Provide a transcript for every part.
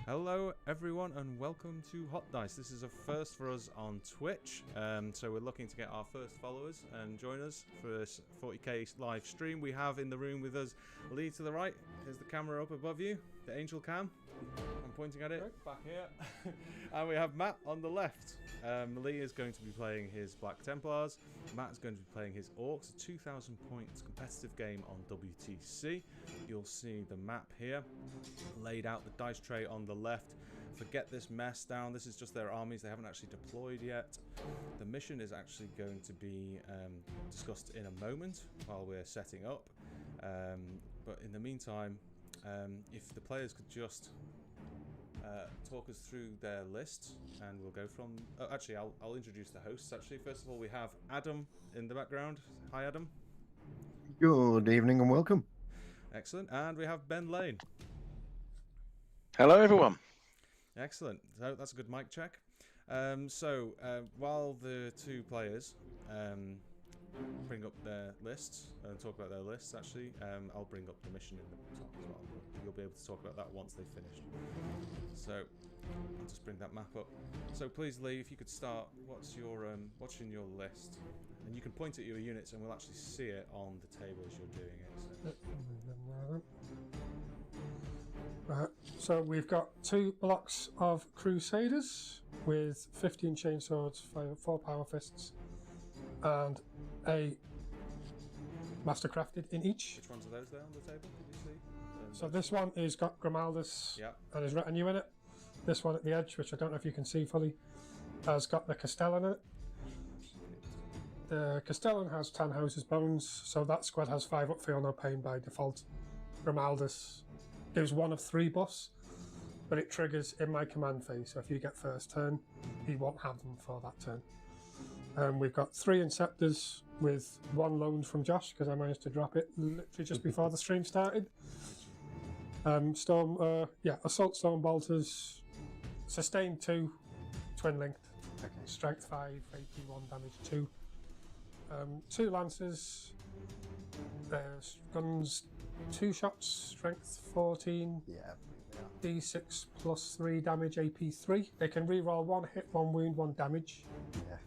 Hello everyone and welcome to Hot Dice. This is a first for us on Twitch, so we're looking to get our first followers and join us for this 40k live stream. We have in the room with us Lee to the right. Here's the camera up above you, the angel cam. I'm pointing at it back here. And we have Matt on the left. Lee is going to be playing his Black Templars. Matt is going to be playing his Orks, a 2,000 points competitive game on WTC. You'll see the map here, laid out the dice tray on the left. Forget this mess down. This is just their armies. They haven't actually deployed yet. The mission is actually going to be discussed in a moment while we're setting up. But in the meantime, if the players could just talk us through their lists, and we'll go from... Oh, actually, I'll introduce the hosts. Actually, first of all, we have Adam in the background. Hi, Adam. Good evening and welcome. Excellent. And we have Ben Lane. Hello, everyone. Excellent. So that's a good mic check. While the two players bring up their lists and talk about their lists, actually, I'll bring up the mission in the top as well. You'll be able to talk about that once they've finished. So I'll just bring that map up. So please, Lee, if you could start, what's in your list? And you can point at your units and we'll actually see it on the table as you're doing it. So we've got 2 blocks of Crusaders with 15 chainswords, 4 power fists, and a Mastercrafted in each. Which ones are those there on the table? Did you see? So this one is got Grimaldus and his retinue in it. This one at the edge, which I don't know if you can see fully, has got the Castellan in it. The Castellan has Tannhauser's Bones, so that squad has 5 up, feel no pain by default. Grimaldus gives 1 of 3 buffs, but it triggers in my command phase, so if you get first turn, he won't have them for that turn. We've got 3 Inceptors with 1 loaned from Josh, because I managed to drop it literally just before the stream started. Assault Stone Bolters, Sustain 2, Twin Linked, Strength 5, AP 1, Damage 2. 2 Lancers, guns 2 shots, Strength 14, D6 plus 3 damage, AP 3. They can reroll 1 hit, 1 wound, 1 damage. Yeah.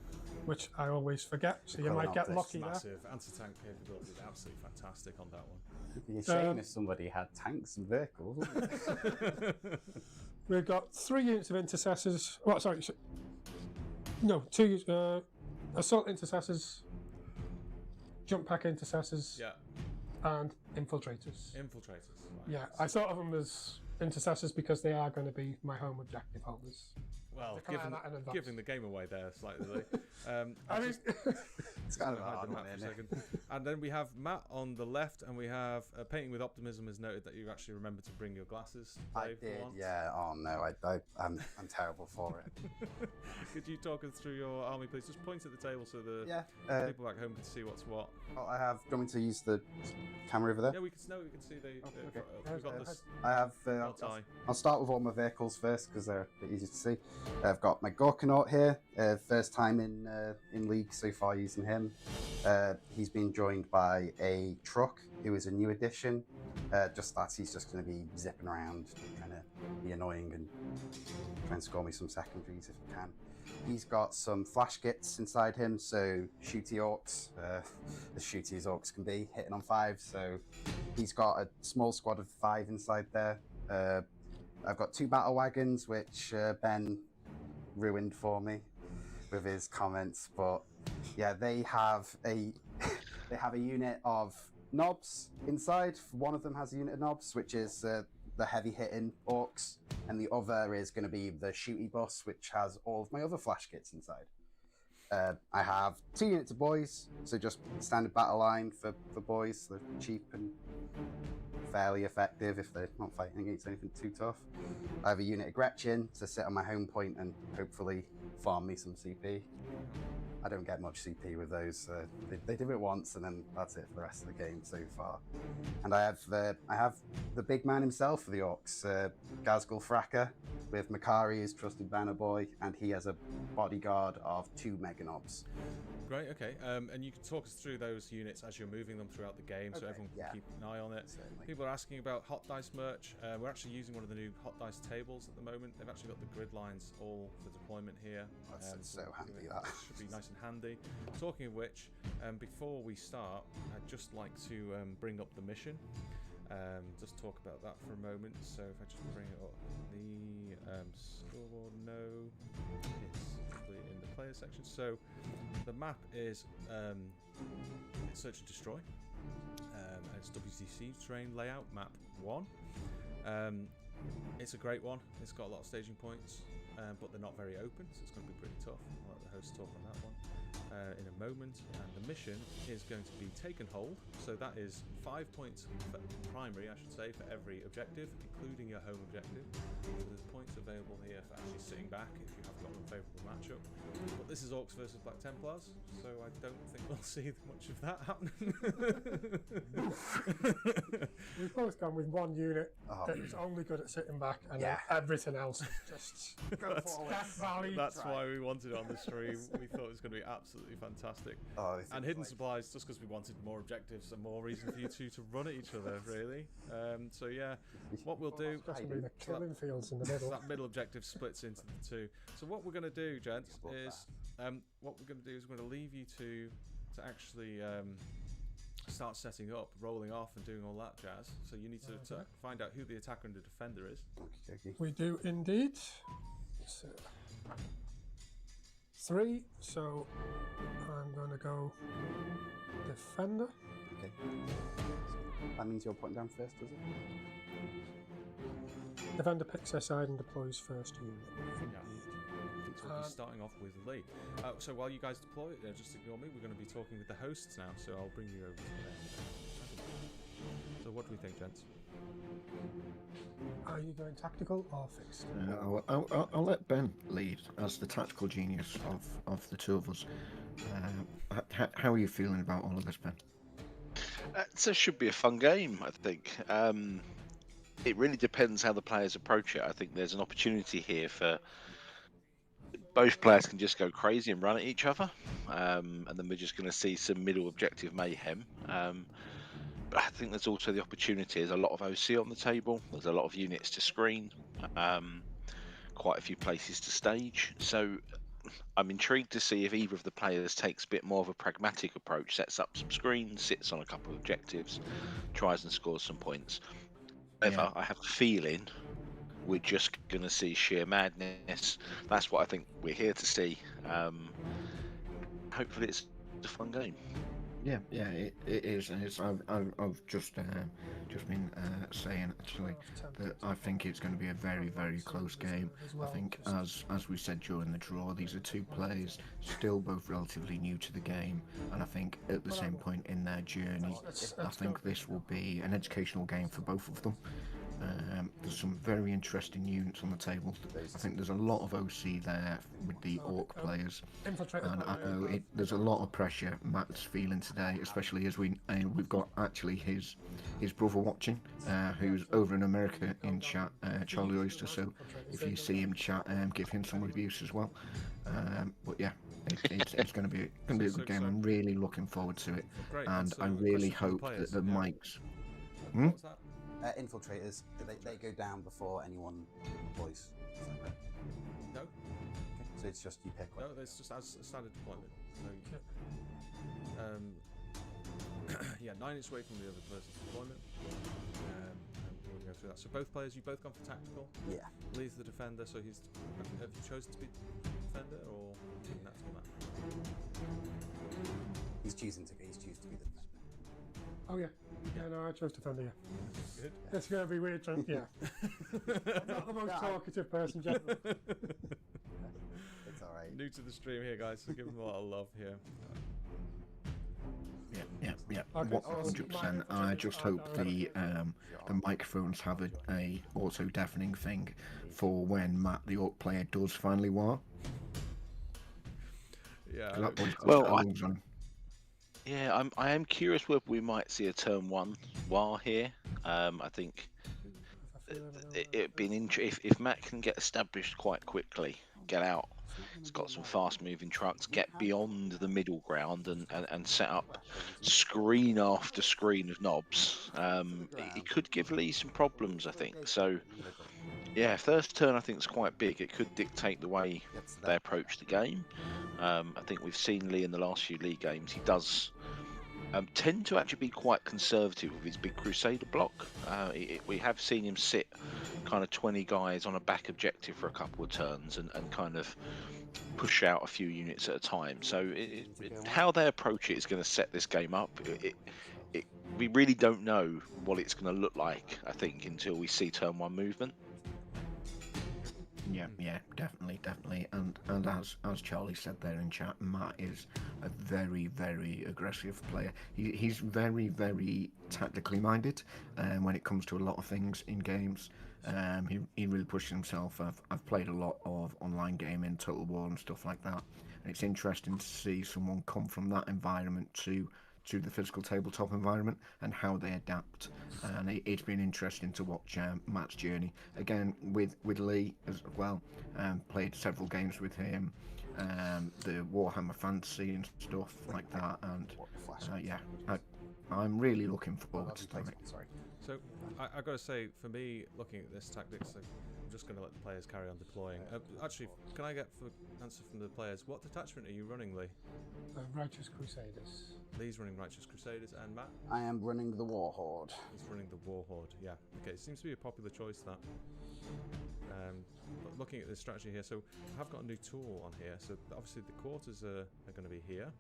Which I always forget, so you might get lucky there. Massive anti-tank capability is absolutely fantastic on that one. It'd be a shame if somebody had tanks and vehicles. We've got 3 units of intercessors. 2 assault intercessors, jump pack intercessors, and infiltrators. Infiltrators. Right. Yeah, I thought of them as intercessors because they are going to be my home objective holders. Well, giving the game away there slightly. It's kind of hard, for a second. And then we have Matt on the left, and we have Painting with Optimism has noted that you actually remembered to bring your glasses. I did, yeah. Oh no, I'm terrible for it. Could you talk us through your army, please? Just point at the table so the people back home can see what's what. Well, I have. Do you want me to use the camera over there? Yeah, we can see the. Okay. We've got this. I have. I'll start with all my vehicles first because they're a bit easier to see. I've got my Gorkanaut here, first time in League so far using him. He's been joined by a truck, who is a new addition. He's just going to be zipping around, trying to be annoying and try and score me some secondaries if he can. He's got some flash kits inside him, so shooty Orks, as shooty as Orks can be, hitting on 5. So he's got a small squad of 5 inside there. I've got 2 battle wagons, which Ben ruined for me with his comments, but yeah, they have a unit of knobs inside. One of them has a unit of knobs, which is the heavy hitting Orks, and the other is going to be the shooty bus, which has all of my other flash kits inside. I have 2 units of boys, so just standard battle line for boys. They're cheap and fairly effective if they're not fighting against anything too tough. I have a unit of Gretchen to sit on my home point and hopefully farm me some CP. I don't get much CP with those. They do it once and then that's it for the rest of the game so far. And I have the big man himself for the Orks, Gazgul Fracker, with Makari, his trusted banner boy, and he has a bodyguard of 2 Meganobs. Great, okay. And you can talk us through those units as you're moving them throughout the game, so everyone can keep an eye on it. Certainly. People are asking about Hot Dice merch. We're actually using one of the new Hot Dice tables at the moment. They've actually got the grid lines all for deployment here. That's so handy, that. Should be nice and handy. Talking of which, before we start, I'd just like to bring up the mission. Just talk about that for a moment. So if I just bring it up, the scoreboard, no, it's actually in the player section. So the map is Search and Destroy. It's WCC terrain layout, map 1. It's a great one. It's got a lot of staging points, but they're not very open, so it's going to be pretty tough. I'll let the host talk on that one in a moment. And the mission is going to be Take and Hold. So that is 5 points primary, I should say, for every objective, including your home objective. So there's points available here for actually sitting back if you have got an unfavourable matchup. But this is Orks versus Black Templars, so I don't think we'll see much of that happening. We've both gone with one unit that is only good at sitting back, and then everything else just Go forward. That's why we wanted it on the stream. We thought it was going to be absolutely fantastic. And hidden supplies, just because we wanted more objectives and more reason for you two to run at each other, really. So yeah, what we'll do. That's going to be the killing fields in the middle. That middle objective splits into the two. So what we're going to do, gents, is we're going to leave you to actually start setting up, rolling off, and doing all that jazz. So you need to find out who the attacker and the defender is. Okay. We do indeed. So, 3. So I'm going to go defender. Okay. That means you're putting down first, does it? Defender picks their side and deploys first unit. So we'll be starting off with Lee. So while you guys deploy, just ignore me. We're going to be talking with the hosts now, so I'll bring you over to them. So what do we think, gents? Are you going tactical or fixed? I'll let Ben lead as the tactical genius of the two of us. How are you feeling about all of this, Ben? So it should be a fun game, I think. It really depends how the players approach it. I think there's an opportunity here for both players can just go crazy and run at each other, and then we're just going to see some middle objective mayhem. But I think there's also the opportunity. There's a lot of OC on the table. There's a lot of units to screen, quite a few places to stage. So I'm intrigued to see if either of the players takes a bit more of a pragmatic approach, sets up some screens, sits on a couple of objectives, tries and scores some points. However, I have a feeling we're just going to see sheer madness. That's what I think we're here to see. Hopefully it's a fun game. Yeah, it is, and it's. I've just been saying actually that I think it's going to be a very, very close game. I think, as we said during the draw, these are two players still both relatively new to the game, and I think at the same point in their journey, I think this will be an educational game for both of them. There's some very interesting units on the table. I think there's a lot of OC there with the Orc players, and I know there's a lot of pressure Matt's feeling today, especially as we've got actually his brother watching, who's over in America in chat, Charlie Oyster. So if you see him chat, give him some reviews as well. But yeah, it's going to be a good game. I'm really looking forward to it, and I really hope that the mics. What's that? Infiltrators, they go down before anyone deploys. No. Okay. So it's just you pick one. No, it's just as a standard deployment. So, yeah, 9 inches away from the other person's deployment. And we'll go through that. So both players, you've both gone for tactical. Yeah. Lee's the defender, so he's. Have you chosen to be defender or that's on that? He's choosing to be the defender. Oh yeah. Yeah, no, I chose defender, yeah. Good. It's going to be weird, yeah. I'm not the most talkative person, generally. It's alright. New to the stream here, guys, so give him a lot of love here. Yeah. Okay, 100%. I just hope the microphones have a auto deafening thing for when Matt, the Orc player, does finally war. Yeah. Yeah, I am curious whether we might see a turn 1 war here. I think it'd be an if Matt can get established quite quickly, get out, It's got some fast-moving trucks. Get beyond the middle ground and set up screen after screen of knobs. It could give Lee some problems, I think. So, yeah, first turn I think is quite big. It could dictate the way they approach the game. I think we've seen Lee in the last few League games. He does tend to actually be quite conservative with his big Crusader block. We have seen him sit kind of 20 guys on a back objective for a couple of turns and kind of push out a few units at a time. So how they approach it is going to set this game up. We really don't know what it's going to look like, I think, until we see turn 1 movement. Yeah, definitely. And as Charlie said there in chat, Matt is a very, very aggressive player. He's very, very tactically minded when it comes to a lot of things in games. He really pushes himself. I've played a lot of online gaming, Total War and stuff like that, and it's interesting to see someone come from that environment to the physical tabletop environment and how they adapt. And it's been interesting to watch Matt's journey again with Lee as well. Played several games with him, the Warhammer Fantasy and stuff like that. And yeah, I'm really looking forward to that. So I got to say, for me, looking at this tactics, I'm just going to let the players carry on deploying. Actually, can I get an answer from the players? What detachment are you running, Lee? Righteous Crusaders. Lee's running Righteous Crusaders, and Matt? I am running the Warhorde. He's running the Warhorde, yeah. Okay, it seems to be a popular choice, that. But looking at this strategy here, so I have got a new tool on here. So obviously the quarters are going to be here.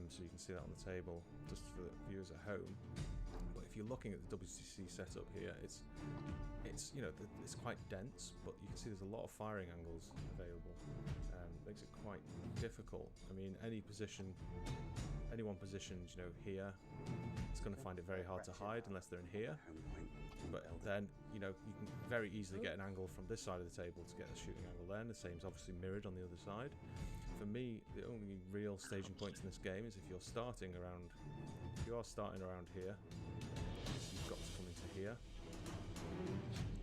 So you can see that on the table, just for the viewers at home. But if you're looking at the WCC setup here, it's it's quite dense, but you can see there's a lot of firing angles available. Makes it quite difficult. I mean, anyone positioned, here, it's going to find it very hard to hide unless they're in here. But then, you can very easily get an angle from this side of the table to get a shooting angle there. And the same is obviously mirrored on the other side. For me, the only real staging points in this game is if you are starting around here, you've got to come into here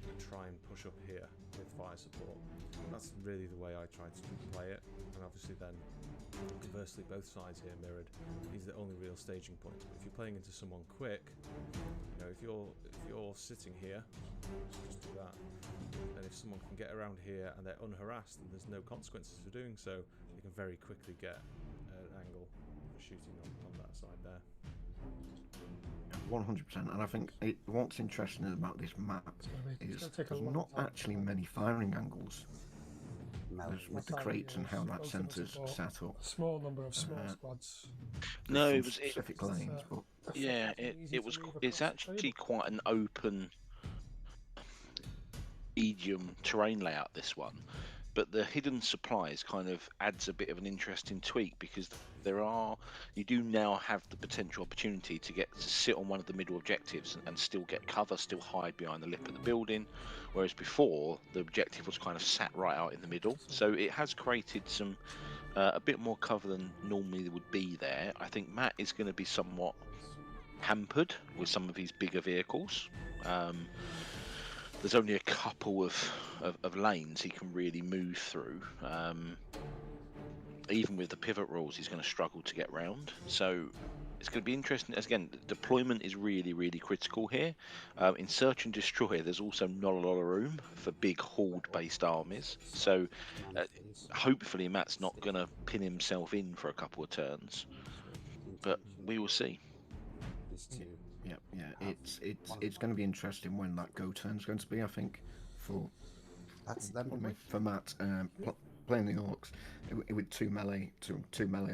and try and push up here with fire support. That's really the way I try to play it. And obviously then, conversely, both sides here mirrored. These are the only real staging points. But if you're playing into someone quick, if you're sitting here, just do that. And if someone can get around here and they're unharassed and there's no consequences for doing so, you can very quickly get an angle for shooting on that side there. 100%, and I think what's interesting about this map is there's not actually many firing angles with the crates and how that centre's set up. A small number of small squads. No, it was specific lanes, but yeah, it's actually quite an open medium terrain layout, this one. But the hidden supplies kind of adds a bit of an interesting tweak, because you do now have the potential opportunity to get to sit on one of the middle objectives and still get cover, still hide behind the lip of the building, whereas before the objective was kind of sat right out in the middle. So it has created some a bit more cover than normally there would be there. I think Matt is going to be somewhat hampered with some of his bigger vehicles. There's only a couple of lanes he can really move through. Even with the pivot rules, he's going to struggle to get round. So it's going to be interesting. Again, deployment is really, really critical here. In Search and Destroy, there's also not a lot of room for big horde-based armies. So hopefully Matt's not going to pin himself in for a couple of turns. But we will see. Yeah, it's going to be interesting when that go turn's going to be. I think for Matt playing the Orks with two melee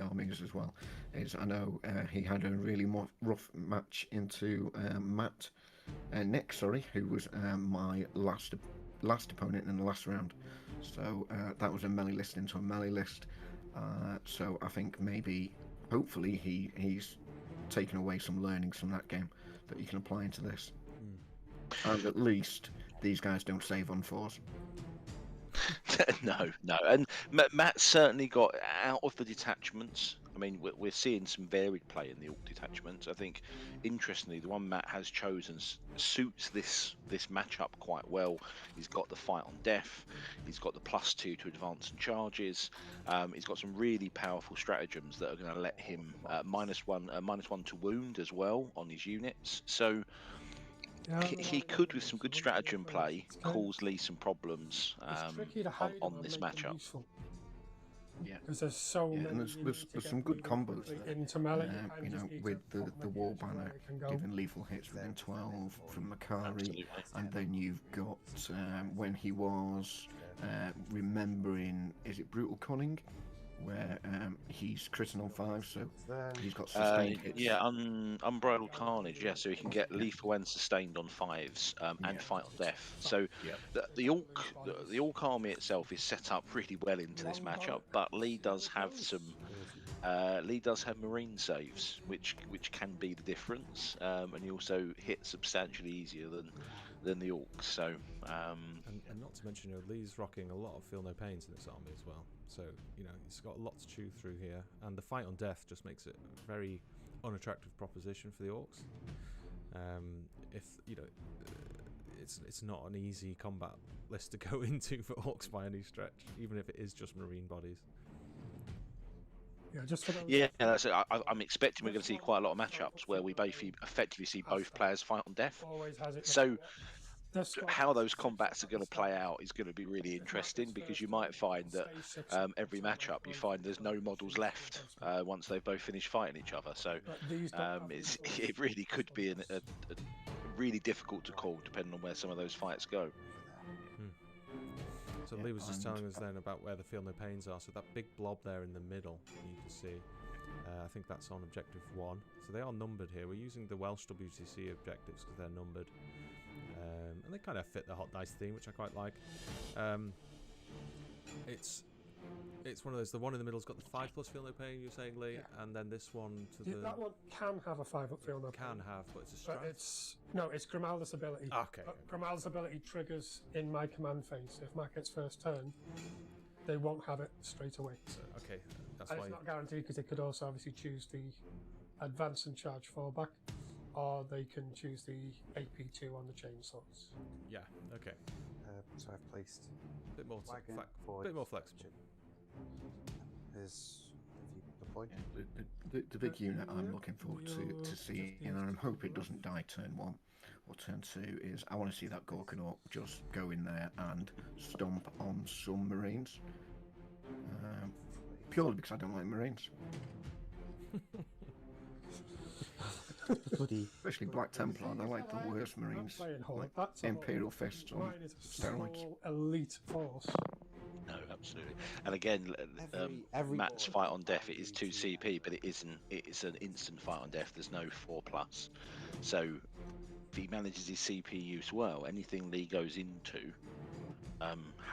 armies as well. I know he had a really rough match into Nick, who was my last opponent in the last round. So that was a melee list into a melee list. So I think hopefully he's taken away some learnings from that game that you can apply into this. And at least these guys don't save on 4s. No, no. And Matt certainly got out of the detachments. I mean, we're seeing some varied play in the Orc detachments. I think, interestingly, the one Matt has chosen suits this matchup quite well. He's got the fight on death. He's got the +2 to advance and charges. He's got some really powerful stratagems that are going to let him -1 to wound as well on his units. So he could, with some good stratagem play, cause Lee some problems on this matchup. Yeah. Because there's so many. And there's some good combos there. You know, with the War Banner giving lethal hits within 12 from Makari, Absolutely. and then you've got when he was remembering, is it Brutal Cunning, where he's critting on 5, so he's got sustained hits. Yeah, Unbridled Carnage. Yeah, so he can get lethal and sustained on 5s and fight on death. So the Orc army itself is set up really well into this matchup, but Lee does have some. Lee does have marine saves, which can be the difference, and he also hit substantially easier than the Orcs. So and not to mention, Lee's rocking a lot of feel no pains in this army as well. So he's got a lot to chew through here, and the fight on death just makes it a very unattractive proposition for the Orcs. It's not an easy combat list to go into for Orcs by any stretch, even if it is just marine bodies. Yeah, that's it. I'm expecting we're going to see quite a lot of matchups where we effectively see both players fight on death. So how those combats are going to play out is going to be really interesting, because you might find that every matchup you find there's no models left once they've both finished fighting each other. So it really could be a really difficult to call depending on where some of those fights go. So Lee was just telling us then about where the feel no pains are. So that big blob there in the middle, you can see. I think that's on objective 1. So they are numbered here. We're using the Welsh WTC objectives because they're numbered. And they kind of fit the Hot Dice theme, which I quite like. It's one of those. The one in the middle's got the 5+ feel no pain, you're saying, Lee, and then this one to the. That one can have a 5-up feel no pain. Can have, but it's a strength. It's Grimalda's ability. Okay. Grimalda's ability triggers in my command phase. If Matt gets first turn, they won't have it straight away. So, okay, that's and why. It's not guaranteed, because they could also obviously choose the advance and charge fallback, or they can choose the AP2 on the chainsaws. Yeah. Okay. So I've placed a bit more flexible. Is deployed? The big unit I'm looking forward to see, and I hope it doesn't die turn 1 or turn 2, is I want to see that Gorkanok just go in there and stomp on some Marines. Purely because I don't like Marines. Especially Black Templar, they're like the worst Marines. Like Imperial Fists on steroids. Elite force. No, absolutely. And again, Matt's fight on death, it is 2 CP, but it's an instant fight on death. There's no 4+. So if he manages his CP use well, anything Lee goes into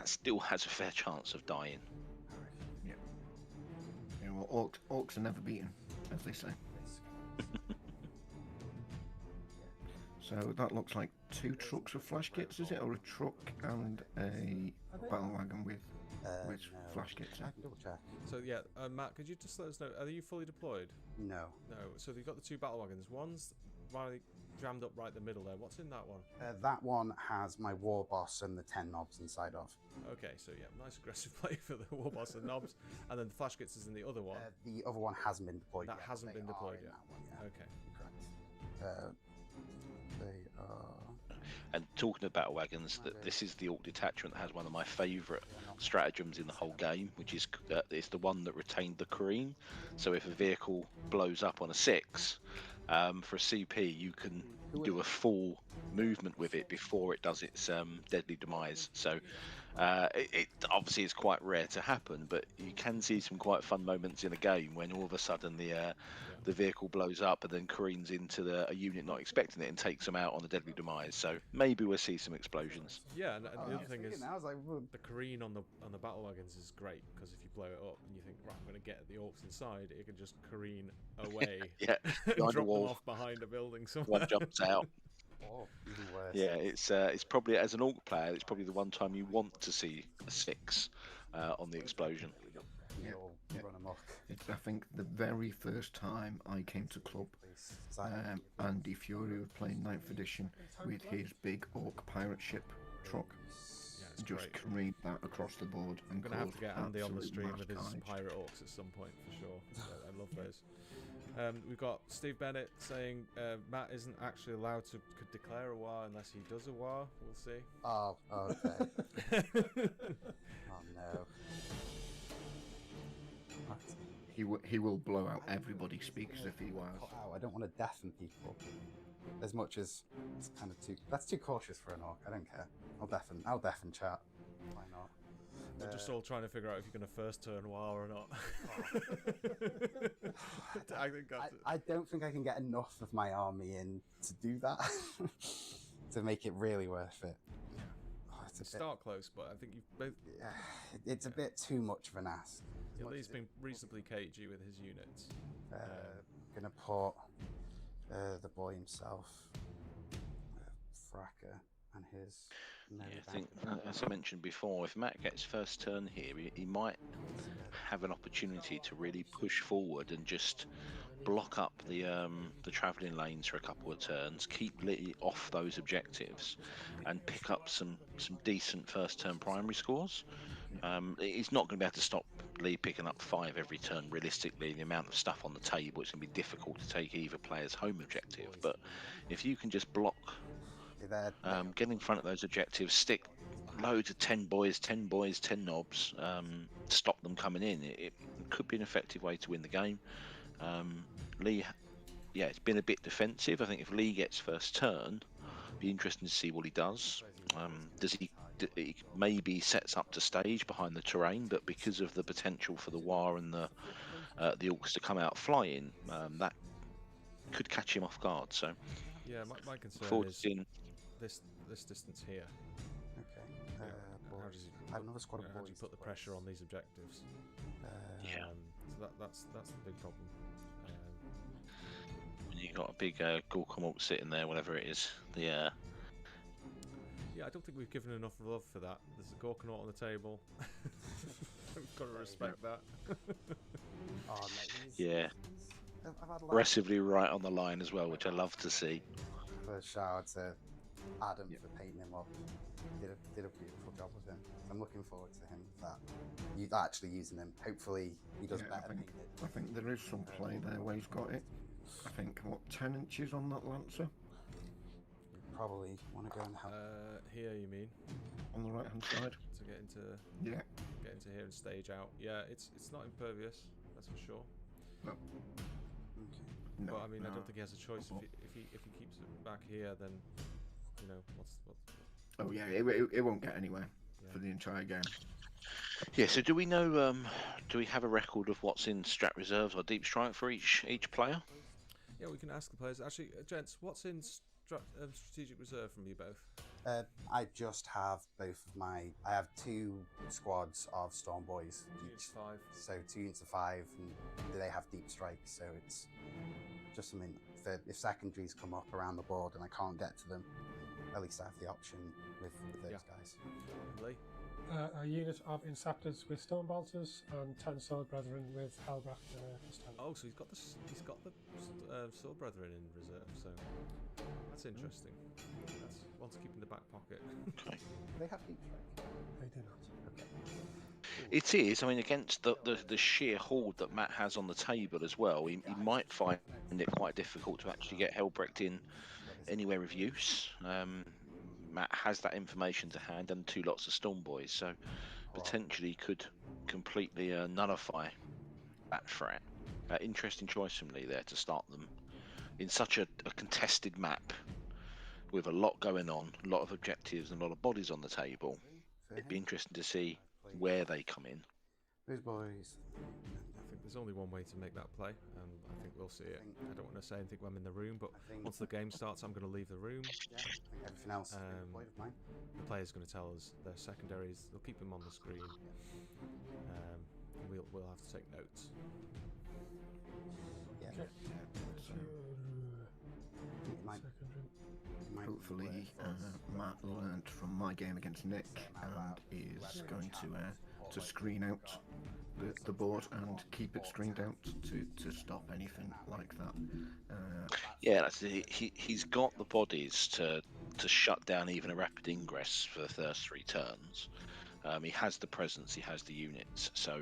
still has a fair chance of dying. Yeah. Well, orcs are never beaten, as they say. So that looks like 2 trucks of flash kits, is it? Or a truck and a battle wagon with flash kits? I can double check. So yeah, Matt, could you just let us know, are you fully deployed? No. No. So you've got the 2 battle wagons. One's right jammed up right in the middle there. What's in that one? That one has my war boss and the 10 knobs inside of. Okay, so yeah, nice aggressive play for the war boss and knobs, and then the flash kits is in the other one. The other one hasn't been deployed yet. That hasn't been deployed yet. Okay. Correct. They are. And talking of battle wagons, this is the Orc detachment that has one of my favourite stratagems in the whole game, which is it's the one that retained the Kareen. So if a vehicle blows up on a 6, for a CP, you can do a full movement with it before it does its deadly demise. So it obviously is quite rare to happen, but you can see some quite fun moments in a game when all of a sudden the vehicle blows up and then careens into a unit not expecting it and takes them out on the deadly demise. So maybe we'll see some explosions. Yeah, and the other thing is the careen on the battle wagons is great, because if you blow it up and you think, right, I'm going to get the orcs inside, it can just careen away. Yeah, drop them off behind a building somewhere. One jumps out. Or even worse. Yeah, it's probably, as an Orc player, it's probably the one time you want to see a 6 on the explosion. You all run amok. I think the very first time I came to club, Andy Fury was playing 9th edition with his big Orc pirate ship truck. It's just great. careened that across the board. I'm And going to have to get Andy on the absolute stream with his carnage. pirate orcs at some point for sure. I love those. We've got Steve Bennett saying Matt isn't actually allowed to declare a war unless he does a war. We'll see. Oh, okay. Oh no. He will blow out everybody speaks if he was. I don't want to deafen people. As much as it's kind of that's too cautious for an Orc. I don't care. I'll deafen chat. Why not? We're just all trying to figure out if you're going to first turn war or not. I don't think I can get enough of my army in to do that to make it really worth it. Start close, but I think you've both. Yeah, it's a bit too much of an ask. Lee's been reasonably cagey with his units. Gonna put the boy himself, Fracker, and his. I think, as I mentioned before, if Matt gets first turn here, he might have an opportunity to really push forward and just block up the travelling lanes for a couple of turns, keep Lee off those objectives, and pick up some decent first turn primary scores. He's not going to be able to stop Lee picking up 5 every turn. Realistically, the amount of stuff on the table, it's going to be difficult to take either player's home objective. But if you can just block, get in front of those objectives, stick loads of 10 boys, 10 knobs, stop them coming in, it could be an effective way to win the game. Lee, it's been a bit defensive. I think if Lee gets first turn, it'd be interesting to see what he does. Does he maybe sets up to stage behind the terrain, but because of the potential for the war and the Orcs to come out flying, that could catch him off guard. So yeah, my concern is this distance here. Okay. How does he? I have another squad of boys. How do you put the pressure on these objectives? So that's the big problem. When you got a big Gorkom Orc sitting there, whatever it is, yeah, I don't think we've given enough love for that. There's a Gorkonaut on the table. We've got to respect that. Yeah. Aggressively right on the line as well, which I love to see. First shout out to Adam for painting him up. Did a beautiful job with him. I'm looking forward to him with that. You actually using him. Hopefully he does better painted. I think there is some play there where he's got it. I think 10 inches on that Lancer. Probably want to go and help. Here you mean? On the right hand side. To get into here and stage out. Yeah, it's not impervious, that's for sure. No. Okay. But I mean, I don't think he has a choice. If he keeps it back here, then what's. Oh yeah, it won't get anywhere for the entire game. Yeah. So do we know? Do we have a record of what's in strat reserves or deep strike for each player? Yeah, we can ask the players. Actually, gents, what's in strategic reserve from you both? I just have both of I have 2 squads of Storm Boys each. 5. So 2 units of 5, and they have deep strike. So it's just something that if secondaries come up around the board and I can't get to them, at least I have the option with those guys. Lee? A unit of Inceptors with Stone Bolters and 10 Sword Brethren with Hellbracht and Castellan. Oh, so he's got the Sword Brethren in reserve, so that's interesting. That's one to keep in the back pocket. Okay. They have deep strike. They do not. Okay. It is. I mean, against the sheer horde that Matt has on the table as well, he might find it quite difficult to actually get Hellbrecht in anywhere of use. Matt has that information to hand and 2 lots of Storm Boys, so potentially could completely nullify that threat. Interesting choice from Lee there to start them in such a contested map with a lot going on, a lot of objectives and a lot of bodies on the table. It'd be interesting to see where they come in. Those boys. I think there's only one way to make that play, and I think we'll see it. I don't want to say anything when I'm in the room, but once the game starts, I'm going to leave the room. Yeah, I think everything else is a point of mine. The player's going to tell us their secondaries. They'll keep them on the screen. We'll have to take notes. Yeah. Okay. It might hopefully Matt learnt from my game against Nick and is going to screen out the board and keep it screened out to stop anything like that. Yeah, that's it. He's got the bodies to shut down even a rapid ingress for the first 3 turns. He has the presence, he has the units, so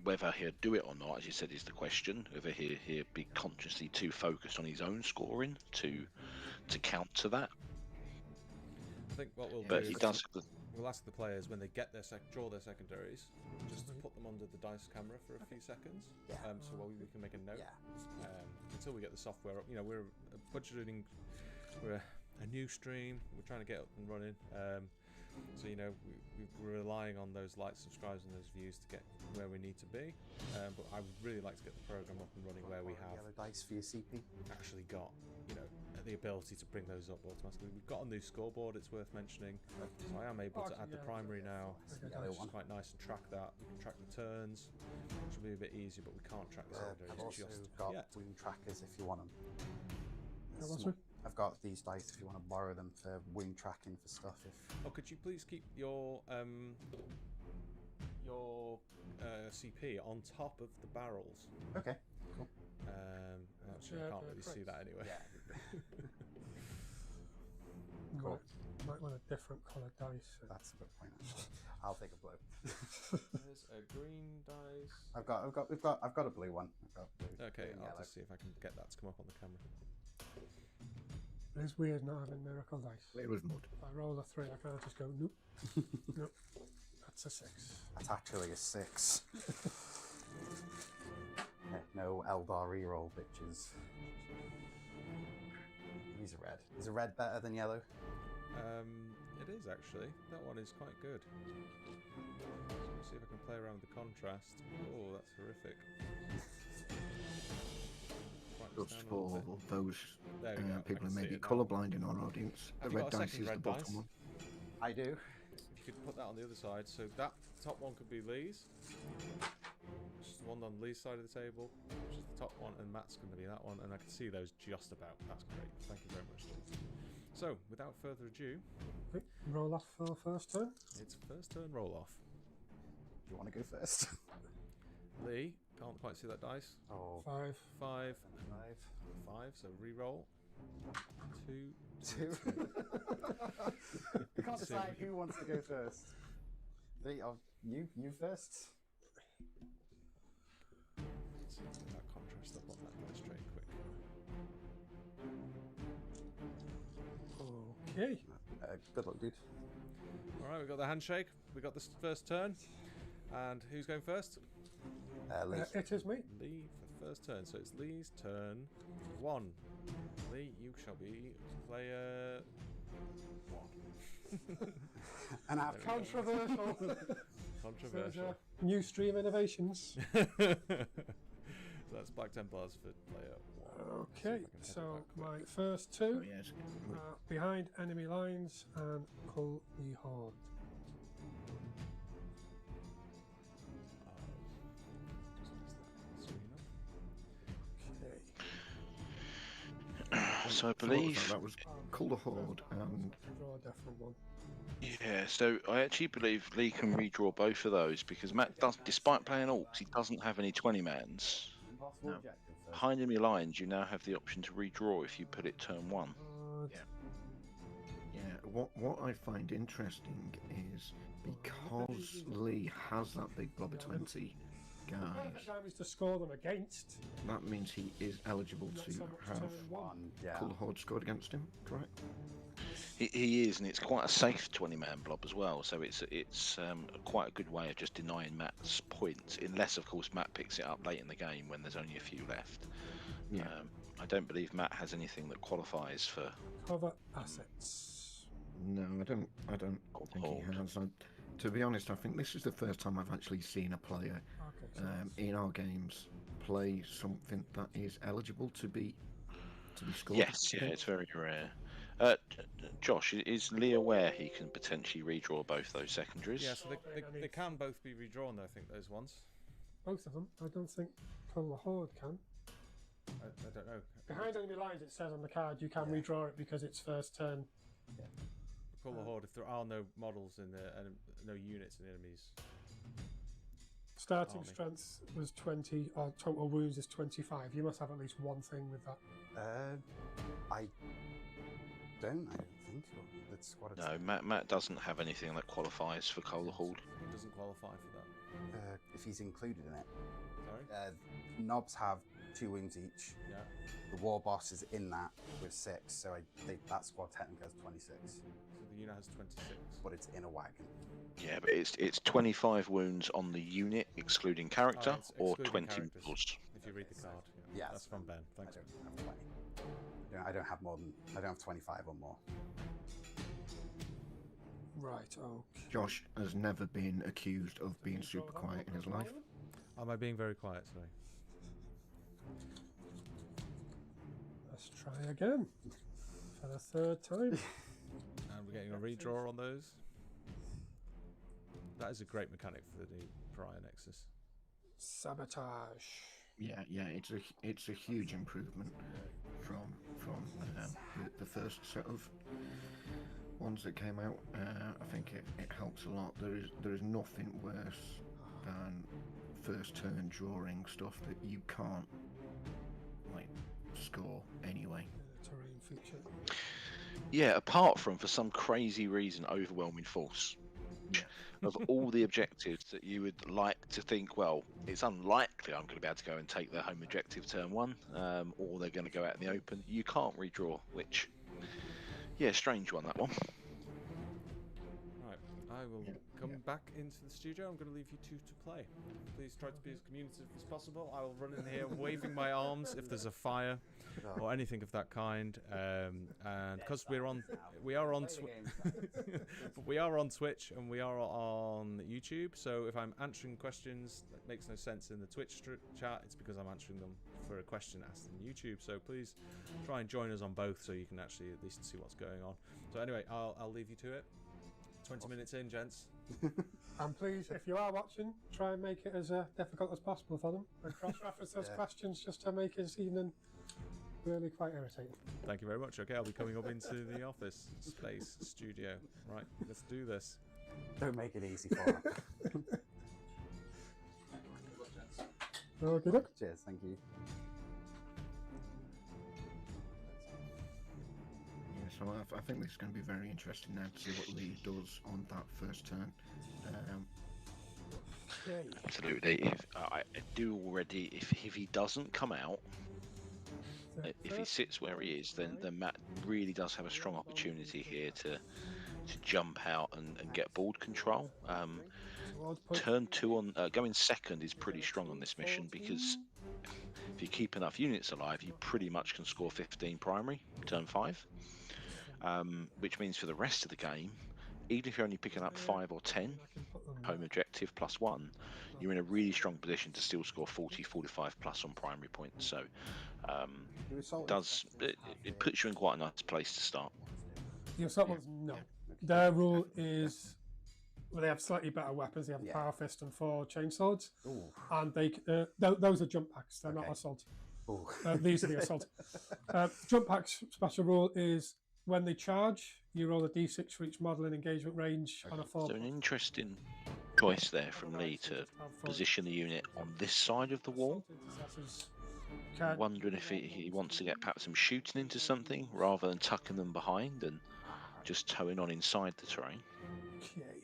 whether he'll do it or not, as you said, is the question. Whether he'll be consciously too focused on his own scoring to counter that. I think what we'll But do he is does. we'll ask the players when they get their draw their secondaries, just to put them under the dice camera for a few seconds, so we can make a note. Until we get the software up. You know, we're budgeting. We're a new stream. We're trying to get up and running. So, you know, we're relying on those likes, subscribes, and those views to get where we need to be. But I would really like to get the program up and running where we have yellow dice for your CP. actually got, you know, the ability to bring those up automatically. We've got a new scoreboard, it's worth mentioning. So I am able to add the primary now, which is quite nice, and track that. We can track the turns, which will be a bit easier, but we can't track the I've secondaries also just got yet. wound trackers if you want them. What's it? I've got these dice if you want to borrow them for wound tracking for stuff. Oh, could you please keep your CP on top of the barrels? Okay, cool. Actually, I can't really see that anyway. Cool. Might want a different coloured dice. That's a good point. I'll take a blue. There's a green dice. I've got a blue one. Okay, blue and I'll yellow. just see if I can get that to come up on the camera. It's weird not having miracle dice. It was mud. If I roll a 3, I can't just go, nope. Nope. That's a 6. That's actually a 6. No Eldar reroll, bitches. He's a red. Is a red better than yellow? It is actually. That one is quite good. So let's see if I can play around with the contrast. Oh, that's horrific. Write this Just down a little for bit. those There we go, I people can who may see be it now. colourblind in our audience, the Have you red got a dice second is the red bottom dice? one. I do. If you could put that on the other side, so that top one could be Lee's, which is the one on Lee's side of the table, which is the top one, and Matt's going to be that one, and I can see those just about. That's great. Thank you very much, Lee. So, without further ado, Okay, roll off for first turn. it's first turn roll off. Do you want to go first? Lee, can't quite see that dice. Oh, 5. 5, 5. 5, so re-roll. 2, 2. We can't decide who wants to go first. You first. Let's see, get that contrast up on that dice straight quick. Okay. Good luck, dude. Alright, we got the handshake, we got this first turn, and who's going first? Lee. It is me. Lee for first turn, so it's Lee's turn 1. Lee, you shall be player 1. And I've Controversial. Controversial. New stream innovations. So that's Black Templars for player 1. Okay, so my first 2 Oh, yes. are behind enemy lines and cull the horde. Okay. So I So what was believe. that was Call the Horde and Draw a different one. Yeah, so I actually believe Lee can redraw both of those because Matt does, despite playing Orks, he doesn't have any 20-mans. Impossible No. objective first. Behind enemy lines, you now have the option to redraw if you put it turn 1. yeah, what I find interesting is because Lee has that big blob of 20 guys, Damage to score them against. that means he is eligible Not to so much have turn 1. One, yeah. Call the Horde scored against him, correct? He is, and it's quite a safe 20-man blob as well. So it's quite a good way of just denying Matt's points, unless of course Matt picks it up late in the game when there's only a few left. Yeah. I don't believe Matt has anything that qualifies for. Cover assets. No, I don't think he Horde. has. To be honest, I think this is the first time I've actually seen a player Okay, so in our games play something that is eligible to be scored. Yes, yeah, it's very rare. Josh, is Lee aware he can potentially redraw both those secondaries? Yeah, so they can both be redrawn, I think, those ones. both of them. I don't think cull the horde can. I don't know. Behind enemy lines, it says on the card you can redraw it because it's first turn. Pull the horde if there are no models in the no units in the enemies. Starting Army. strength was 20, or total wounds is 25. You must have at least one thing with that. I don't think. That's what it's. No, Matt doesn't have anything that qualifies for Cola Horde. He doesn't qualify for that. If he's included in it. Sorry? Knobs have 2 wounds each. Yeah. The war boss is in that with 6, so that squad technically has 26. So the unit has 26. But it's in a wagon. Yeah, but it's 25 wounds on the unit, excluding character, it's or excluding 20 characters. models. If you read the card. Yeah, That's from Ben. Thanks. I don't have 20. I don't have more than. I don't have 25 or more. Right, okay. Josh has never been accused of being super quiet in his life. Am I being very quiet? Sorry. Let's try again. For the third time. And we're getting a redraw on those. That is a great mechanic for the new Pariah Nexus. Sabotage. Yeah, it's a huge improvement from the first set of ones that came out. I think it helps a lot. There is nothing worse than first turn drawing stuff that you can't score anyway. Terrain feature. Yeah, apart from for some crazy reason, overwhelming force. Of all the objectives that you would like to think, well, it's unlikely I'm going to be able to go and take their home objective turn 1, or they're going to go out in the open. You can't redraw, which, yeah, strange one, that one. Right, I will come back into the studio. I'm going to leave you two to play. Please try to be as communicative as possible. I will run in here waving my arms if there's a fire or anything of that kind. And because we are on Twitch and we are on YouTube. So if I'm answering questions that makes no sense in the Twitch chat, it's because I'm answering them for a question asked in YouTube. So please try and join us on both so you can actually at least see what's going on. So anyway, I'll leave you to it. 20 minutes in, gents. And please, if you are watching, try and make it as difficult as possible for them. And cross-reference those questions just to make his evening really quite irritating. Thank you very much. Okay, I'll be coming up into the office space studio. Right, let's do this. Don't make it easy for him. Okay, look. Cheers, thank you. So I think this is going to be very interesting now to see what Lee does on that first turn. Absolutely. I do already. If he doesn't come out, if he sits where he is, then Matt really does have a strong opportunity here to jump out and get board control. Turn 2 on going second is pretty strong on this mission because if you keep enough units alive, you pretty much can score 15 primary. Turn 5. Which means for the rest of the game, even if you're only picking up 5 or 10 home objective plus 1, you're in a really strong position to still score 40, 45 plus on primary points. So it puts you in quite a nice place to start. The assault ones, no. Their rule is they have slightly better weapons. They have Power Fist and 4 chainswords, and those are jump packs. They're not assault. These are the assault. Jump packs special rule is when they charge, you roll a d6 for each model in engagement range on a 4. So an interesting choice there from Lee to position the unit on this side of the wall. Wondering if he wants to get perhaps some shooting into something rather than tucking them behind and just towing on inside the terrain. Okay.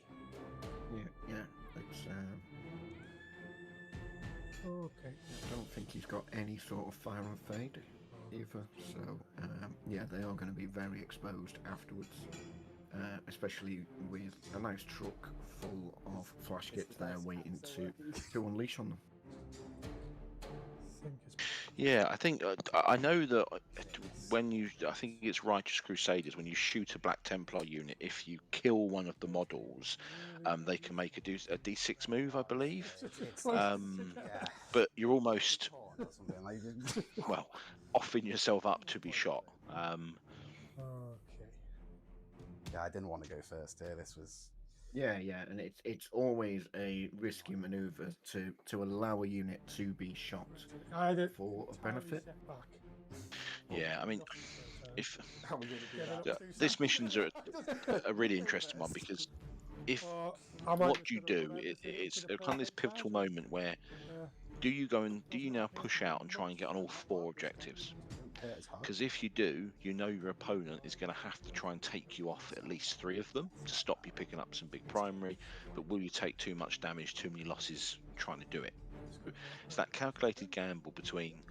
Yeah. It's, Okay. I don't think he's got any sort of fire and fade either. So yeah, they are going to be very exposed afterwards, especially with a nice truck full of flash kits there waiting to unleash on them. Yeah, I think I know that I think it's Righteous Crusaders, when you shoot a Black Templar unit, if you kill one of the models, they can make a D6 move, I believe. But you're almost offing yourself up to be shot. Okay. Yeah, I didn't want to go first here. This was Yeah, yeah, and it's always a risky maneuver to allow a unit to be shot for a benefit. Yeah, I mean, if How are we going to do that? yeah, this mission's a really interesting one because if what you do it's kind of this pivotal moment where do you now push out and try and get on all 4 objectives? Because if you do, you know your opponent is going to have to try and take you off at least 3 of them to stop you picking up some big primary. But will you take too much damage, too many losses trying to do it? It's that calculated gamble between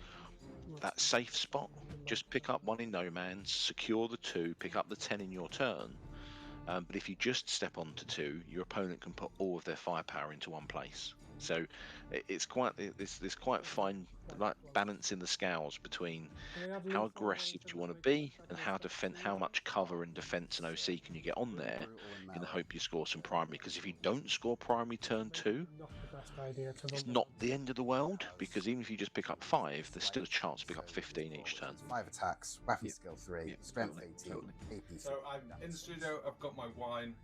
that safe spot, just pick up 1 in no man's, secure the 2, pick up the 10 in your turn. But if you just step onto 2, your opponent can put all of their firepower into one place. So it's quite this quite fine like balance in the scales between how aggressive do you want to be and how much cover and defense and OC can you get on there in the hope you score some primary. Because if you don't score primary turn 2, it's not the end of the world, because even if you just pick up 5, there's still a chance to pick up 15 each turn. 5 attacks, weapon skill 3, strength 18, AP 6. So I'm in the studio, I've got my wine,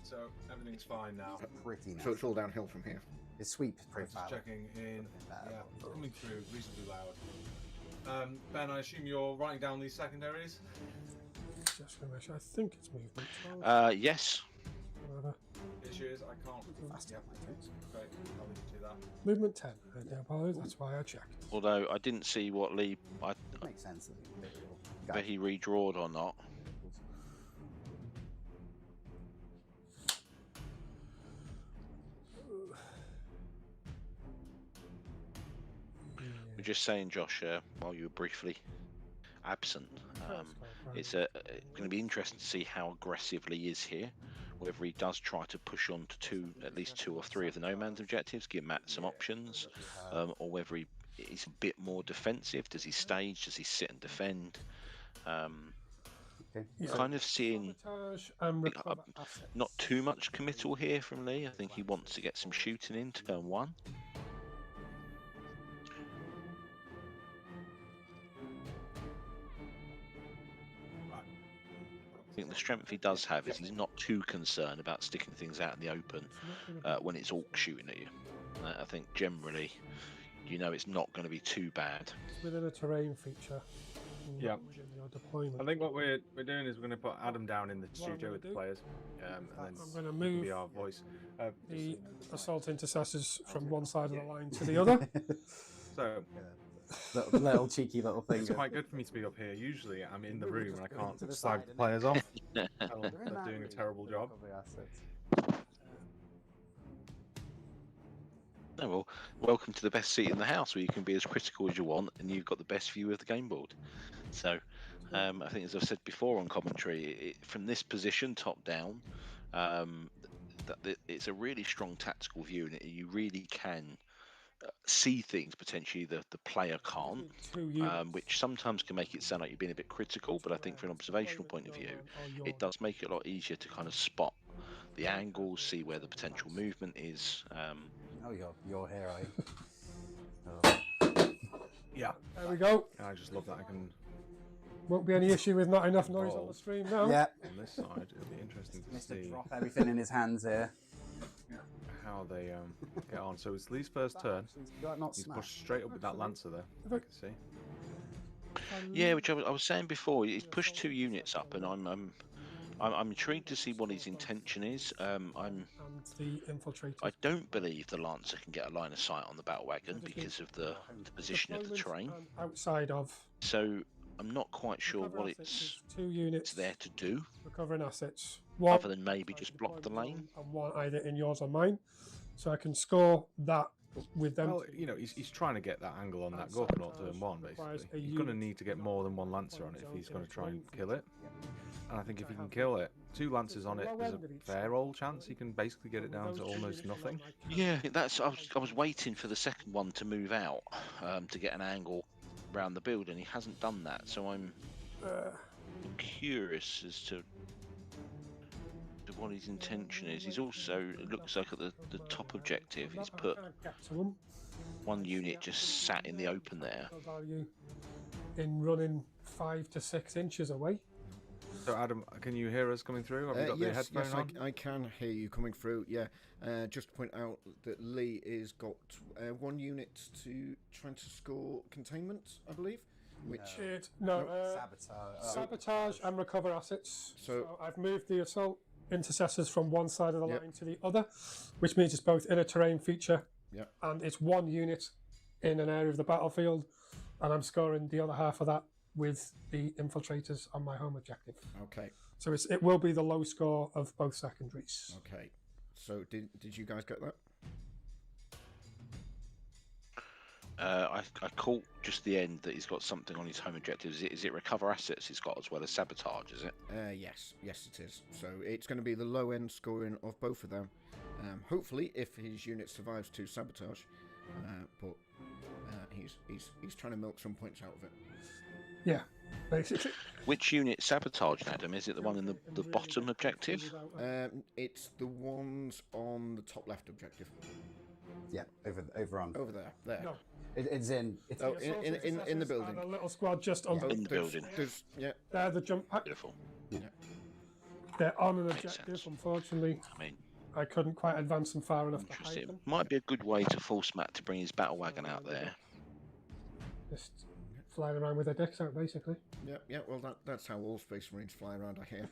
so everything's fine now. Pretty nice. So it's all downhill from here. His sweep pretty Just checking in. Yeah, coming through reasonably loud. Ben, I assume you're writing down these secondaries? Just gonna make sure. I think it's movement 12. Yes. Whatever. Issue is I can't. Faster. Yep. Great. I'll leave you to that. Movement 10. I do apologize. That's why I checked. Although I didn't see what Lee, Makes sense. whether he redrawed or not. We're just saying, Josh, while you were briefly absent, it's going to be interesting to see how aggressively he is here. Whether he does try to push on to at least 2 or 3 of the no man's objectives, give Matt some options, or whether he's a bit more defensive. Does he stage? Does he sit and defend? Kind of seeing not too much committal here from Lee. I think he wants to get some shooting in turn 1. I think the strength he does have is he's not too concerned about sticking things out in the open when it's Ork shooting at you. I think generally, you know, it's not going to be too bad. It's within a terrain feature. Yeah. Your deployment. I think what we're doing is we're going to put Adam down in the studio with the players, and then I'm going to move be our voice. the assault intercessors from one side of the line to the other. So. Little cheeky little thing. It's quite good for me to be up here. Usually I'm in the room and I can't slag the players off. They're doing a terrible job. No, well, welcome to the best seat in the house where you can be as critical as you want and you've got the best view of the game board. So I think, as I've said before on commentary, from this position, top down, it's a really strong tactical view, and you really can see things potentially the player can't, which sometimes can make it sound like you're being a bit critical, but I think from an observational point of view, it does make it a lot easier to kind of spot the angles, see where the potential movement is. Oh, you're here, are you? Yeah. There we go. I just love that I can. Won't be any issue with not enough noise on the stream now. Yeah. On this side, it'll be interesting to see Drop everything in his hands here. how they get on. So it's Lee's first turn. He's pushed straight up with that Lancer there. I can see. Yeah, which I was saying before. He's pushed 2 units up, and I'm intrigued to see what his intention is. I don't believe the Lancer can get a line of sight on the battle wagon because of the position of the terrain. Outside of. So I'm not quite sure what it's 2 units there to do, recovering assets. other than maybe just block the lane. And 1 either in yours or mine, so I can score that with them. Well, you know, he's trying to get that angle on that Gorkanaut turn 1, basically. He's going to need to get more than 1 Lancer on it if he's going to try and kill it. And I think if he can kill it, 2 Lancers on it is a fair old chance he can basically get it down to almost nothing. Yeah, I was waiting for the second one to move out to get an angle around the build, and he hasn't done that. So I'm curious as to what his intention is. He's also, it looks like at the top objective, he's put 1 unit just sat in the open there. In running 5 to 6 inches away. So Adam, can you hear us coming through? Have you got the headphone yes, on? I can hear you coming through. Yeah, just to point out that Lee is got 1 unit to trying to score containment, I believe. Which sabotage and recover assets. So I've moved the assault intercessors from one side of the line to the other, which means it's both in a terrain feature and it's 1 unit in an area of the battlefield, and I'm scoring the other half of that with the infiltrators on my home objective. Okay. So it will be the low score of both secondaries. Okay. So did you guys get that? I caught just the end that he's got something on his home objective. Is it recover assets he's got as well as sabotage, is it? Yes, it is. So it's going to be the low end scoring of both of them. Hopefully, if his unit survives to sabotage, but he's trying to milk some points out of it. Yeah, basically. Which unit sabotaged, Adam? Is it the one in the bottom objective? It's the ones on the top left objective. Yeah, over there. No. It's in the building. And a little squad just on In the building. They're the jump pack. Beautiful. Yeah. They're on an Makes objective. sense. Unfortunately, I mean, I couldn't quite advance them far enough to hide interesting. them. Might be a good way to force Matt to bring his battle wagon out there. Just flying around with their dicks out, basically. Yeah. Well, that's how all Space Marines fly around, I hear.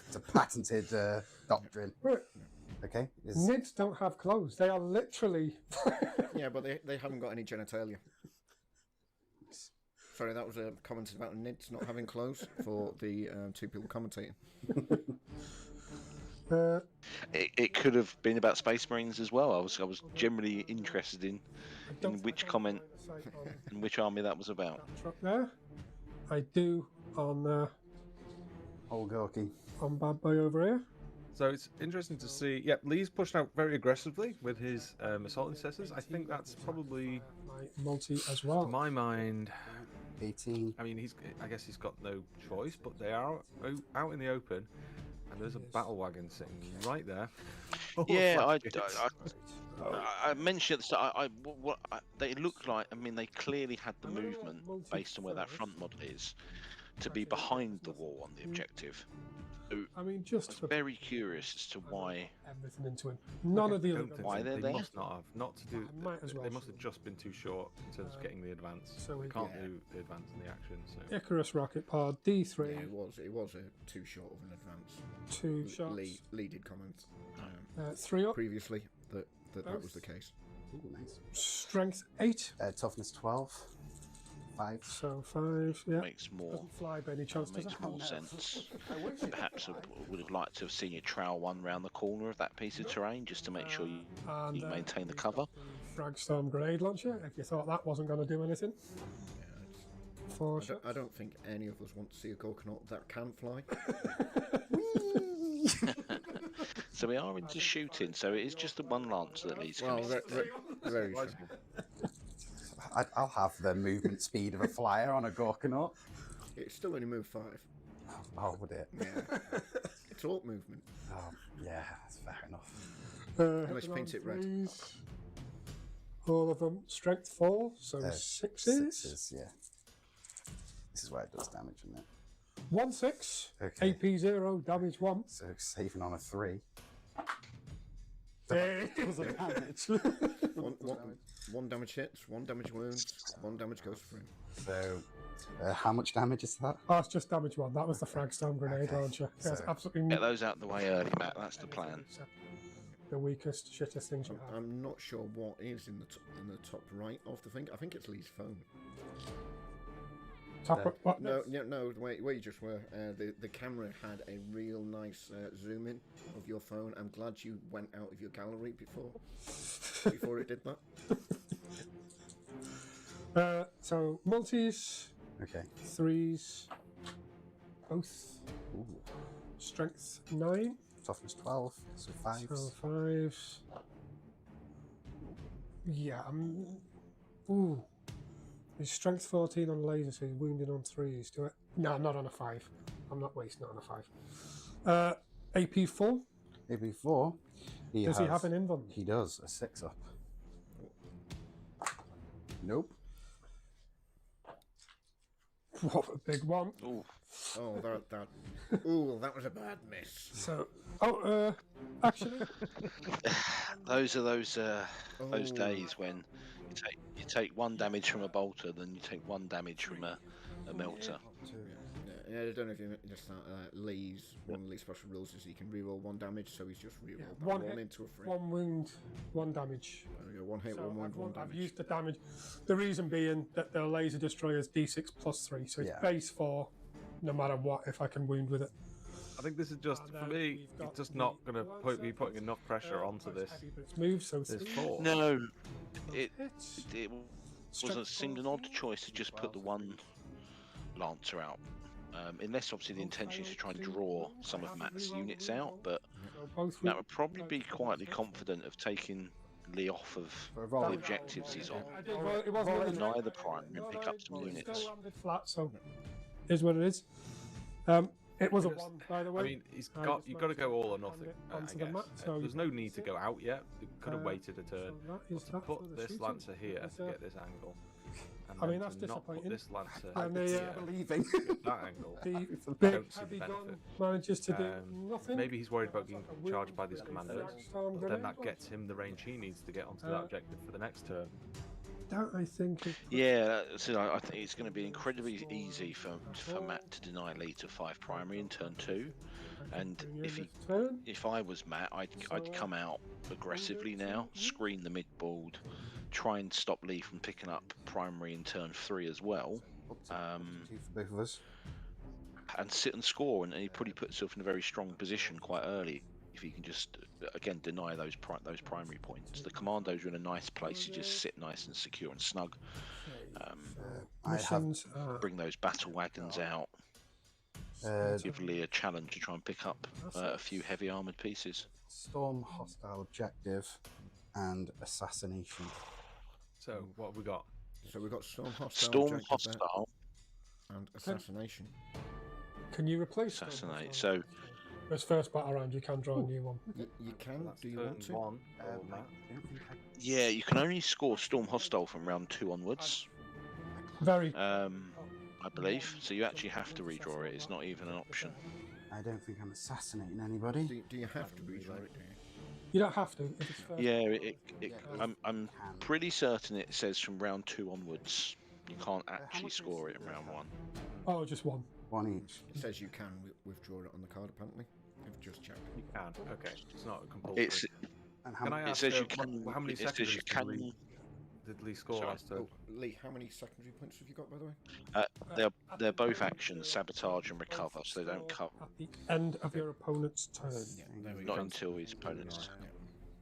It's a patented doctrine. Right. Okay. Nids don't have clothes. They are literally. Yeah, but they haven't got any genitalia. Sorry, that was a comment about Nids not having clothes for the 2 people commentating. It could have been about Space Marines as well. I was generally interested in which comment and which army that was about. Truck there. I do on Old Gorky. on Bad Boy over here. So it's interesting to see. Yeah, Lee's pushed out very aggressively with his assault intercessors. I think that's probably, My multi as well. to my mind. 18. I mean, I guess he's got no choice, but they are out in the open, and there's a battle wagon sitting right there. Yeah, I mentioned at the start. They look like. I mean, they clearly had the movement based on where that front model is to be behind the wall on the objective. So I mean, I just was for very curious as to why. everything into him. None of the other guns. Why they're they there? must not have. Not to do. Might as well They must shoot. have just been too short in terms of getting the advance. So They we- can't do the advance in the action. So Icarus rocket pod D3. Yeah, it was a too short of an advance. 2 shots. Lee did comment 3 up. previously that was the case. Ooh, nice. Strength 8. Toughness 12. 5. So 5. Yeah. Makes more Doesn't fly by any chance, does makes it? more sense. Perhaps I would have liked to have seen you trowel one round the corner of that piece of terrain just to make sure you And, maintain the he's cover. got the Fragstorm grenade launcher. If you thought that wasn't going to do anything. Yeah, 4 I shots. don't think any of us want to see a Gorkanaut that can fly. So we are into shooting. So it is just the one lancer that leads. Well, very true. I'll have the movement speed of a flyer on a Gorkanaut. It still only moved 5. Oh, would it? Yeah. It's orc movement. Oh, yeah, that's fair enough. Unless you paint it red. threes. All of them strength 4, so 6s. 6s, yeah. This is where it does damage, isn't it? 1 6. Okay. AP 0, damage 1. So saving on a 3. Hey. Does the damage. One damage hits, 1 damage wounds, 1 damage goes through. So, how much damage is that? Oh, it's just damage 1. That was the Fragstorm grenade Okay. launcher. There's So- absolutely Get those out the way early, Matt. That's the plan. The weakest, shittest things you have. I'm not sure what is in the top right of the thing. I think it's Lee's phone. What? No, where you just were. The camera had a real nice zoom in of your phone. I'm glad you went out of your gallery before it did that. So multis, Okay. 3s, both. Ooh. Strength 9, Toughness 12, so 5s. so 5s. Yeah, ooh. He's strength 14 on laser, so he's wounded on 3s. Do it? No, not on a 5. I'm not wasting it on a 5. AP 4. Maybe 4. Does he have an invuln? He does, a 6 up. Nope. What a big one. Ooh. Oh, that was a bad miss. So, actually, Those are those Oh. days when you take 1 damage from a bolter, then you take 1 damage from a melter. Yeah, I don't know if you just one of Lee's special rules is he can reroll 1 damage, so he's just rerolled one one hit, into a 3. 1 wound, 1 damage. There we go, 1 hit, So 1 wound, 1 I've damage. used the damage. The reason being that the laser destroyer is D6 plus 3, so it's base 4 no matter what if I can wound with it. I think this is just, for me, it's just not going to be putting enough pressure onto this. It's moved, so This 4. No, it seemed an odd choice to just put the 1 lancer out. Unless obviously the intention is to try and draw some of Matt's units out, but Matt would probably be quietly confident of taking Lee off of the objectives he's on. Deny the primary and pick up some units. Flat, so is what it is. It was a 1, by the way. I mean, you've got to go all or nothing, I guess. There's no need to go out yet. You could have waited a turn. But to put this lancer here to get this angle. And I mean, then that's to not disappointing. put this lancer And believing that angle. The I big don't see the heavy gun benefit. manages to do nothing. Maybe he's worried about being charged by these commandos, but then that gets him the range he needs to get onto that objective for the next turn. Don't I think? Yeah, so I think it's going to be incredibly easy for Matt to deny Lee to 5 primary in turn 2, and if I was Matt, I'd come out aggressively now, screen the mid board, try and stop Lee from picking up primary in turn 3 as well, for both of us. and sit and score, and he probably put himself in a very strong position quite early if he can just again deny those primary points. The commandos are in a nice place to just sit nice and secure and snug. Bring those battle wagons out. Give Lee a challenge to try and pick up a few heavy armoured pieces. Storm hostile objective and assassination. So what have we got? So we've got Storm Hostile and Assassination. Can you replace Assassinate? So this first battle round, you can draw a new one. You can. Do you want to? yeah, you can only score Storm Hostile from round 2 onwards. I believe. So you actually have to redraw it. It's not even an option. I don't think I'm assassinating anybody. Do you have to redraw it? You don't have to. If it's first. Yeah, I'm pretty certain it says from round 2 onwards. You can't actually score it in round 1. Oh, just 1. 1 each. It says you can withdraw it on the card, apparently. I've just checked. You can. Okay, it's not compulsory. Can I ask, it says you can. How many secondaries did Lee score last turn? Lee, how many secondary points have you got, by the way? They're both actions, sabotage and recover, so they don't cover. At the end of your opponent's turn. Not until his opponent's turn.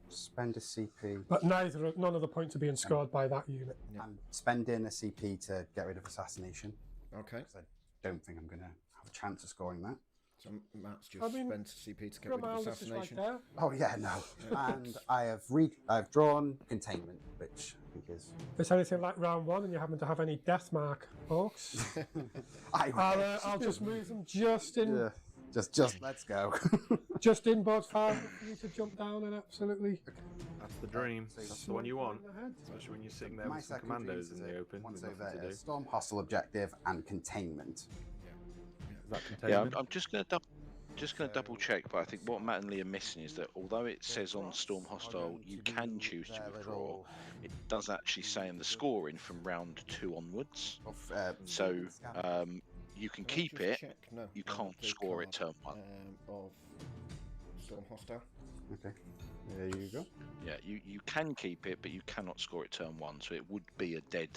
Spend a CP. But none of the points are being scored by that unit. I'm spending a CP to get rid of assassination. Okay. Because I don't think I'm going to have a chance of scoring that. So Matt's just spent a CP to get rid of assassination. Right oh yeah, no. And I've drawn containment, which I think is. If it's anything like round 1 and you happen to have any death mark orcs, I'll just move them just in. Yeah. Just let's go. Just in board 5 for you to jump down and absolutely. That's the dream. That's the one you want. Especially when you're sitting there with some commandos in the open. Once over storm hostile objective and containment. Is that containment? Yeah, I'm just going to double check, but I think what Matt and Lee are missing is that although it says on Storm Hostile you can choose to withdraw, it does actually say in the scoring from round 2 onwards. So you can keep it, you can't score it turn 1. Of Storm Hostile. Okay, there you go. Yeah, you can keep it, but you cannot score it turn 1, so it would be a dead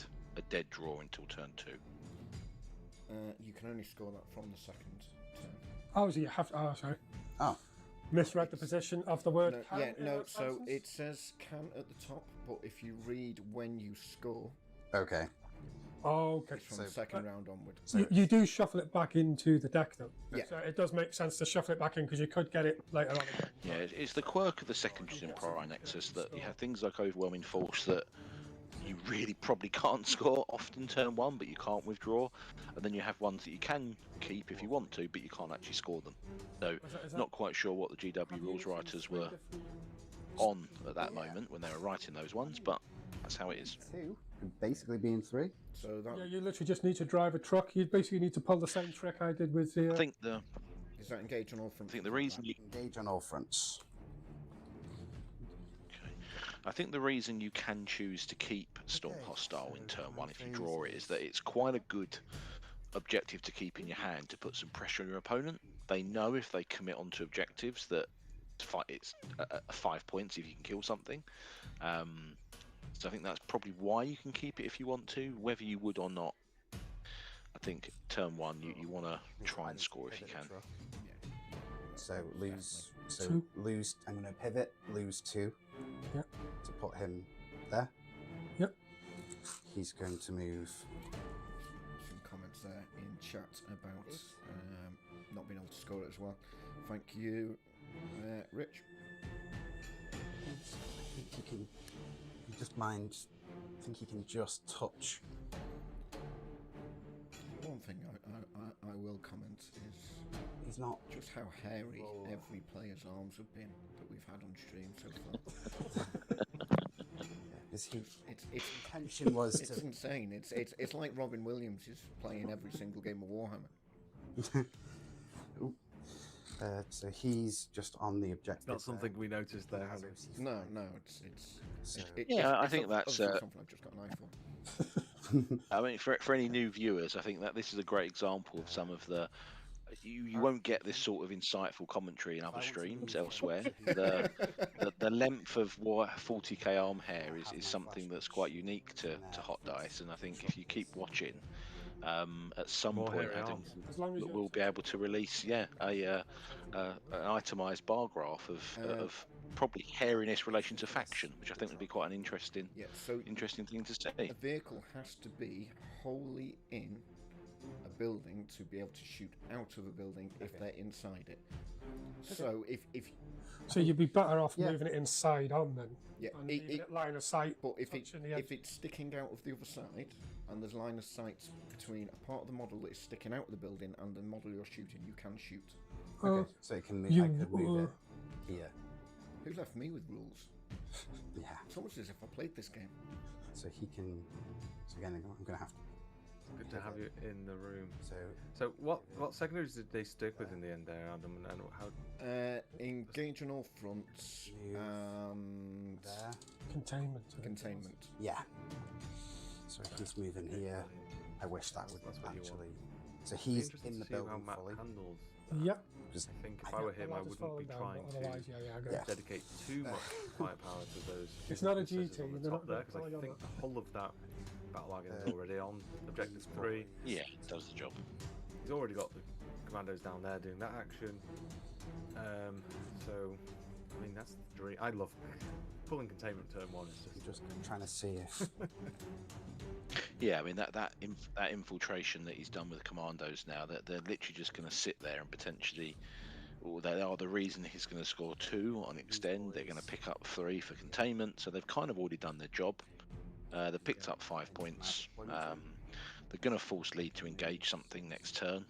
draw until turn 2. You can only score that from the second turn. Oh, so you have to. Oh, sorry. Oh. Misread the position of the word can. So it says can at the top, but if you read when you score, okay. Oh, okay. It's from the second round onward. So you do shuffle it back into the deck, though. Yeah. So it does make sense to shuffle it back in because you could get it later on again. Yeah, it's the quirk of the secondaries in Prior Nexus that you have things like Overwhelming Force that you really probably can't score often turn 1, but you can't withdraw, and then you have ones that you can keep if you want to, but you can't actually score them. So, not quite sure what the GW rules writers were on at that moment when they were writing those ones, but That's how it is. 2 could basically be in 3. So that Yeah, you literally just need to drive a truck. You basically need to pull the same trick I did with the. I think the is that engage on all fronts. I think the reason you Engage on all fronts. I think the reason you can choose to keep Storm Hostile in turn 1 if you draw it is that it's quite a good objective to keep in your hand to put some pressure on your opponent. They know if they commit onto objectives that it's 5 points if you can kill something. So I think that's probably why you can keep it if you want to. Whether you would or not, I think turn 1 you want to try and score if you can. So lose. So 2. lose. I'm going to pivot. Lose 2. Yep. To put him there. Yep. He's going to move. Some comments there in chat about not being able to score it as well. Thank you, Rich. I think he can. Just mind. I think he can just touch. One thing I will comment is He's not. just how hairy every player's arms have been that we've had on stream so far. Is he? It's Intention was it's to. insane. It's like Robin Williams is playing every single game of Warhammer. Ooh. So he's just on the objective. Not something we noticed there, has it? No, So, I think that's something I've just got an eye for. I mean, for any new viewers, I think that this is a great example of some of the. You won't get this sort of insightful commentary in other streams elsewhere. The length of 40k arm hair is something that's quite unique to Hot Dice, and I think if you keep watching, at some More point, hairy I think arms. As long as you we'll be able to release an itemised bar graph of probably hairiness relation to faction, which I think would be quite an interesting So thing to see. a vehicle has to be wholly in a building to be able to shoot out of a building if they're inside it. So if So you'd be better off Yeah. moving it inside on then. yeah, And leaving it line of sight. but if touching the edge. it's sticking out of the other side and there's line of sight between a part of the model that is sticking out of the building and the model you're shooting, you can shoot. okay, so it can move. you- I could move it here. Who left me with rules? Yeah. It's almost as if I played this game. So he can. So again, I'm going to have to. Good to have you in the room. So So what secondaries did they stick with in the end there, Adam? And how? Engage on all fronts and there. Containment. I think it was. containment. Yeah. So he's moving here. I wish that would That's what you want. actually. So It'd be he's interesting in to the see how building Matt fully. handles. Yep. Just, I think if I I were The him, I ladder's wouldn't falling be down, trying but to otherwise, yeah, I agree. Yeah. dedicate too much firepower to those. It's not a businesses GT, on the they're top not there, gonna 'cause I play on think that. the whole of that battle wagon is already on objective 3. Yeah, it does the job. He's already got the commandos down there doing that action. So, I mean, that's the dream. I love pulling containment turn 1. It's just just trying to see if. Yeah, I mean that infiltration that he's done with the commandos now, that they're literally just going to sit there and potentially, or they are the reason he's going to score 2 on extend. They're going to pick up 3 for containment, so they've kind of already done their job. They picked up 5 points. They're going to force lead to engage something next turn.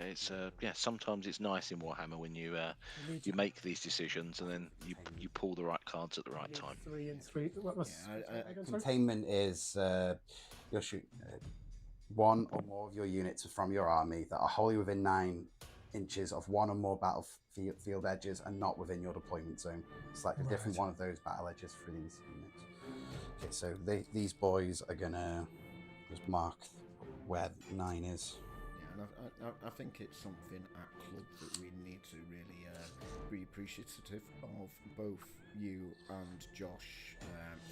It's sometimes it's nice in Warhammer when you make these decisions and then you pull the right cards at the right time. 3 and 3. What was again, sorry? Containment is you'll shoot 1 or more of your units from your army that are wholly within 9 inches of 1 or more battlefield edges and not within your deployment zone. It's like a different one of those battle edges for these units. Okay, so these boys are gonna just mark where 9 is. Yeah, and I think it's something at club that we need to really be appreciative of both you and Josh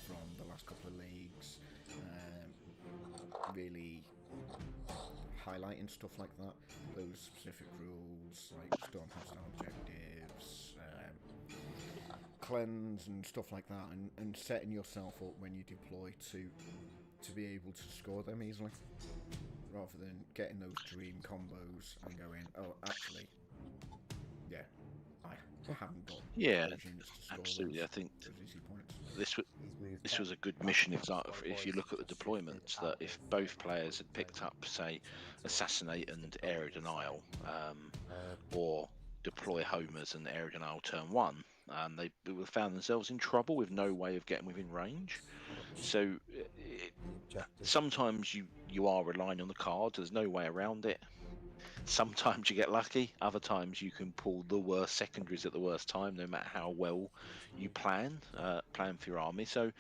from the last couple of leagues, really highlighting stuff like that, those specific rules like storm hostile objectives, cleanse and stuff like that, and setting yourself up when you deploy to be able to score them easily, rather than getting those dream combos and going, oh, actually, yeah, I haven't got those units to score Absolutely. I think those easy points. this was a good mission example. If you look at the deployments, that if both players had picked up, say, assassinate and area denial, or deploy homers and area denial turn 1, they would have found themselves in trouble with no way of getting within range. So sometimes you are relying on the card. There's no way around it. Sometimes you get lucky. Other times you can pull the worst secondaries at the worst time, no matter how well you plan for your army. So,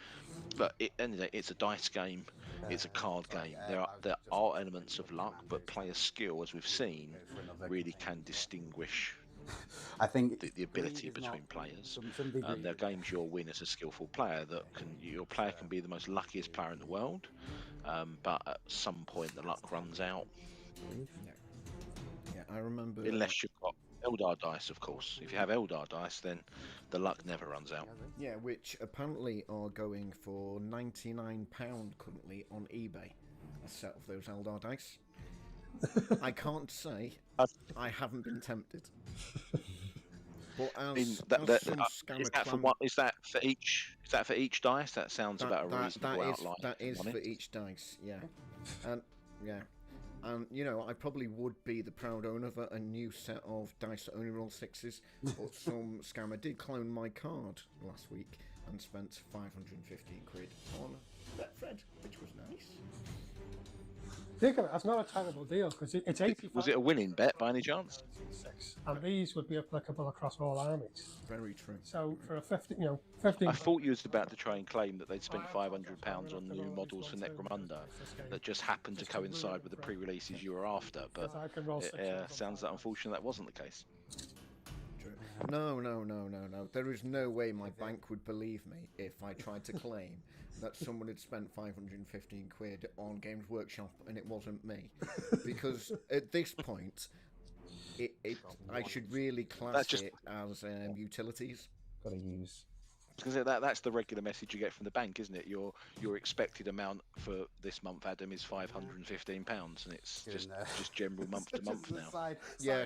look, end of the day, it's a dice game. It's a card game. There are elements of luck, but player skill, as we've seen, really can distinguish I think the ability between players. And there are games you'll win as a skillful player that your player can be the most luckiest player in the world, but at some point the luck runs out. Yeah, I remember. Unless you've got Eldar dice, of course. If you have Eldar dice, then the luck never runs out. Yeah, which apparently are going for £99 currently on eBay. A set of those Eldar dice. I can't say I haven't been tempted. But Is that for each? Is that for each dice? That sounds about a reasonable outline. That is for each dice. Yeah, and yeah. And, you know, I probably would be the proud owner of a new set of dice that only roll 6s, but some scammer did clone my card last week and spent 515 quid on Betfred, which was nice. Think of it, that's not a terrible deal, because it's 85. Was it a winning bet by any chance? And these would be applicable across all armies. Very true. So for a 15. I thought you was about to try and claim that they'd spent £500 on new models for Necromunda that just happened to coincide with the pre-releases you were after, but it sounds that unfortunate that wasn't the case. No. There is no way my bank would believe me if I tried to claim that someone had spent 515 quid on Games Workshop and it wasn't me. Because at this point, I should really class it as utilities. Gotta use. Because that's the regular message you get from the bank, isn't it? Your expected amount for this month, Adam, is £515, and it's just general month to month now. Yeah,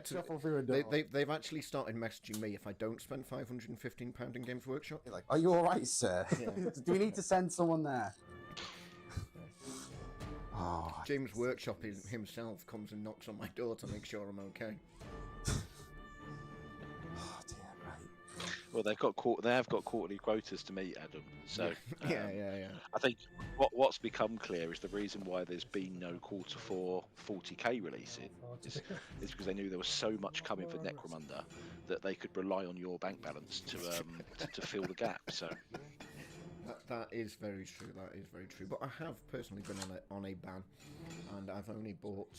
they've actually started messaging me if I don't spend £515 in Games Workshop. You're like, are you all right, sir? Yeah. Do we need to send someone there? Oh, James Workshop himself comes and knocks on my door to make sure I'm okay. Oh dear, right. Well, they have got quarterly quotas to meet, Adam. So yeah. I think what's become clear is the reason why there's been no quarter 4 40k releases is because they knew there was so much coming for Necromunda that they could rely on your bank balance to fill the gap. So that is very true. That is very true. But I have personally been on a ban, and I've only bought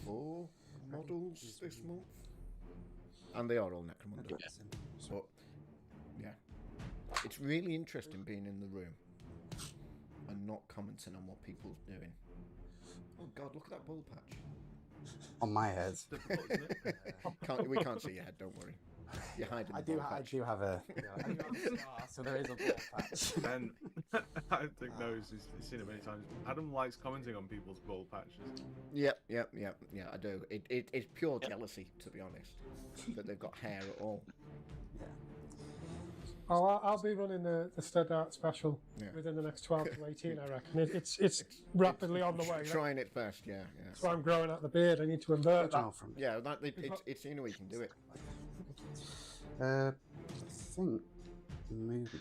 4 models this month. And they are all Necromunda. Yeah. But, yeah. It's really interesting being in the room and not commenting on what people's doing. Oh God, look at that ball patch. On my head. We can't see your head, don't worry. You're hiding the ball patch. I do have a scar, so there is a ball patch. And I think knows, he's seen it many times. Adam likes commenting on people's ball patches. Yep, I do. It's pure jealousy, to be honest, that they've got hair at all. Yeah. Oh, I'll be running the stud art special within the next 12 to 18, I reckon. It's rapidly on the way. Trying it first, yeah. So I'm growing out the beard. I need to invert that. Yeah, it's the only way you can do it. I think moving.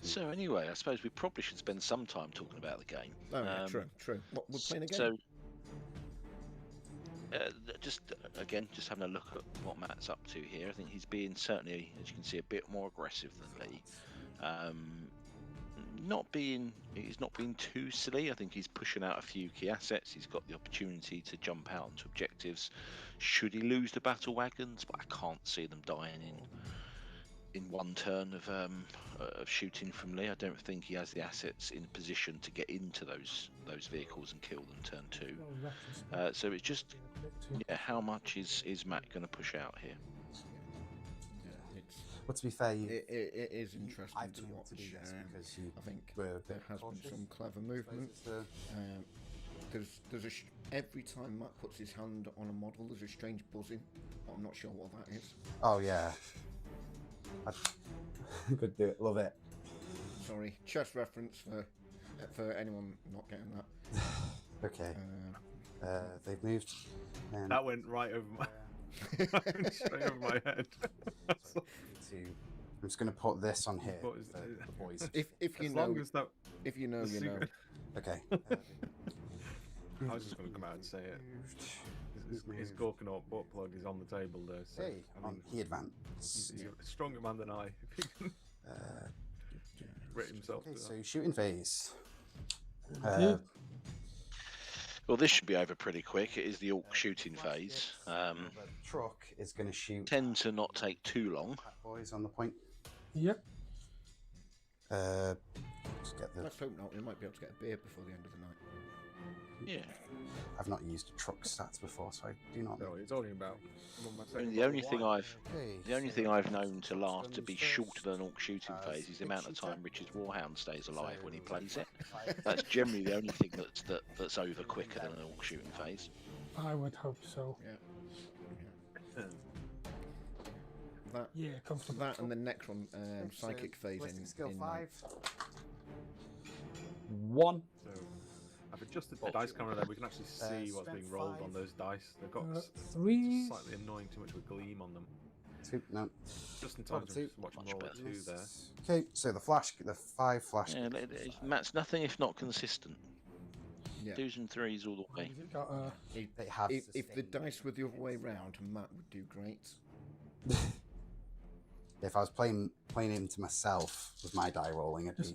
So anyway, I suppose we probably should spend some time talking about the game. Oh, yeah, true. What, we're playing a game? So, just having a look at what Matt's up to here. I think he's being certainly, as you can see, a bit more aggressive than Lee. He's not being too silly. I think he's pushing out a few key assets. He's got the opportunity to jump out onto objectives. Should he lose the battle wagons? But I can't see them dying in one turn of shooting from Lee. I don't think he has the assets in position to get into those vehicles and kill them turn 2. So it's just how much is Matt going to push out here? But to be fair, it is interesting to watch. I think there has been some clever movement. There's every time Matt puts his hand on a model, there's a strange buzzing. But I'm not sure what that is. Oh yeah, could do it. Love it. Sorry, chess reference for anyone not getting that. Okay. They've moved. That went right over my straight over my head. I'm just going to put this on here But for the boys. If you as know, long as that, if you know, the you know. secret- Okay. I was just going to come out and say it. His Gorkanaut butt plug is on the table there. So, Hey, I mean, he advanced. he's a stronger man than I. If he can rid himself. Okay, to so that. shooting phase. Indeed. Well, this should be over pretty quick. It is the Orc shooting phase. The truck is going to shoot. Tend to not take too long. Boys on the point. Yep. Just get the. Let's hope not. We might be able to get a beer before the end of the night. Yeah. I've not used truck stats before, so I do not. No, it's only about. I mean, the only thing I've known to last to be shorter than an Orc shooting phase is the amount of time Richard's Warhound stays alive when he plays it. That's generally the only thing that's over quicker than an Orc shooting phase. I would hope so. That, Yeah, comfortable. that and the next one, psychic phase skill in 5. 1. So I've adjusted the dice camera there. We can actually see what's being rolled on those dice. They've got 3. slightly annoying too much of a gleam on them. 2. No. Just in time to Two. watch them Much roll a better. 2 there. Okay, so the 5 flash. Yeah, Matt's nothing if not consistent. Yeah. 2s and 3s all the way. Got a They have If the sustained. dice were the other way round, Matt would do great. If I was playing into myself with my die rolling, it'd be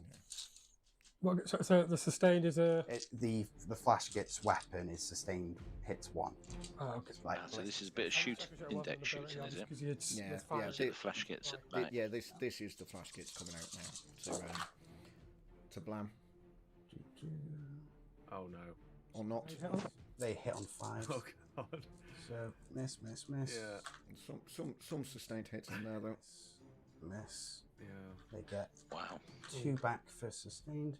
what? So the sustained is a. the flash gets weapon is sustained hits 1. Oh, okay. Like So this is a bit of shooting, in-depth shooting, is it? Yeah, Yeah, yeah. Is it the flash gets at the back? Yeah, this is the flash kits coming out now. To blam Oh no. or not. they hit on 5. Oh god. So miss. Yeah. Some sustained hits in there though. Miss. Yeah. They get Wow. 2 back for sustained.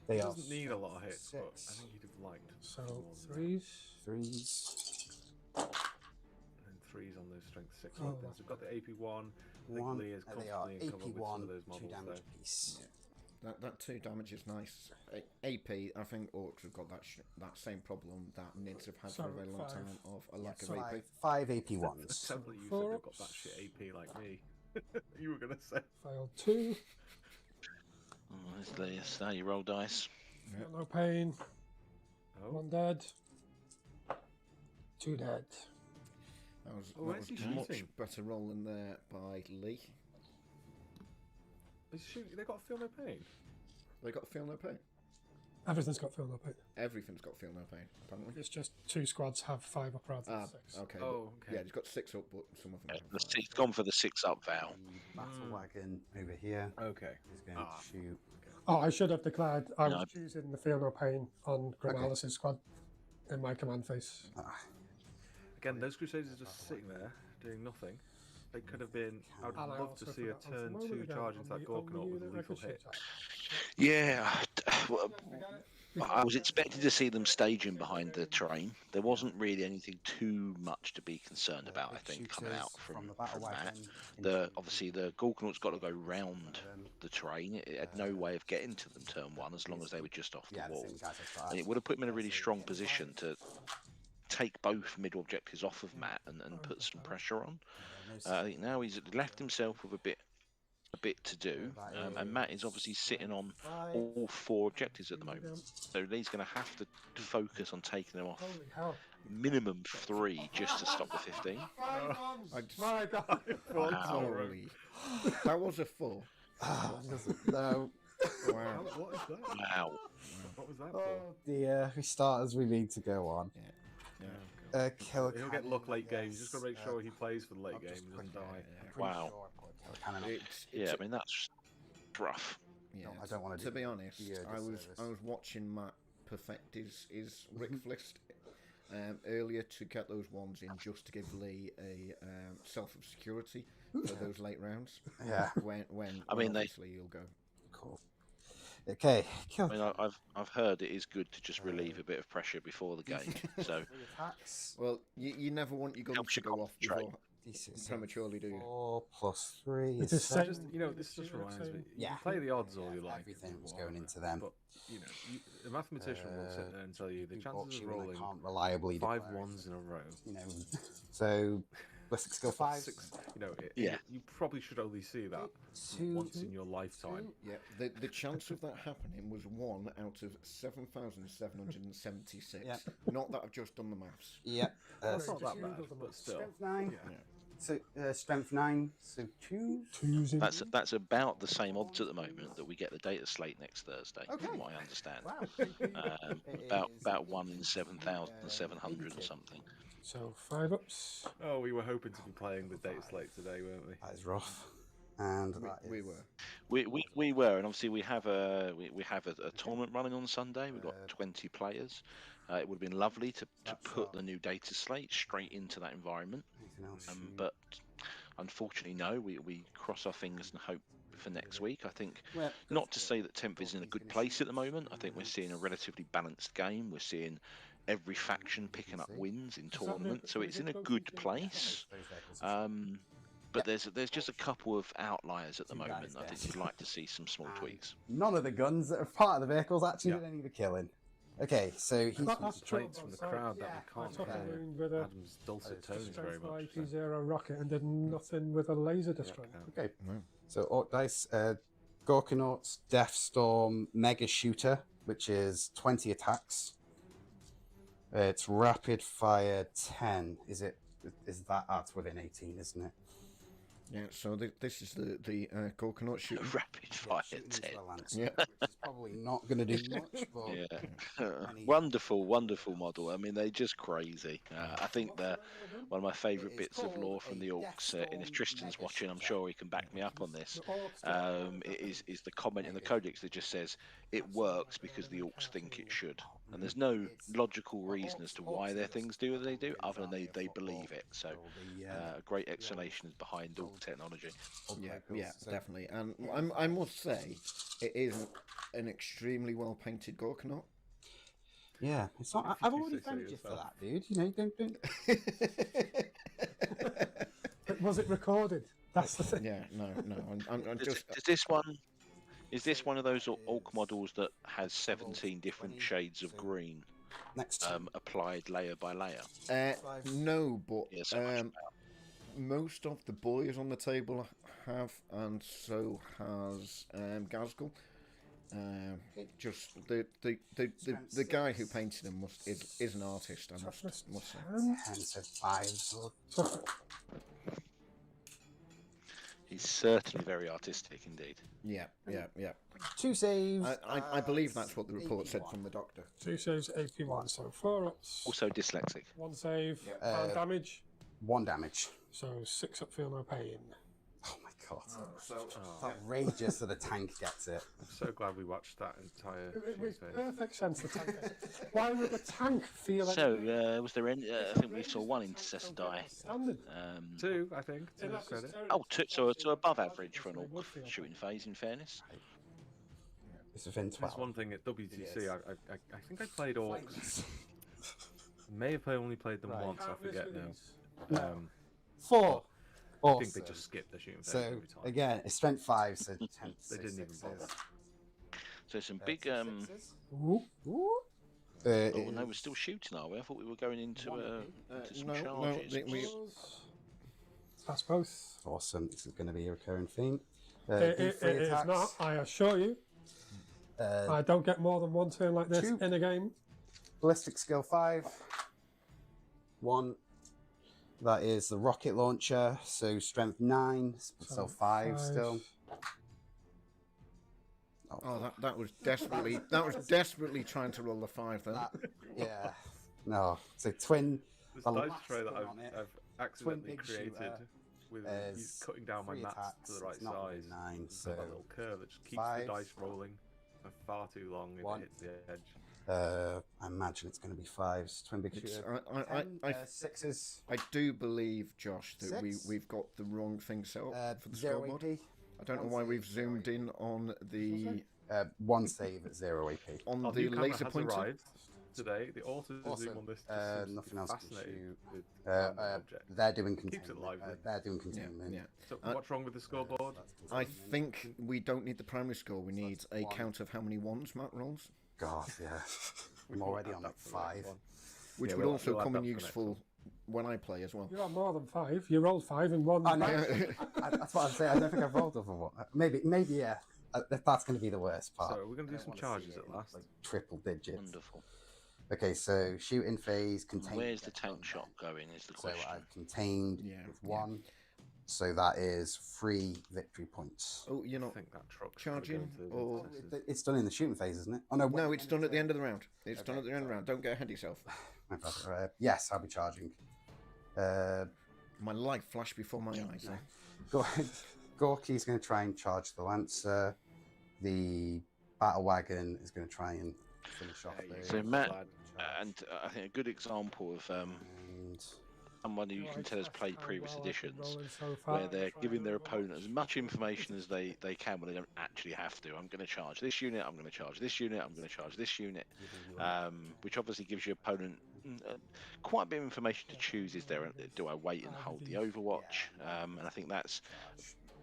He They are doesn't need a lot of hits, but I 6. think he'd have liked. So more than that. 3s. 3s. And 3s on those strength 6 Oh, weapons. We've got the AP1. I think 1. Lee is They are comfortably in cover with some AP1, of those 2 models damage there. piece. That 2 damage is nice. AP, I think Orcs have got that same problem that Nids have had for a So, very long 5. time of a lack of So AP. 5 AP1s. Several you said 4 they've got that shit AP like me. You were gonna say. Failed 2. Oh, there's the, now you roll dice. Got no pain. Oh. 1 dead. 2 dead. That was, Oh, that where's was he a much shooting? better roll than there by Lee. They got feel no pain. They got feel no pain. Everything's got filled up. Everything's got feel no pain, apparently. It's just 2 squads have 5 up rather than 6. Okay. Oh, but- okay. Yeah, it's got 6 up, but some of them have It's gone for the 6-up vow. Battle wagon over here Okay. is going Ah. to shoot. Oh, I should have declared I was No. choosing the feel no pain on Grimalis's squad in my command phase. Again, those Crusaders are just sitting there doing nothing. They could have been. I would And I love also to see a forgot once turn moment 2 ago, charge into that only Gorkanaut you with a that I lethal could hit. shoot Yeah, well, I was expecting to see them staging behind the train. There wasn't really anything too much to be concerned about, I think, coming out from the battle that. wagon. Obviously the Gorkanaut's got to go round the train. It had no way of getting to them turn 1 as long as they were just off the wall. And it would have put him in a really strong position to take both middle objectives off of Matt and put some pressure on. I think now he's left himself with a bit to do, and Matt is obviously sitting on all 4 objectives at the moment. So he's going to have to focus on taking them off Holy hell. minimum 3 just to stop the 15. I just, My God. holy. That was a 4. No. Wow. What is that? Wow. What was that for? Oh dear, we start as we need to go on. Yeah. Kill He'll get luck late games. You just got to make sure he plays for the late game and doesn't die. Wow. It's Yeah, I mean that's rough. yeah. I don't wanna To do be honest, you a I was disservice. watching Matt perfect his Rick Flist earlier to get those ones in just to give Lee a self of security for those late rounds. Yeah. When I mean, they- obviously he'll go. Cool. Okay, kill. I mean, I've heard it is good to just relieve a bit of pressure before the game. So Attacks. Well, you never want your guns Helps to you go off concentrate. before D6 prematurely, do you? 4 plus 3 It's is the So same. just, this just reminds me. You Yeah. can play the odds all you like. Everything in was going Warhammer, into them. But a mathematicien will sit there and tell you the Who chances bought of you when I rolling can't reliably 5 declare it, 1s in a row. You know, so Ballistic skill 5. You probably should only see that once in your lifetime. Yeah, the chance of that happening was 1 out of 7,776. Yeah. Not that I've just done the maths. Yep. That's not that bad, but still. Strength 9. Yeah. So strength 9. So 2. That's about the same odds at the moment that we get the data slate next Thursday, from what I understand. Wow. About 1 in 7,700 or something. So 5 ups. Oh, we were hoping to be playing the data slate today, weren't we? That is rough. And We were. We were, and obviously we have a tournament running on Sunday. We've got 20 players. It would have been lovely to put the new data slate straight into that environment, but unfortunately, no. We cross our fingers and hope for next week. I think not to say that Temp is in a good place at the moment. I think we're seeing a relatively balanced game. We're seeing every faction picking up wins in tournaments, so it's in a good place. But there's just a couple of outliers at the moment. I think you'd like to see some small tweaks. None of the guns that are part of the vehicles actually did any of the killing. Okay, so he's complaints from the crowd that we can't hear Adam's dulcet tones very much. IP0 rocket and did nothing with a laser destroyer. Okay, so Orc Dice, Gorkanauts, Deathstorm, Mega Shooter, which is 20 attacks. It's rapid fire 10. Is that that's within 18, isn't it? Yeah, so this is the Gorkanaut shooting. Rapid fire 10. Yeah. Which is probably not going to do much, but... Wonderful model. I mean, they're just crazy. I think one of my favourite bits of lore from the Orks, and if Tristan's watching, I'm sure he can back me up on this, is the comment in the Codex that just says, it works because the Orks think it should. And there's no logical reason as to why their things do what they do, other than they believe it. So, a great explanation is behind all technology. Yeah, definitely. And I must say, it is an extremely well painted Gorkanaut. Yeah, it's not. I've already thanked you for that, dude. You know, don't. But was it recorded? That's the thing. Yeah, no. I'm just. Is this one of those Ork models that has 17 different shades of green? Next. Applied layer by layer? No, but Yes, most of the boys on the table have, and so has Gazgul. Just the guy who painted him is an artist. I must say. 10 to 5. So... He's certainly very artistic indeed. Yeah. 2 saves. I believe that's what the report said from the doctor. 2 saves, AP1, so 4 ups. Also dyslexic. 1 save, and damage. 1 damage. So 6 up, feel no pain. Oh my god. It's outrageous that a tank gets it. I'm so glad we watched that entire It makes perfect sense, the tank. Why would the tank feel like... So, was there any... I think we saw 1 intercessor die. 2, I think, to his credit. Oh, 2, so above average for an Orc shooting phase, in fairness. It's within 12. That's one thing at WTC, I think I played Orcs. May have only played them once, I forget now. 4. I think they just skipped the shooting phase every time. Again, it's strength 5, so 10 to 6. They didn't even bother. So some big... Ooh. oh, no, we're still shooting, are we? I thought we were going into some charges. That's both. Awesome. This is going to be a recurring theme. It is not, I assure you. I don't get more than 1 turn like this 2. in a game. Ballistic skill 5. 1. That is the rocket launcher, so strength 9, so 5 still. Oh, that was desperately trying to roll the 5 then. Yeah. No. So twin. This dice tray that I've accidentally created with cutting down my mats to the right size. 9, so that little curve that just keeps the dice rolling for far too long if it hits the edge. I imagine it's going to be 5s. Twin big shooter. 6s. I do believe, Josh, that we've got the wrong thing set up for the scoreboard. I don't know why we've zoomed in on the 1 save at 0 AP. On the laser pointer today. The auto zoom on this nothing else. Fascinating with they're doing containment. Keeps it lively. They're doing containment. Yeah. So what's wrong with the scoreboard? I think we don't need the primary score. We need a count of how many 1s Matt rolls. God, yeah. I'm already on like 5. Which would also come in useful when I play as well. You are more than 5. You rolled 5 and 1. Oh, no. That's what I'm saying. I don't think I've rolled over one. Maybe, yeah. That's going to be the worst part. So we're going to do some charges at last. Like triple digits. Wonderful. Okay, so shooting phase, contained. Where's the tank shot going is the question. So I've contained with 1. So that is 3 victory points. Oh, you're I not think that truck's charging? going to Or... It's done in the shooting phase, isn't it? Oh, no. No, it's done at the end of the round. It's done at the end of the round. Don't get ahead of yourself. Yes, I'll be charging. My life flashed before my eyes. Gorky's going to try and charge the Lancer. The Battle Wagon is going to try and finish off the... So Matt, and I think a good example of someone who you can tell has played previous editions, where they're giving their opponent as much information as they can when they don't actually have to. I'm going to charge this unit, I'm going to charge this unit, I'm going to charge this unit, which obviously gives your opponent quite a bit of information to choose. Is there, do I wait and hold the Overwatch? And I think that's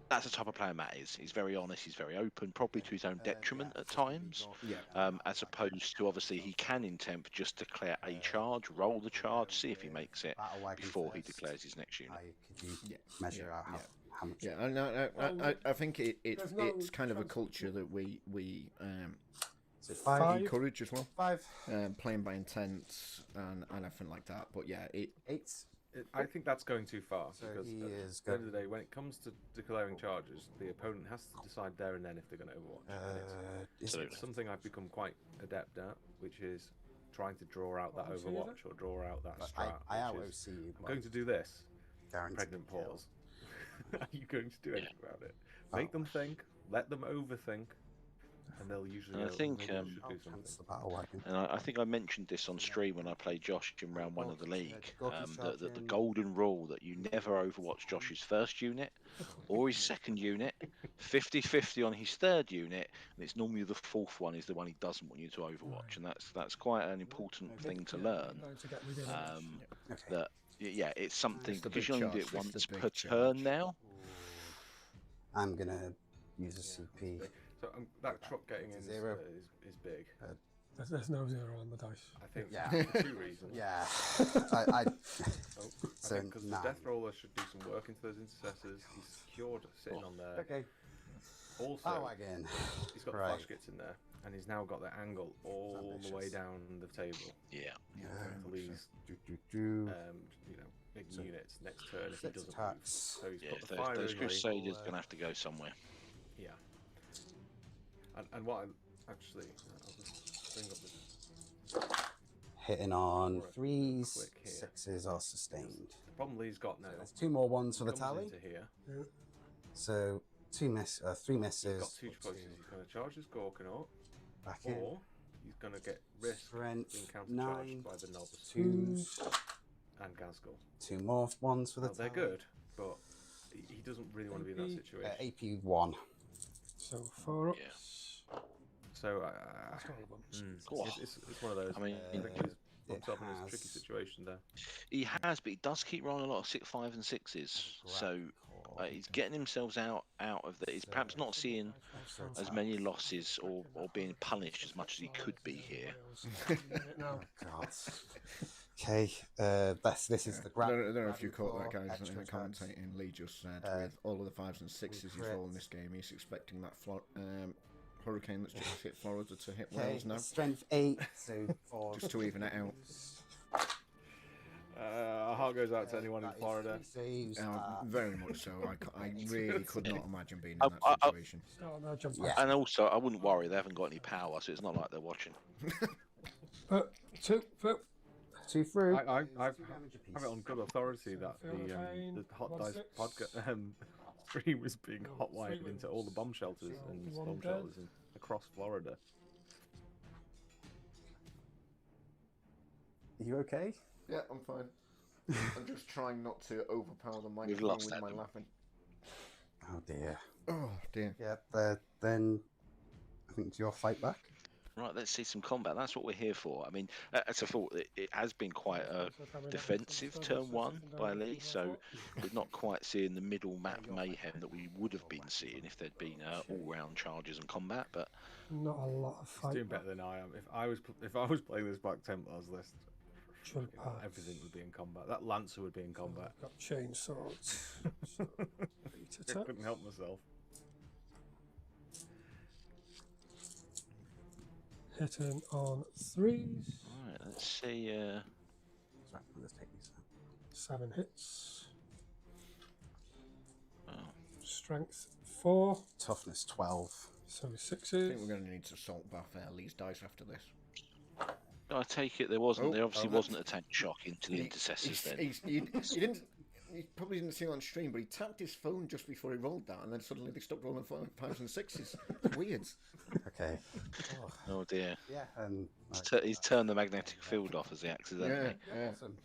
the type of player Matt is. He's very honest, he's very open, probably to his own detriment at times, as opposed to, obviously, he can intempt just declare a charge, roll the charge, see if he makes it before he declares his next unit. Could you measure out how much? Yeah, I think it's kind of a culture that we So 5 encourage as well. 5 playing by intent and everything like that. But yeah, 8. I think that's going too far, So because he is at the end of the day, when it comes to declaring charges, the opponent has to decide there and then if they're going to Overwatch. It's something I've become quite adept at, which is trying to draw out that Overwatch or draw out that strat. I out-OC you. I'm going to do this. Guaranteed Pregnant kill. pause. Are you going to do anything about it? Make them think, let them overthink, and they'll usually. And I think, should do something. The Battle Wagon. And I think I mentioned this on stream when I played Josh in round 1 of the league. The golden rule that you never overwatch Josh's first unit or his second unit, 50-50 on his third unit, and it's normally the fourth one is the one he doesn't want you to overwatch, and that's quite an important thing to learn. That it's something because you only do it once per turn now. I'm gonna use a CP. So that truck getting in 0 is big. There's no 0 on the dice. I think Yeah. for 2 reasons. Yeah. So because the Death Roller should do some work into those intercessors. He's secured sitting on there. Okay. Also, again. he's got the flash gits in there, and he's now got the angle all the way down the table. Yeah. For these, big units next turn if he doesn't move. So he's put the fire those in Crusaders are going to have to go somewhere. Yeah. And what I actually, I'll just bring up this. Hitting on Quick 3s, here. 6s are sustained. The problem Lee's got now. There's 2 more 1s for the comes tally. into here. So 3 He's misses. got 2 choices. He's going to charge his Gorkanaut, Back in. or he's going to get risk Strength, being countercharged 9, by the Nobs 2s, and Gazgul. 2 more 1s for the Well, they're tally. good, but he doesn't really want to be in that situation. AP 1. So 4 ups. Yeah. So That's all of them. it's one of those. I mean, I think he's put himself in a has- tricky situation there. He has, but he does keep rolling a lot of 6, 5, and 6s. So he's getting himself out of that. He's perhaps not seeing as many losses or being punished as much as he could be here. No. God. Okay, this is the I grab. don't know if you caught that, guys. Extra In the attacks. commentating, Lee just said with all of the 5s and 6s he's rolling this game, he's expecting that hurricane that's just hit Florida to hit Okay, Wales now, strength 8, so 4. just to even it out. Our heart goes out to anyone in Florida. Saves, Very much so. I really could not imagine being in that situation. Oh, no, jump Yeah. And also, I wouldn't worry, they haven't got any power, so it's not like they're watching. 2 through. 2 through. I have it on good authority that the Hot Dice podcast stream was being hotwired into all the bomb shelters and bomb shelters across Florida. Are you okay? Yeah, I'm fine. I'm just trying not to overpower the We've microphone lost with that my then. laughing. Oh dear. Oh dear. Yeah, then I think it's your fight back. Right, let's see some combat. That's what we're here for. I mean, as I thought, it has been quite a defensive turn 1 by Lee, so we're not quite seeing the middle map mayhem that we would have been seeing if there'd been all-round charges and combat. But Not a lot of He's fight. doing better than I am. If I was playing this Black Templars list, Jump pads. Everything would be in combat. That lancer would be in combat. I've got chainsaws. So, I couldn't help myself. Hitting on 3s. Right, let's see. Sorry, let's take these. 7 hits. Oh, Strength 4. Toughness 12. So I think 6s. we're going to need to salt bath Lee's dice after this. I take it there wasn't. Oh, there obviously oh, wasn't a tank shock into the intercessors then. He didn't. He probably didn't see it on stream, but he tapped his phone just before he rolled that, and then suddenly they stopped rolling fives and sixes. It's weird. Okay. Oh dear. Yeah, and He's turned the magnetic field off as he accidentally. Yeah. awesome.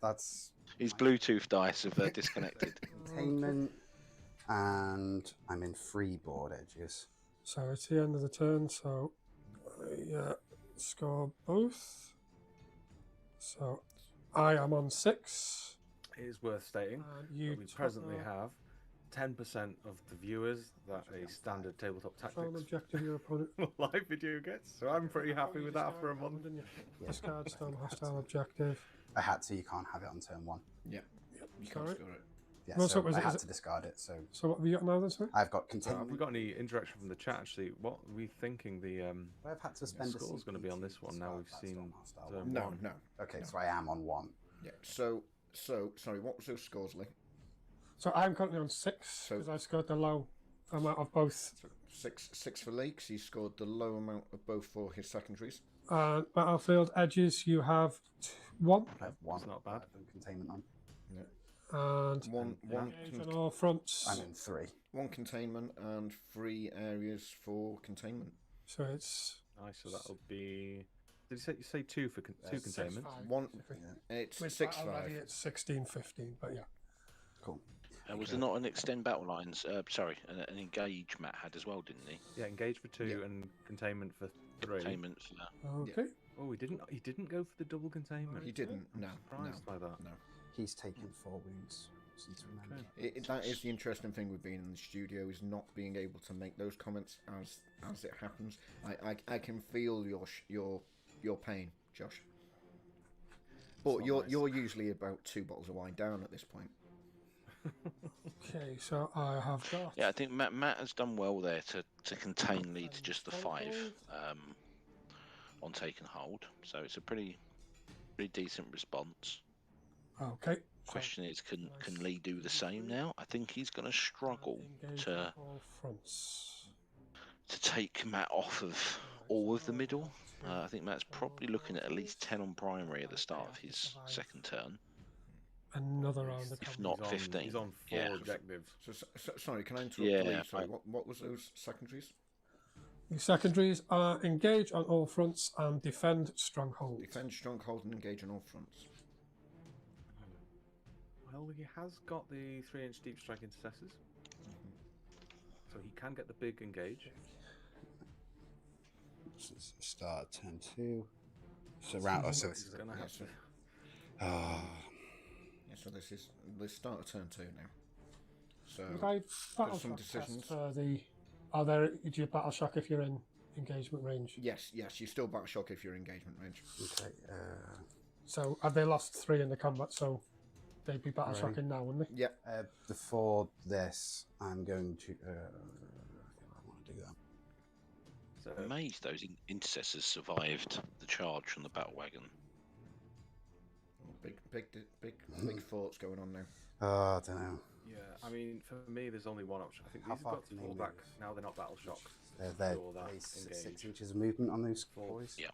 That's His Bluetooth dice have disconnected. containment, and I'm in free board edges. So it's the end of the turn, so I score both. So I am on 6. It is worth stating And you that we presently have 10% of the viewers that a standard tabletop Throw an tactics objective your opponent. live video gets. So I'm pretty happy with that for a month. Discard stone hostile objective. I had to. You can't have it on turn 1. Yeah. You can't Sorry. score it. Yeah, Well, so so I had is to discard it. So So what have you got now then, sir? I've got So have containment. we got any interaction from the chat actually? What are we thinking the I've had to spend a score's going to be on CP this one now discard we've that seen storm hostile. turn No, one. no. Okay, no. so I am on 1. Yeah. So sorry. What was those scores, Lee? So I'm currently on 6 So- because I scored the low amount of both. So six for Leaks. He scored the low amount of both for his secondaries. Battlefield edges, you have 1. I have 1. That's not bad. Containment on. And One engage on all fronts. I'm in 3. 1 containment and 3 areas for containment. So it's Nice. So that'll be. Did you say 2 for 2 containment? 6-5. One. Yeah. It's With 6 that already, 5. it's 16-15, but yeah. Cool. Was there not an extend battle lines? Sorry, an engage Matt had as well, didn't he? Yeah, engage for 2 Yeah. and containment for 3. Containment for Okay. Oh, he didn't go for the double containment. He didn't. No. Surprised by that. No. He's taken 4 wounds since remember. That is the interesting thing with being in the studio, is not being able to make those comments as it happens. I can feel your pain, Josh. But not you're nice. you're usually about 2 bottles of wine down at this point. Okay, so I have got. Yeah, I think Matt has done well there to contain Lee to just the 5 on taken hold. So it's a pretty decent response. Okay. Question is, can Lee do the same now? I think he's going to struggle Engage to on all fronts. take Matt off of all of the middle. I think Matt's probably looking at least 10 on primary at the start of his second turn, Another round of if combat. not 15. He's on 4 Yeah. objectives. So sorry, can I interrupt? Yeah, Lee? Sorry, I- what was those secondaries? The secondaries are engage on all fronts and defend stronghold. Defend, stronghold, and engage on all fronts. Well, he has got the 3-inch deep strike intercessors, so he can get the big engage. Start turn 2. So round. So He's going to have to. Yeah, so this is the start of turn 2 now. So Would I battle some shock decisions. test for the? Are there? Do you battle shock if you're in engagement range? yes, you still battle shock if you're engagement range. okay. So have they lost 3 in the combat? So they'd be battle Right. shocking now, wouldn't they? Yeah, Before this, I'm going to. I want to do that. So, Amazed those intercessors survived the charge from the battle wagon. big thoughts going on now. I don't know. yeah, I mean, for me, there's only one option. I think How these have far got to can they fall move? back. Now they're not battle shocked. They're Or that 6 engage. inches of movement on those For boys. Yeah.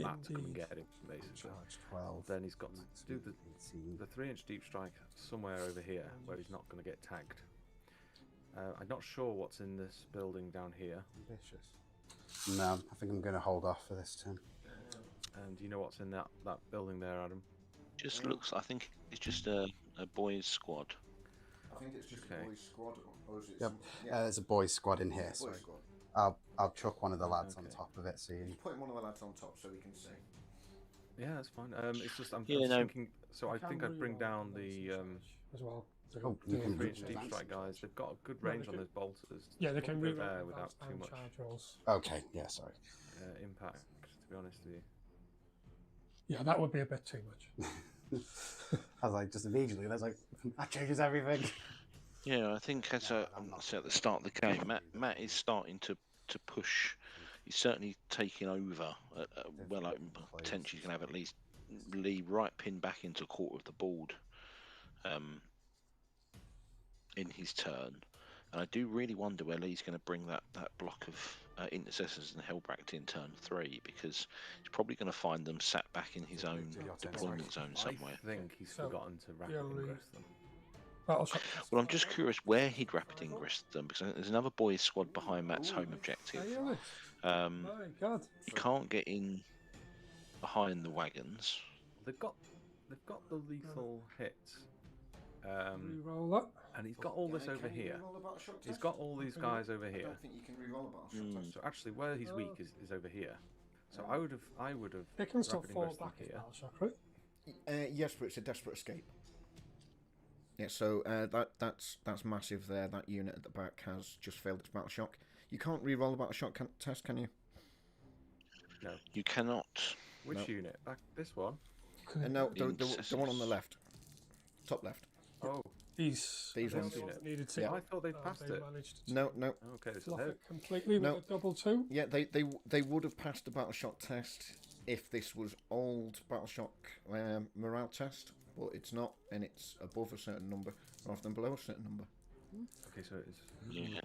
Matt to come and Indeed. get him, basically. Charge 12. Then he's got to do maximum 18. the 3-inch deep strike somewhere over here where he's not going to get tagged. I'm not sure what's in this building down here. Ambitious. No, I think I'm going to hold off for this turn. And do you know what's in that building there, Adam? Just looks, I think it's just a boys' squad. I think it's just Okay. a boys squad, or is it? Yep. some- There's a boys' squad in here, boys so squad. I'll chuck one of the lads on Okay. top of it. So you. He's putting one of the lads on top so we can see. Yeah, that's fine. It's just I'm Yeah, just no. thinking. So I think I'd bring down the as well. Oh, you can three-inch do deep that. strike guys. They've got a good No, they range on can- those bolters. Yeah, they can Put reroll there their without advanced too and much charge rolls. Okay. Yeah. Sorry. impact. To be honest with you. Yeah, that would be a bit too much. I was like, just immediately, that's like, that changes everything. Yeah, I think as I said at the start of the game, Matt is starting to push. He's certainly taking over at well open potential. He's going to have at least Lee right pinned back into a quarter of the board in his turn. And I do really wonder where Lee's going to bring that block of intercessors and Hellbracked in turn 3, because he's probably going to find them sat back in his own deployment zone somewhere. I think he's forgotten to rapid ingress them. Battle shock. Well, I'm just curious where he'd rapid ingress them, because I think there's another boys squad behind Matt's home objective. My God. You can't get in behind the wagons. They've got the lethal hits. Reroll that. And he's got all this over here. He's got all these guys over here. I don't think you can reroll a battle shock test. So actually, where he's weak is over here. So I would have. It can still rapid fall ingressed them back as here. battle shock, right? Yes, but it's a desperate escape. Yeah, so that's massive there. That unit at the back has just failed its battle shock. You can't re-roll a battle shock test, can you? No. You cannot. Which unit? Back this one. No, the one on the left, top left. Oh, These ones. needed to. I thought they'd passed they it. managed to No. Okay, so fluff they're- it completely with No. a double 2. Yeah, they would have passed the battle shock test if this was old battle shock morale test, but it's not, and it's above a certain number rather than below a certain number. okay, so it's. Yeah,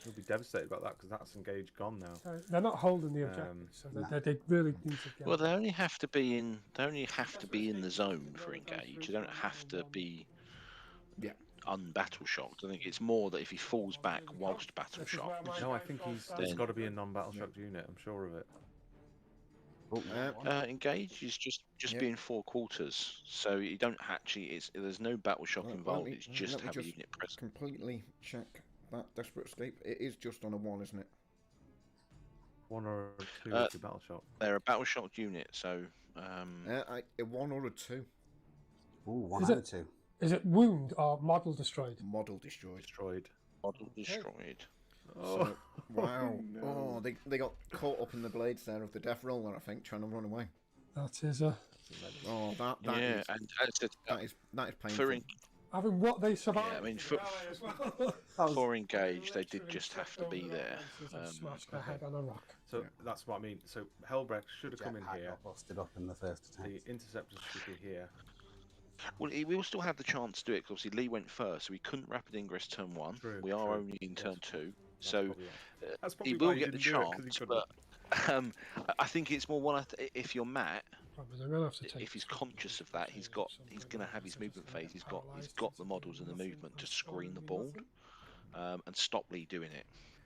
He'll be devastated about that because that's engaged gone now. They're not holding the objective, so they really need to get. Well, they only have to be in. They only have to be in the zone for engage. They don't have to be. Yeah. Unbattle shocked. I think it's more that if he falls back whilst battle shocked. No, I think there's got to be a non-battle shocked unit. I'm sure of it. Engage is just Yeah. being 4 quarters, so you don't actually. There's no battle shock involved. It's just let me have a unit present. completely check that desperate escape. It is just on a 1, isn't it? 1 or 2 is the battle shock. They're a battle shocked unit, so A 1 or a 2. Ooh, 1 Is out it- of 2. Is it wound or model destroyed? Model destroyed. Destroyed. model destroyed. So, wow. Oh, they got caught up in the blades there of the death roller, I think, trying to run away. That is a. Oh, that Yeah, is and as I said, that is painful. for Having what they survived. Yeah, I mean, as well. for engage, they did just have to be there. Smashed their head on a rock. So that's what I mean. So Hellbrecht should have come in Jetpack here. got busted up in the first The attempt. interceptors should be here. Well, we will still have the chance to do it because obviously Lee went first, so we couldn't rapid ingress turn 1. True, we are true. only in turn 2, That's so probably right. That's he probably will why get the didn't do it, 'cause he chance. couldn't. But I think it's more one. If you're Matt, Probably they're gonna have to take. if he's conscious of that, he's going to have his movement phase. He's got the models and the movement to screen the board and stop Lee doing it.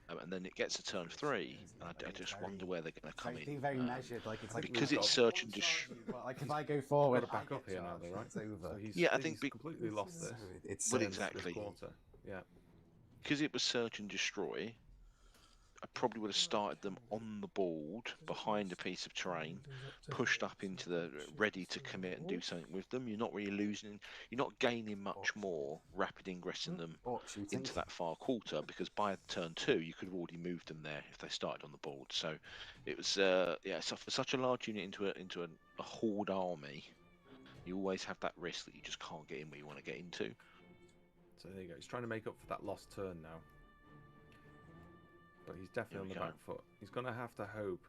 And then it gets to turn 3, and I just wonder where they're going to come Being in. very measured, like it's like because it's search and destroy. Like if I go forward, Got to back I up get here now, charged, though, right? It's over. So he's, Yeah, I he's think completely lost this. It's Well, this exactly. quarter. Yeah. Because it was search and destroy, I probably would have started them on the board behind a piece of terrain, pushed up into the ready to commit and do something with them. You're not really losing, you're not gaining much more rapid ingressing them into that far quarter, because by turn 2 you could have already moved them there if they started on the board. So it was so for such a large unit into a horde army, you always have that risk that you just can't get in where you want to get into. So there you go. He's trying to make up for that lost turn now. But he's definitely on the back foot. He's going to have to hope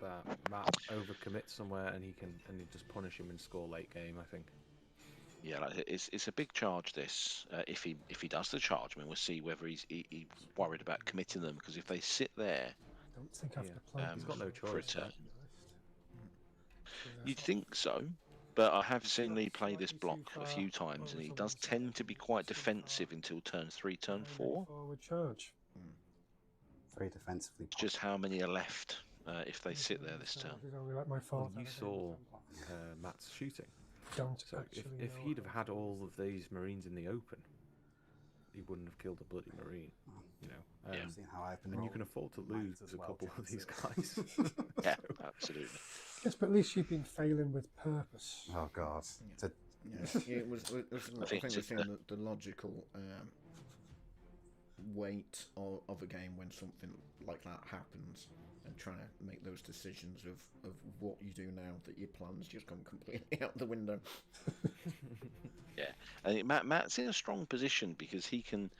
that Matt overcommits somewhere and he just punish him and score late game, I think. Yeah, like it's a big charge. This if he does the charge, I mean, we'll see whether he's worried about committing them, because if they sit there, I don't think I've played. He's got no for a choice. turn, you'd think so. But I have seen Lee play this block a few times, and he does tend to be quite defensive until turn 3, turn 4. Forward charge. very defensively. It's just how many are left if they sit there this turn. Well, you saw Matt's shooting. Don't So if he'd have had all of these Marines in the open, he wouldn't have killed a bloody Marine. You know, Seeing how I've been and you can afford to lose a couple of these guys. Yeah, absolutely. Yes, but at least you've been failing with purpose. Oh God. Yeah, it was I think we're seeing the logical weight of a game when something like that happens. and trying to make those decisions of what you do now that your plans just come completely out the window. Yeah, I think Matt's in a strong position because he can,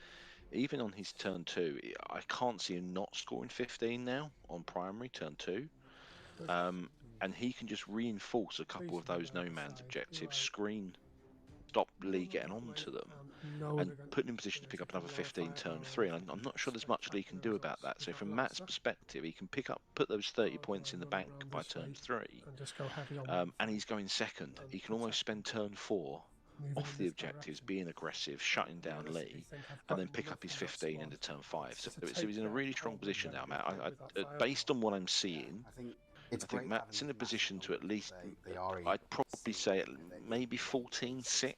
even on his turn 2, I can't see him not scoring 15 now on primary turn 2. And he can just reinforce a couple of those no man's objectives, screen, stop Lee getting onto them, and put him in position to pick up another 15 turn 3. And I'm not sure there's much Lee can do about that. So from Matt's perspective, he can put those 30 points in the bank by turn 3, and he's going second. He can almost spend turn 4 off the objectives, being aggressive, shutting down Lee, and then pick up his 15 into turn 5. So he's in a really strong position now, Matt. Based on what I'm seeing, I think Matt's in a position to at least, I'd probably say maybe 14-6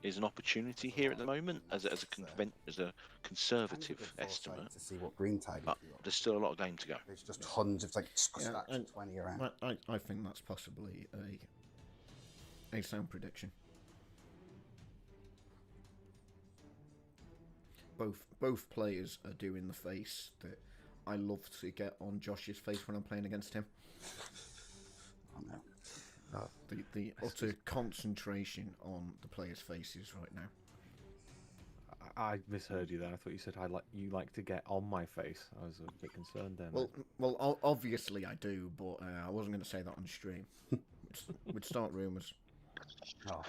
is an opportunity here at the moment as a conservative estimate. To see what green tide. But there's still a lot of game to go. There's just tons of stacks of 20 around. I think that's possibly a sound prediction. Both players are doing the face that I love to get on Josh's face when I'm playing against him. Oh no. The utter concentration on the players' faces right now. I misheard you there. I thought you said you like to get on my face. I was a bit concerned then. Well, obviously I do, but I wasn't going to say that on stream. We'd start rumours. Oh.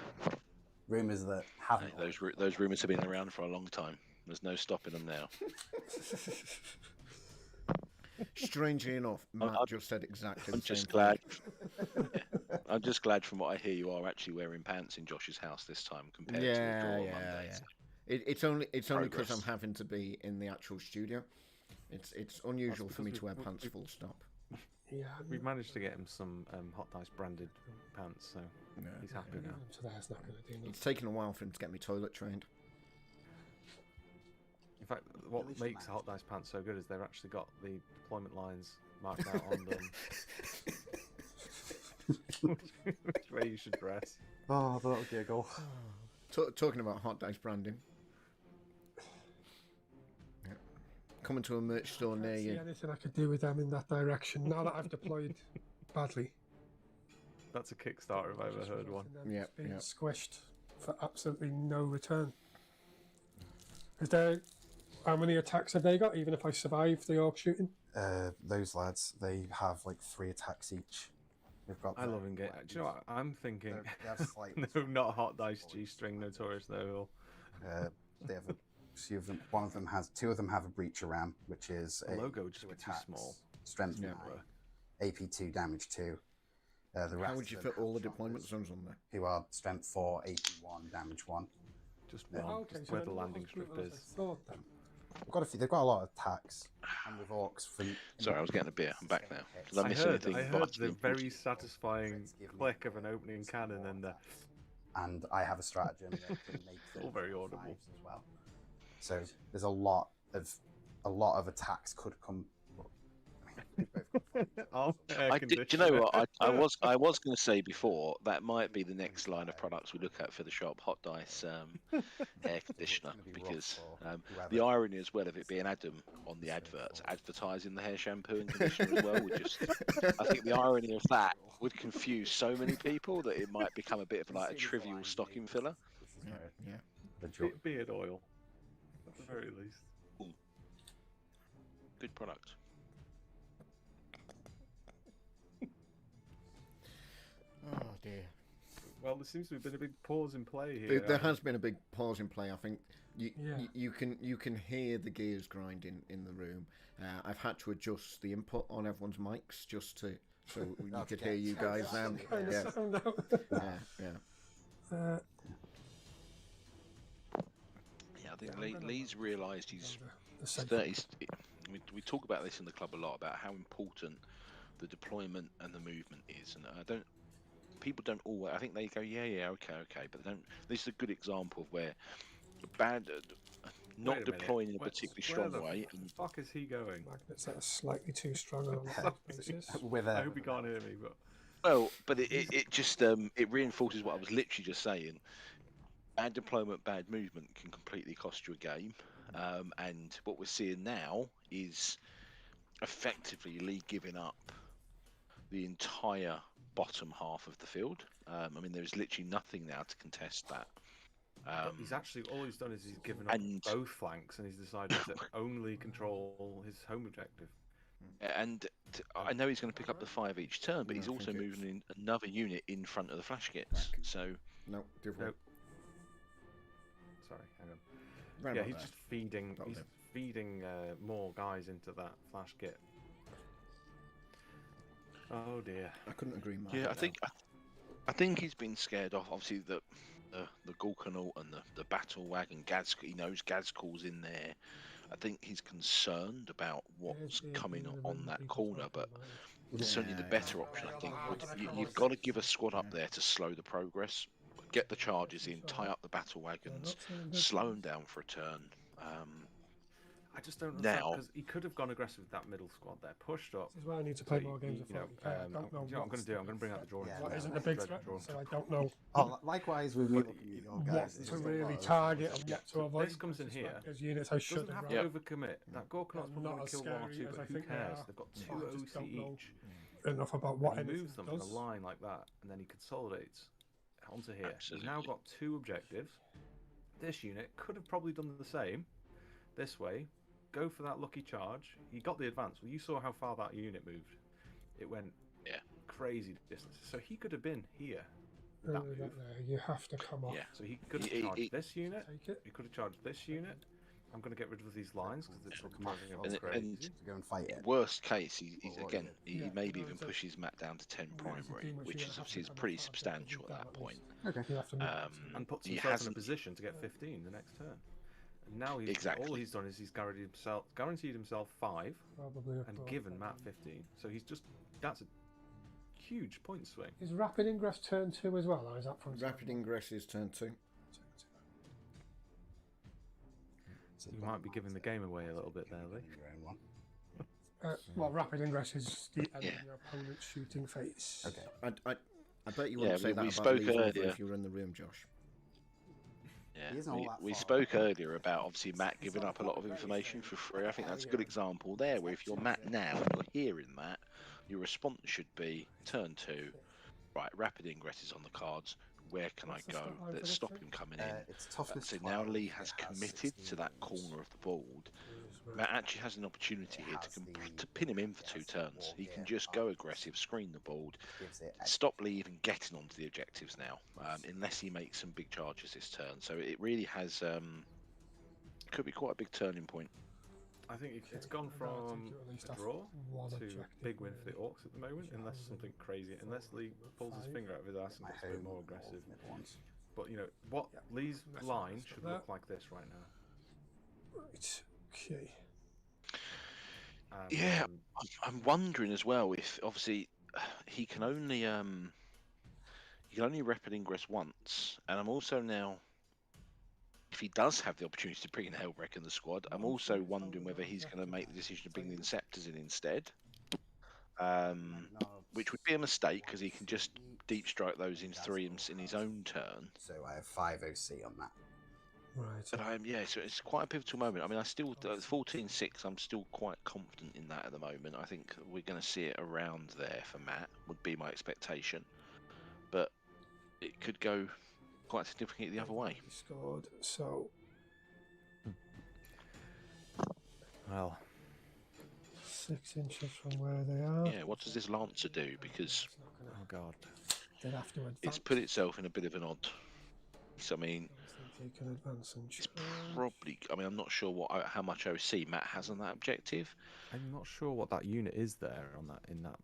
Rumours that haven't. Hey, those rumours have been around for a long time. There's no stopping them now. Strangely enough, Matt just said exactly the same glad. I'm just glad from what I hear you are actually wearing pants in Josh's house this time compared to the draw on Monday. Yeah. It's only because I'm having to be in the actual studio. It's unusual for me to wear pants full stop. Yeah, we've managed to get him some Hot Dice branded pants, so he's happy now. So that's not going to do. It's taken a while for him to get me toilet trained. In fact, what makes Hot Dice pants so good is they've actually got the deployment lines marked out on them. Which way you should dress. Oh, the little giggle. Talking about Hot Dice branding. Coming to a merch store near you. See anything I could do with them in that direction now that I've deployed badly. That's a Kickstarter if I've ever heard one. Yeah, being squished for absolutely no return. Is there? How many attacks have they got? Even if I survive the orc shooting? Those lads, they have like 3 attacks each. They've got. I love engage. Do you know what I'm thinking? They have slight. No, not Hot Dice G-string, Notorious though. They have a few of them. One of them has. 2 of them have a breacher ram, which is the logo just too small. Strength 9, AP 2, damage 2. The rest How would you fit all the deployment zones on there? Who are strength 4, AP 1, damage 1. Just one. Just where the landing strip is. They've got a lot of attacks. And with orcs Sorry, I was getting a beer. I'm back now. I heard the very satisfying click of an opening cannon and and I have a stratagem that can make all very audible as well. So there's a lot of attacks could come. Do you know what? I was going to say before that might be the next line of products we look at for the shop, Hot Dice air conditioner, because the irony as well of it being Adam on the adverts advertising the hair shampoo and conditioner as well would just, I think the irony of that would confuse so many people that it might become a bit of like a trivial stocking filler. Yeah. Beard oil, at the very least. Ooh. Good product. Oh dear. Well, there seems to have been a big pause in play here. There has been a big pause in play. I think you can hear the gears grinding in the room. I've had to adjust the input on everyone's mics just so you could hear you guys. Yeah. I think Lee's realised he's 30. We talk about this in the club a lot about how important the deployment and the movement is, and people don't always. I think they go, okay, but they don't. This is a good example of where not deploying in a particularly strong way. Where the fuck is he going? Magnets that are slightly too strong on that basis. I hope he can't hear me, but. Well, but it just it reinforces what I was literally just saying. Bad deployment, bad movement can completely cost you a game, and what we're seeing now is effectively Lee giving up the entire bottom half of the field. I mean, there's literally nothing now to contest that. He's actually, all he's done is he's given up both flanks, and he's decided to only control his home objective. And I know he's going to pick up the 5 each turn, but he's also moving in another unit in front of the flash kits. So No, different. Sorry, hang on. Right Yeah, about he's there. just feeding. That'll He's do. feeding more guys into that flash kit. Oh dear. I couldn't agree more. yeah, I think he's been scared off. Obviously, the Gulkanaut and the battle wagon. He knows Gazkul's in there. I think he's concerned about what's coming on that corner, but certainly the better option, I think, you've got to give a squad up there to slow the progress, get the charges in, tie up the battle wagons, slow them down for a turn. I just don't understand Now, because he could have gone aggressive with that middle squad there, pushed up. This is why I need to play So more games of 40k. I don't know what I'm going to do. I'm going to bring out the drawing. Yeah, what no, isn't a big Dread threat, drawing. so I don't know Oh, likewise with me looking at your what guys. to really target and what to avoid. This comes in here. As units, I should Doesn't have have to overcommit. That Gorkanaut's They're probably not going to as kill one or scary two, as but I who think they cares? are. They've got But 2 I just OC don't know each. enough about what He anything moves them does. in a line like that, and then he consolidates onto here. He's now Absolutely. got 2 objectives. This unit could have probably done the same this way. Go for that lucky charge. He got the advance. Well, you saw how far that unit moved. It went crazy distances. So he could have been here. With that move. You have to come off. yeah, So he could have charged this unit. Take it. He could have charged this unit. I'm going to get rid of these lines because it's looking And- crazy. and- To go and fight it. worst case, he's again, he Yeah, maybe no, even it's a- pushes Matt down to 10 Whereas the primary, team which which you is have obviously to come pretty off hard to substantial beat at them that at point. Okay. You have to move And puts he himself in a hasn't- position to get 15 the next turn. And now all Exactly. he's done is he's guaranteed himself 5 probably a and pro. given Matt 15. So that's a huge point swing. Is rapid ingress turn 2 as well, or is that from Rapid ingress is turn 2. You might be giving the game away a little bit there, Lee. Your own one. Well, rapid ingress is the end Yeah. of your opponent's shooting phase. Okay. I bet you Yeah, wouldn't say we that about spoke Lee's over earlier. if you were in the room, Josh. Yeah, He isn't all that we far. spoke earlier about obviously Matt giving up a lot of information for free. I think that's a good example there, where if you're Matt now and you're hearing that, your response should be turn 2, right, rapid ingress is on the cards, where can I What's the go? stat line for Let's this stop thing? him coming in. It's toughness. So now 12, Lee has it has committed 16 to that wounds. corner of the board. Matt actually has an opportunity here to pin him in for 2 turns. He can just go aggressive, screen the board, Gives it stop Lee even getting onto the objectives now, unless he makes some big charges this turn. So it really has could be quite a big turning point. I think it's gone from a draw to big win for the Orks at the moment, unless something crazy, unless Lee pulls his finger out of his ass and my gets a bit home more or aggressive. middle ones. But you know what, Lee's That's line nice. should That- look like this right now. Right. Okay. And, Yeah, I'm wondering as well if obviously he can only rapid ingress once, and I'm also now, if he does have the opportunity to bring in Hellbreak in the squad, I'm also wondering whether he's going to make the decision to bring the Inceptors in instead, which would be a mistake because he can just deep strike those in 3 in his own turn. So I have 5 OC on that. Right. But so it's quite a pivotal moment. I mean, I still 14-6. I'm still quite confident in that at the moment. I think we're going to see it around there for Matt. Would be my expectation, but it could go quite significantly the other way. He scored. So well, 6 inches from where they are. Yeah, what does this Lancer do? Because It's not gonna- oh god, They'd have to advance. it's put itself in a bit of an odd. So I mean, I don't think they can advance and it's charge. probably. I mean, I'm not sure how much OC Matt has on that objective. I'm not sure what that unit is there on that in that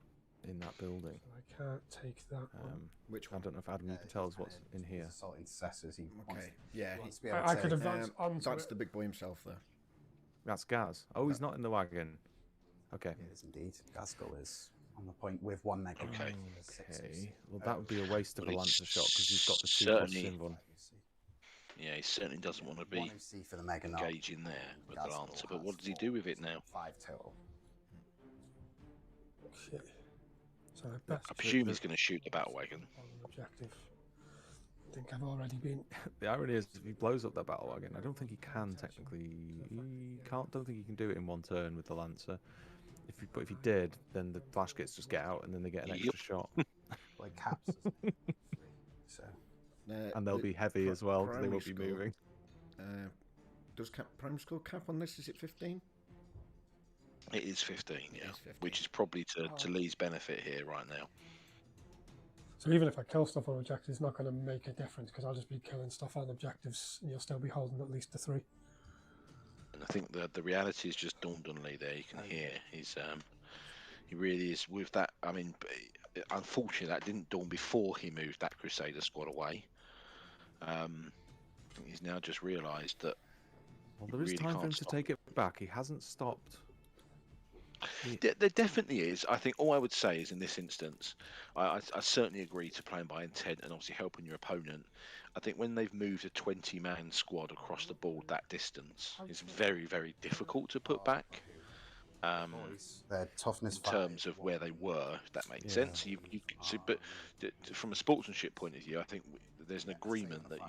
building. I can't take that one. Which I one? don't know if Adam you can tell us what's in here. Assault intercessors. He wants, Okay, yeah. he wants to be able I to could take- advance onto That's it. the big boy himself there. That's Gaz. Oh, he's not in the wagon. Okay. It is indeed. Gaskell is on the point with 1 mega. Okay. Okay. Well, that would be a waste of a Well, Lancer shot because he's got the 2+ certainly- symbol. Yeah, he certainly doesn't want to be 1 OC for the mega knock. engaging there with the Gaskell Lancer. But has what does he 4, do with it now? 5 total. Okay. So I best I presume he's going to shoot the battle wagon. on an objective. I think I've already been. The irony is, if he blows up that battle wagon, I don't think he can technically. Don't think he can do it in 1 turn with the Lancer. If you did, then the flash kits just get out and then they get an extra shot. Like caps, doesn't it? So. And they'll be heavy as well because they won't be moving. Does prime score cap on this? Is it 15? It is 15, yeah. 15. Which is probably to Lee's benefit here right now. So even if I kill stuff on objectives, it's not going to make a difference because I'll just be killing stuff on objectives and you'll still be holding at least the 3. And I think the reality is just dawned on Lee there. You can hear he really is with that. I mean, unfortunately, that didn't dawn before he moved that Crusader squad away. He's now just realised that. Well, there is time for him to take it back. He hasn't stopped. There definitely is. I think all I would say is in this instance, I certainly agree to playing by intent and obviously helping your opponent. I think when they've moved a 20-man squad across the board that distance, it's very, very difficult to put back. Their toughness in terms of where they were, if that makes sense. But from a sportsmanship point of view, I think there's an agreement that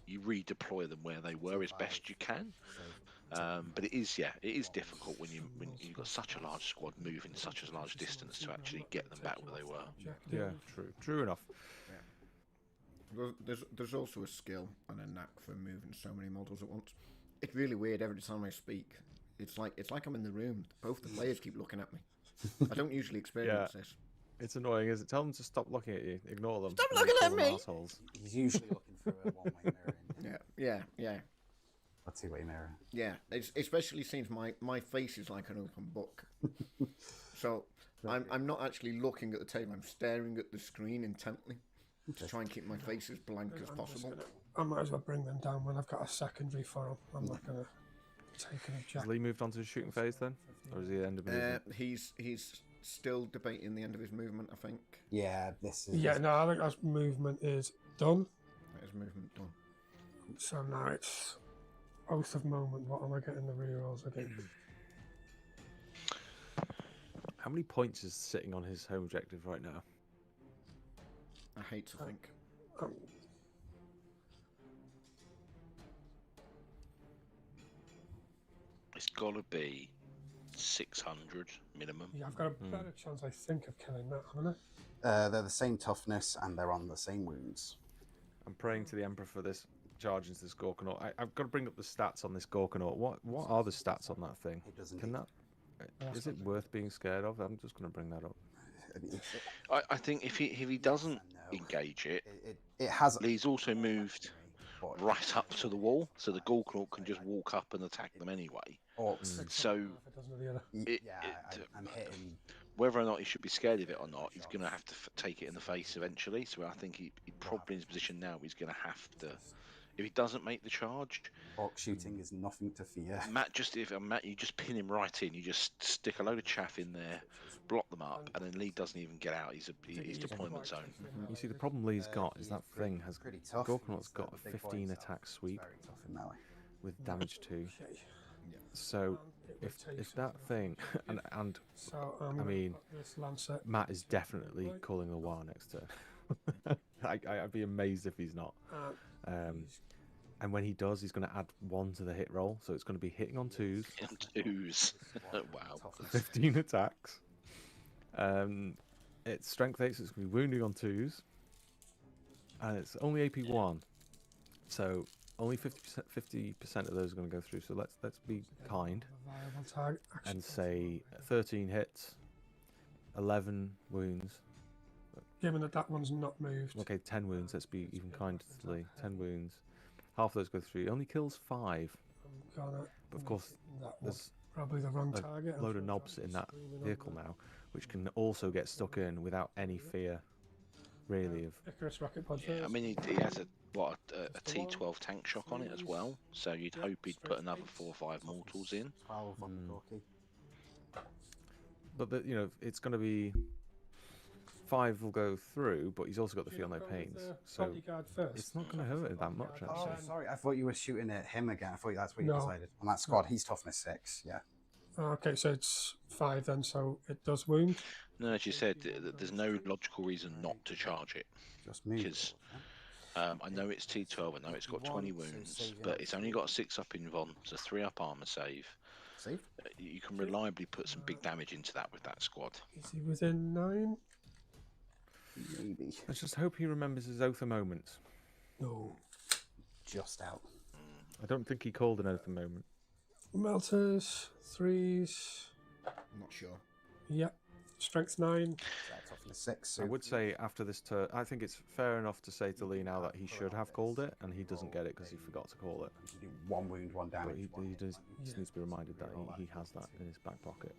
you redeploy them where they were as best you can. But it is difficult when you've got such a large squad moving such a large distance to actually get them back where they were. Yeah, true enough. Well, there's also a skill and a knack for moving so many models at once. It's really weird. Every time I speak, it's like I'm in the room. Both the players keep looking at me. I don't usually experience this. It's annoying, isn't it? Tell them to stop looking at you. Ignore them. Stop looking at me! Assholes. He's usually looking for a one-way mirror. Yeah. A two-way mirror. Yeah, especially since my face is like an open book. So I'm not actually looking at the table. I'm staring at the screen intently to try and keep my face as blank as possible. I might as well bring them down when I've got a secondary file. I'm not going to take an objective. Has Lee moved on to the shooting phase then? Or is he at the end of movement? He's still debating the end of his movement, I think. Yeah, this is... Yeah, no, I think his movement is done. His movement done. So now it's oath of moment. What am I getting the rerolls again? How many points is sitting on his home objective right now? I hate to think. It's got to be 600 minimum. Yeah, I've got a better chance, I think, of killing that, haven't I? They're the same toughness and they're on the same wounds. I'm praying to the Emperor for this charge into this Gorkanaut. I've got to bring up the stats on this Gorkanaut. What are the stats on that thing? It doesn't. Is it worth being scared of? I'm just going to bring that up. I think if he doesn't engage it has. Lee's also moved right up to the wall, so the Gorkanaut can just walk up and attack them anyway. So I'm hitting. Whether or not he should be scared of it or not, he's going to have to take it in the face eventually. So I think he probably in his position now, he's going to have to. If he doesn't make the charge, Orc shooting is nothing to fear. Matt, you just pin him right in. You just stick a load of chaff in there, block them up, and then Lee doesn't even get out. He's deployment zone. You see, the problem Lee's got is that thing has Gorkanaut's got a 15 attack sweep with damage 2. So if that thing and I mean, Matt is definitely calling the war next turn. I'd be amazed if he's not. And when he does, he's going to add 1 to the hit roll, so it's going to be hitting on 2s. Wow. 15 attacks. It's strength 8, so it's going to be wounding on 2s, and it's only AP 1, so only 50% of those are going to go through. So let's be kind and say 13 hits, 11 wounds. Given that one's not moved. Okay, 10 wounds. Let's be even kind to Lee. 10 wounds. Half of those go through. He only kills 5. But of course, there's probably the wrong target. A load of knobs in that vehicle now, which can also get stuck in without any fear, really. Of Icarus rocket pod. Yeah, I mean, he has a T12 tank shock on it as well, so you'd hope he'd put another 4 or 5 mortals in. But it's going to be 5 will go through, but he's also got the feel no pains, so it's not going to hurt that much. Actually. Oh, sorry, I thought you were shooting at him again. I thought that's what you decided on that squad. He's toughness 6, yeah. Okay, so it's 5 then, so it does wound. No, as you said, there's no logical reason not to charge it. Just move. Because I know it's T12, I know it's got 20 wounds, but it's only got a 6 up in Von, so 3 up armor save. Save. You can reliably put some big damage into that with that squad. Is he within 9? Maybe. Let's just hope he remembers his Oath of Moments. No. Just out. I don't think he called an Oath of Moment. Melters, 3s. I'm not sure. Yep. Strength 9. That's off in a 6. I So would say after this turn, I think it's fair enough to say to Lee now that he should have called it, and he doesn't get it because he forgot to call it. you do 1 wound, 1 But damage. he just needs to be reminded that he has that in his back pocket.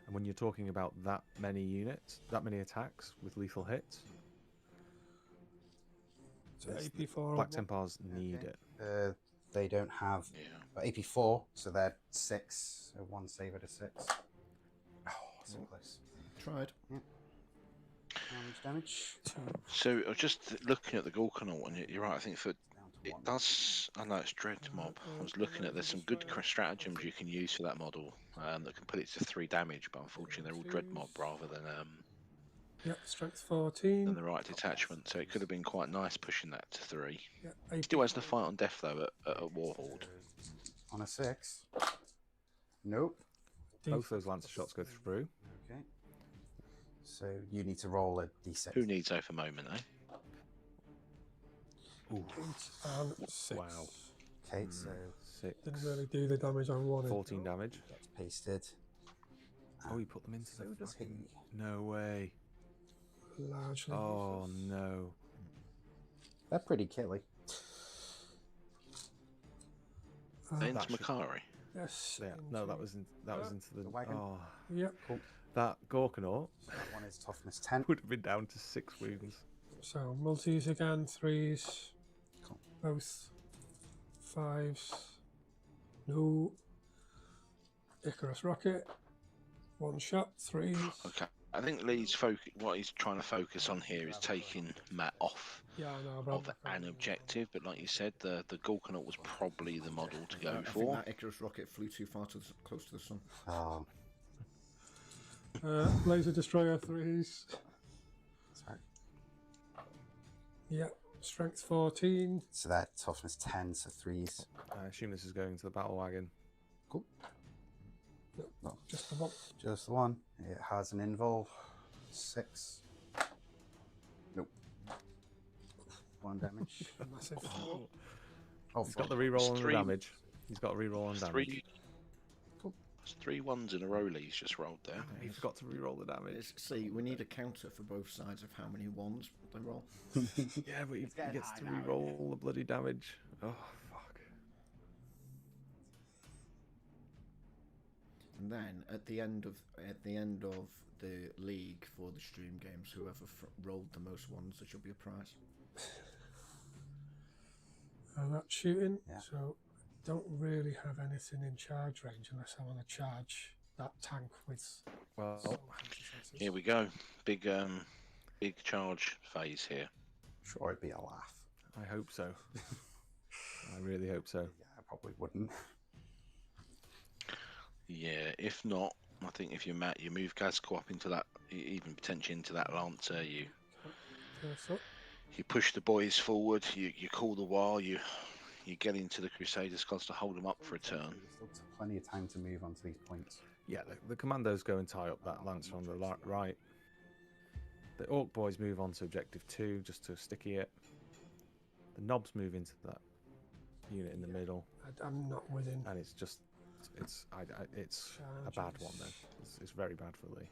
And when you're talking about that many units, that many attacks with lethal hits, So AP4. Black Templars need it. They don't have AP4, so they're 6. So 1 save at a 6. Oh, so close. Tried. Damage. So I was just looking at the Gorkanaut, and you're right. I think for it does. I know it's Dread Mob. I was looking at there's some good stratagems you can use for that model that can put it to 3 damage, but unfortunately they're all Dread Mob rather than Yep, strength 14. the right detachment. So it could have been quite nice pushing that to 3. Yep, Still has the fight on death though at Warhorde. On a 6. Nope. Both those Lancer shots go through. Okay. So you need to roll a d6. Who needs Oath a moment, eh? 8 and 6. Wow. Okay, so 6. Didn't really do the damage I wanted. 14 damage. that's pasted. Oh, he put them into So the does he. fucking... No way. Largely. Oh, no. They're pretty killy. Into that should- Makari. Yes. Yeah, no, that was into the... wagon. Oh, Yep. Cool. that Gorkanaut So that one is toughness 10. would have been down to 6 wounds. So multis again, 3s. Cool. Both 5s. No. Icarus rocket. 1 shot, 3s. Okay. I think Lee's what he's trying to focus on here is taking Matt off Yeah, I know. of an objective, but like you said, the Gorkanaut was probably the model to go I think for. that Icarus rocket flew too far close to the sun. Oh, Laser destroyer, 3s. sorry. Yep. Strength 14. So that toughness 10, so 3s. I assume this is going to the battle wagon. Cool. No, Just the one. just the one. It has an invul. 6. Nope. 1 damage. Massive. Oh, He's got the reroll on the 3. damage. He's got a reroll on damage. 3. It's 3 1s in a row Lee's just rolled there. He forgot to reroll the damage. See, we need a counter for both sides of how many ones they roll. Yeah, but he gets to reroll the bloody damage. Oh, fuck. And then at the end of the league for the stream games, whoever rolled the most ones, there should be a prize. And that's shooting. Yeah. So don't really have anything in charge range unless I want to charge that tank with. Well, Here we go. Big charge phase here. Sure, it'd be a laugh. I hope so. I really hope so. Yeah, I probably wouldn't. Yeah, if not, I think if you're Matt, you move Gazco up into that, even potentially into that Lancer, you push the boys forward, you call the wall, you get into the Crusaders class to hold them up for a turn. Still plenty of time to move onto these points. Yeah, the commandos go and tie up that Lancer on the right. The Orc boys move on to objective 2 just to sticky it. The knobs move into that unit in the middle, I'm not within. and it's just it's a bad one then. It's very bad for Lee.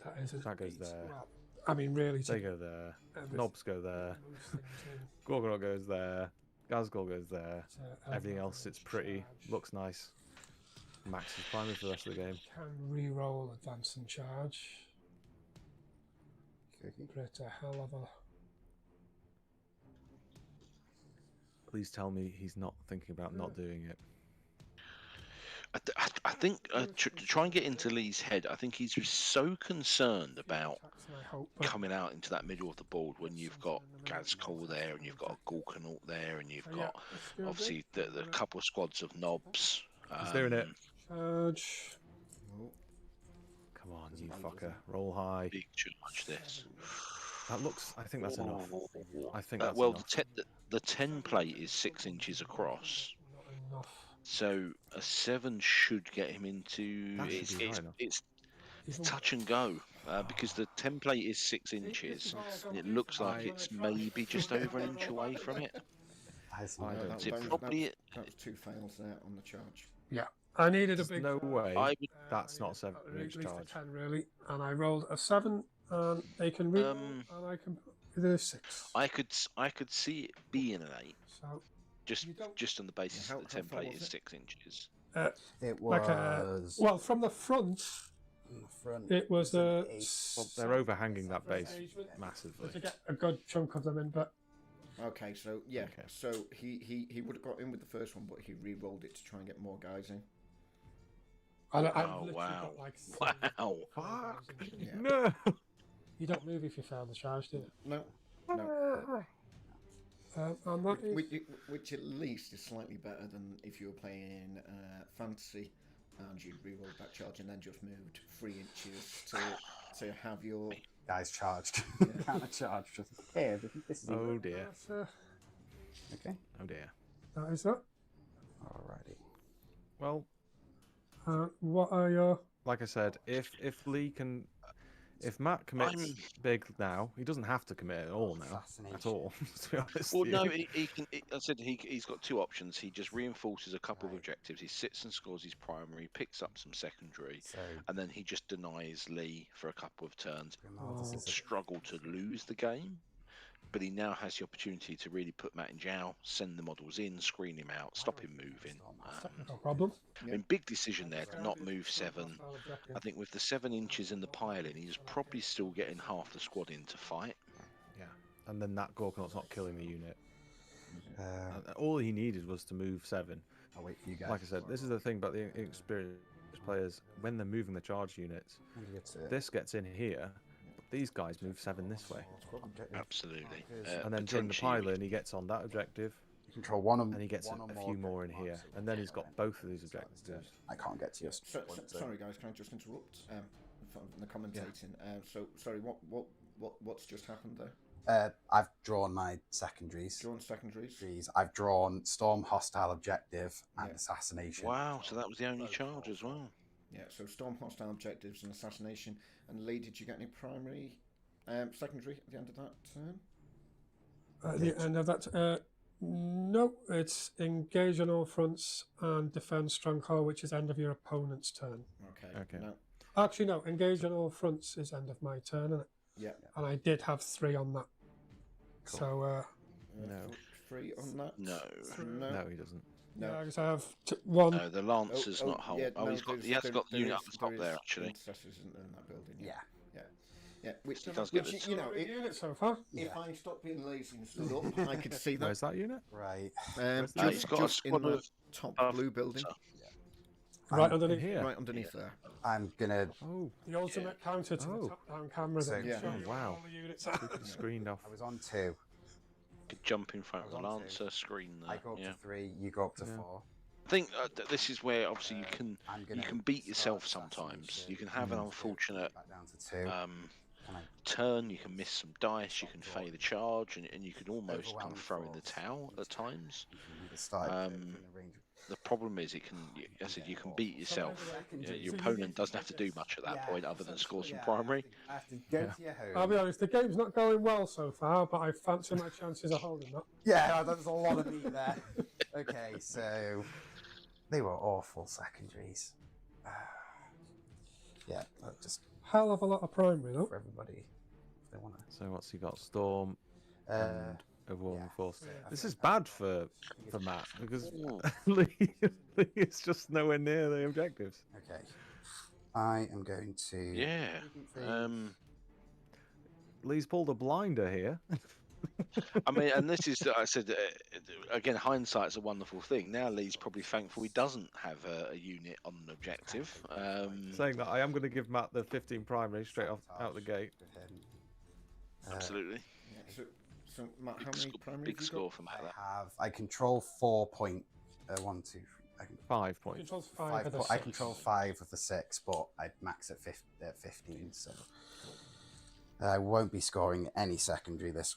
That is. That goes there. Well, I mean, really. They go there. everything- Knobs go there. move things in Gorgonot goes there. Gazgol goes there. to Everything else sits pretty, charge. looks nice. Max is priming for the rest of the game. Can re-roll advance and charge. Okay. Create a hell of a. Please tell me he's not thinking about not doing it. I think to try and get into Lee's head, I think he's just so concerned about attacks, I hope, but coming out into that middle of the board when you've got Gazcol there and you've got a Gorkanaut there and you've yeah, got let's go obviously the couple of squads of knobs. He's doing it. Charge. Come on, you fucker. Roll high. Big charge this. That looks... I think that's enough. I think that's Well, enough. the 10 plate is 6 inches across. Not enough. So a 7 should get him into. That should be high enough. It's touch and go because the template is 6 inches, and it looks like it's maybe just over an inch away from it. That was 2 fails there on the charge. Yeah, I needed There's a big. no way I would, that's not at 7-inch least charge. a 10 really, and I rolled a 7, and they can reroll, and I can do a 6. I could see it being an 8, So just on the basis How that the far template was is it? 6 inches. It like was well, from the front, on the front. it was a. Well, they're overhanging that base massively. To get a good chunk of them in, but Okay, so yeah, Okay. so he would have got in with the first one, but he re-rolled it to try and get more guys in. I've Oh, literally wow. got like. Wow. Fuck! Yeah. No! You don't move if you fail the charge, do you? No, no. And that is. Which at least is slightly better than if you were playing fantasy and you re-rolled that charge and then just moved 3 inches to have your. Guys charged. Kind of charged. Just here. This is Oh dear. okay. Oh dear. That is that. Alrighty. Well, What are your? like I said, if Matt commits big now, he doesn't have to commit at all now. At all, to be honest. Well, no, he can. I said he's got 2 options. He just reinforces a couple of objectives. He sits and scores his primary, picks up some secondary, So and then he just denies Lee for a couple of turns. this is Struggle to lose the game, but he now has the opportunity to really put Matt in jail, send the models in, screen him out, stop him moving. No problem. I mean, big decision there to not move 7. I think with the 7 inches in the piling, he's probably still getting half the squad in to fight. Yeah, and then that Gorkanaut's not killing the unit. a. All he needed was to move 7. I'll wait for you guys. Like I said, this is the thing about the experienced players. When they're moving the charge units, this gets in here, but these guys move 7 this way. Absolutely. And then during the piling, he gets on that objective, Control one and he gets a few more in here, and then he's got both of these objectives. I can't get to your. Sorry guys, can I just interrupt? From the commentating. So sorry, what's just happened there? I've drawn my secondaries. Drawn secondaries. I've drawn storm, hostile objective, and assassination. Wow, so that was the only charge as well. Yeah, so storm, hostile objectives, and assassination. And Lee, did you get any primary, secondary at the end of that turn? At the end of that, no, it's engage on all fronts and defend stronghold, which is end of your opponent's turn. Okay. No. Actually, no, engage on all fronts is end of my turn, isn't it? Yeah. And I did have 3 on that. Cool. So, No. 3 on that. No. No, he doesn't. No. yeah, because I have 1. No, the Lancer's not whole. Yeah, Oh, no, he has got the unit up the top there there, is actually. intercessors in that building. Yeah. Yeah, which He does get which, the you know, unit so far. if I stopped being lazy and stood up, I could see that. Where's that unit? Right. He's got a Just in squad the of top blue building, Right In underneath. here. right underneath there. I'm gonna. Oh, The ultimate counter to the top-down camera. So- That Yeah. shows you Oh, wow. all the units. screened off. I was on 2. could jump in front of the I was on Lancer screen I there. go up Yeah. to 3. You go up to Yeah. 4. I think this is where obviously you can I'm gonna beat yourself start sometimes. assassination. You can have an unfortunate Back down to 2. Can I turn, you can miss some dice, you can fail the charge, and you can almost kind overwhelm of throw in the force? towel at times. You can either start in the range. The problem is, I said you can beat yourself. Your opponent doesn't have to do much at that point other than score some primary. I have to go to your home. I'll be honest, the game's not going well so far, but I fancy my chances of holding that. Yeah, there's a lot of meat there. Okay, so they were awful secondaries. Yeah, just Hell of a lot of primary, though. for everybody if they want to. So what's he got? Storm and overwhelming force. yeah, I This think is bad for Matt because Lee is just nowhere near the objectives. Okay. I am going to. Yeah. Lee's pulled a blinder here. I mean, and this is, I said, again, hindsight's a wonderful thing. Now Lee's probably thankful he doesn't have a unit on an objective. Saying that I am going to give Matt the 15 primary straight off out the gate. With him. Absolutely. Yeah, so Matt, how many primary Big have you score got? for Matt. I control 4 point. 1, 2. I can 5 points. Controls 5 5 of the I 6. control 5 of the 6, but I max at 15, so I won't be scoring any secondary this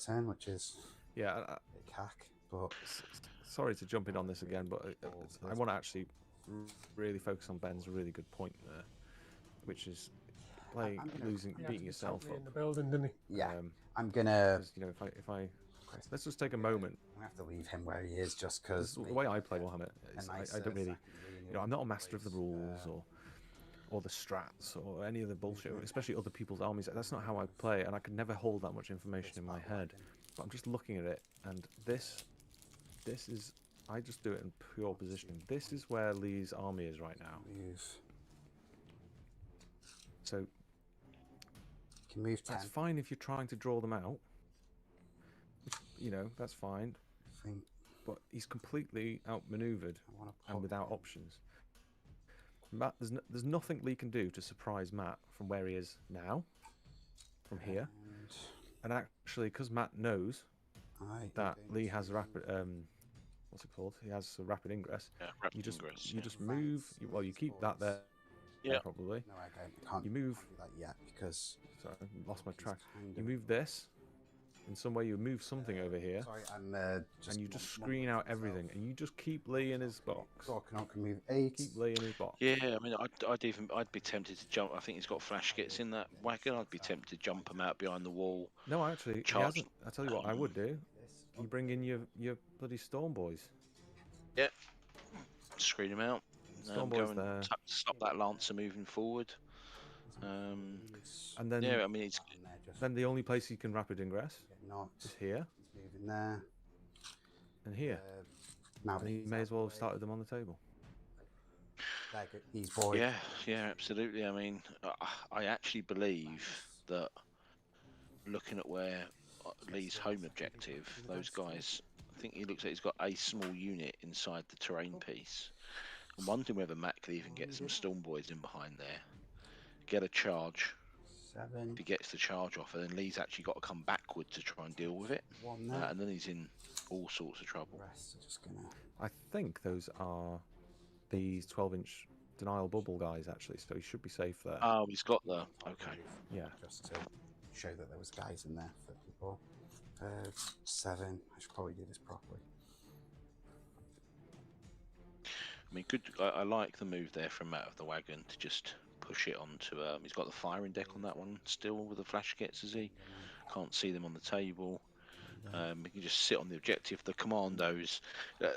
turn, which is Yeah, big hack. But Sorry to jump in on this again, but I want to actually really focus on Ben's really good point there, which is beating yourself Totally up. in the building, didn't he? yeah, I'm gonna. 'Cause, you know, if I let's just take a moment. I have to leave him where he is just because The way I play Warhammer is I don't really, you know, I'm not a master of the rules or the strats or any of the bullshit, especially other people's armies. That's not how I play, and I could never hold that much information in my head. But I'm just looking at it, and this is, I just do it in pure positioning. This is where Lee's army is right now. Move. So You can move 10. that's fine if you're trying to draw them out. You know, that's fine. But he's completely outmaneuvered and without options. Matt, there's nothing Lee can do to surprise Matt from where he is now, from here. And actually, because Matt knows that Lee has rapid, what's it called? He has a rapid ingress. Yeah, rapid you ingress. just move. Well, you keep that there. Yeah, probably. No, I can't. You move. Do that yet because. Sorry, I lost my track. You move this. In some way, you move something over here. Sorry, and you just screen out everything, and you just keep Lee in his box. Can move 8. Keep Lee in his box. Yeah, I mean, I'd be tempted to jump. I think he's got flash kits in that wagon. I'd be tempted to jump him out behind the wall. No, actually, he hasn't. I tell you what, I would do. You bring in your bloody Storm Boys. Yeah, screen him out. Storm Go Boys and there. stop that Lancer moving forward. And then, yeah, I mean, then the only place you can rapid ingress is here Moving there. and here. And he may as well have started them on the table. These boys. Yeah, absolutely. I mean, I actually believe that looking at where Lee's home objective, those guys, I think he looks like he's got a small unit inside the terrain piece. I'm wondering whether Matt could even get some Storm Boys in behind there, get a charge. 7. If he gets the charge off, and then Lee's actually got to come backward to try and deal with it, and then he's in all sorts of trouble. I think those are these 12-inch denial bubble guys, actually, so he should be safe there. Oh, he's got the... Okay. Yeah. Just to show that there was guys in there for people. 7. I should probably do this properly. I mean, good. I like the move there from Matt of the wagon to just push it onto. He's got the firing deck on that one still with the flash kits, is he? Can't see them on the table. He can just sit on the objective. The commandos,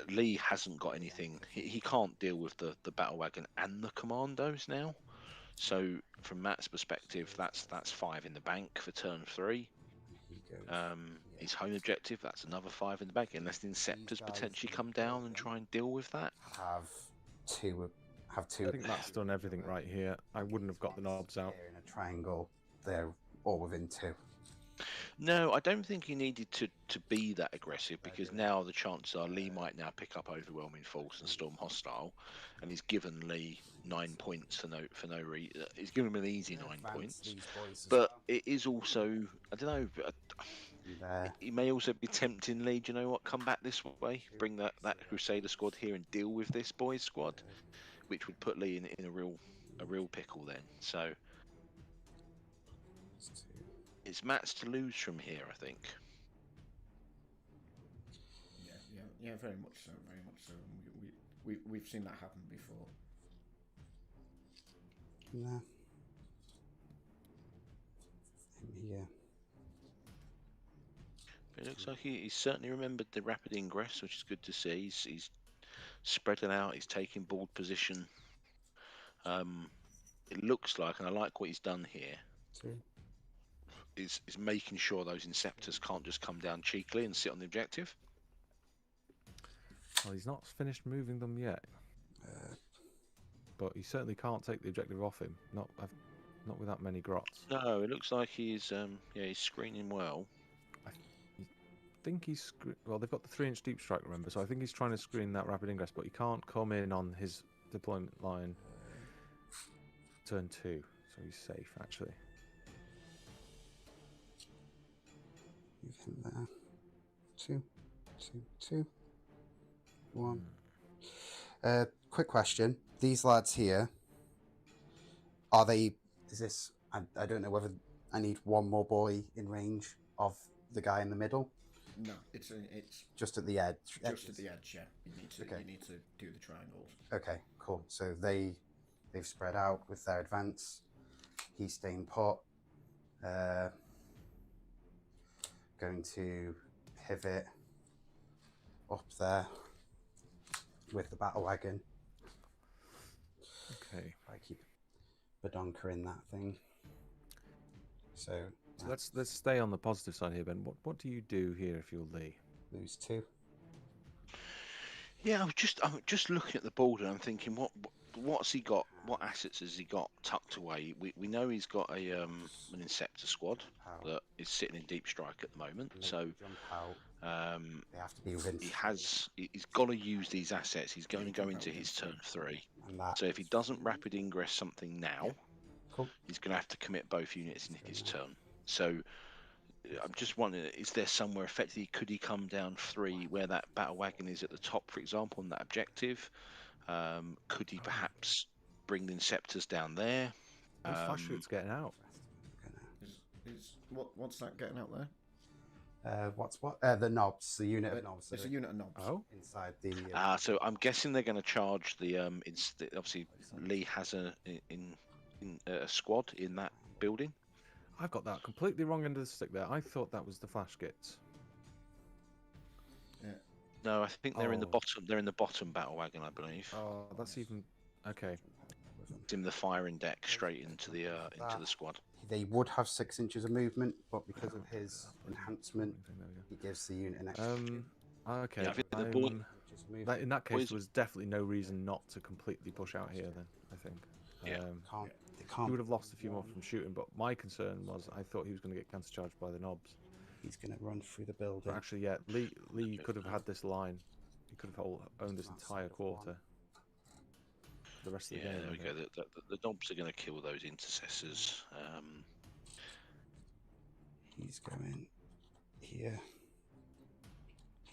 Lee hasn't got anything. He can't deal with the battle wagon and the commandos now. So from Matt's perspective, that's 5 in the bank for turn 3. His home objective, that's another 5 in the bank, unless the Inceptors potentially come down and try and deal with that. Have two. I think Matt's done everything right here. I wouldn't have got the knobs out. In a triangle, they're all within 2. No, I don't think he needed to be that aggressive, because now the chances are Lee might now pick up overwhelming force and storm hostile, and he's given Lee 9 points for no reason. He's given him an easy 9 points, but it is also, I don't know. He may also be tempting Lee. Do you know what? Come back this way. Bring that Crusader squad here and deal with this boys squad, which would put Lee in a real pickle then. So it's Matt's to lose from here, I think. Yeah, very much so, very much so. We've seen that happen before. No. Yeah. It looks like he's certainly remembered the rapid ingress, which is good to see. He's spreading out. He's taking board position. It looks like, and I like what he's done here, is making sure those Inceptors can't just come down cheekily and sit on the objective. Well, he's not finished moving them yet, but he certainly can't take the objective off him. Not with that many grots. No, it looks like he's screening well. I think he's well. They've got the 3-inch deep strike, remember? So I think he's trying to screen that rapid ingress, but he can't come in on his deployment line. Turn 2, so he's safe actually. Move him there. 2, 2, 2, 1. Quick question: these lads here, are they? Is this? I don't know whether I need one more boy in range of the guy in the middle, No, it's just at the edge. Just at the edge. Yeah, you need to do the triangles. Okay, cool. So they've spread out with their advance. He's staying put. Going to pivot up there with the battle wagon. Okay. I keep Badonka in that thing. So let's stay on the positive side here, Ben. What do you do here if you're Lee? Lose 2. Yeah, I'm just looking at the board and I'm thinking, what's he got? What assets has he got tucked away? We know he's got a an Inceptor squad that is sitting in deep strike at the moment. So jump out. They have to be within. He's got to use these assets. He's going to go into his turn 3. So if he doesn't rapid ingress something now, he's going to have to commit both units in his turn. So I'm just wondering, is there somewhere effectively, could he come down 3 where that battle wagon is at the top, for example, on that objective? Could he perhaps bring the Inceptors down there? Flash shoot's getting out. What's that getting out there? The knobs, the unit of knobs. It's a unit of knobs. Inside the. So I'm guessing they're going to charge the. Obviously, Lee has a squad in that building. I've got that completely wrong end of the stick there. I thought that was the flash gits. Yeah. No, I think they're in the bottom. They're in the bottom battle wagon, I believe. Oh, that's even okay. It's in the firing deck straight into the squad. They would have 6 inches of movement, but because of his enhancement, he gives the unit an extra. Okay. Yeah, I think in that case, there was definitely no reason not to completely push out here. Then I think. Yeah. He would have lost a few more from shooting, but my concern was I thought he was going to get countercharged by the knobs. He's going to run through the building. But actually, yeah, Lee could have had this line. He could have owned this entire quarter. The rest of the game. There we go. The knobs are going to kill those intercessors. He's going here.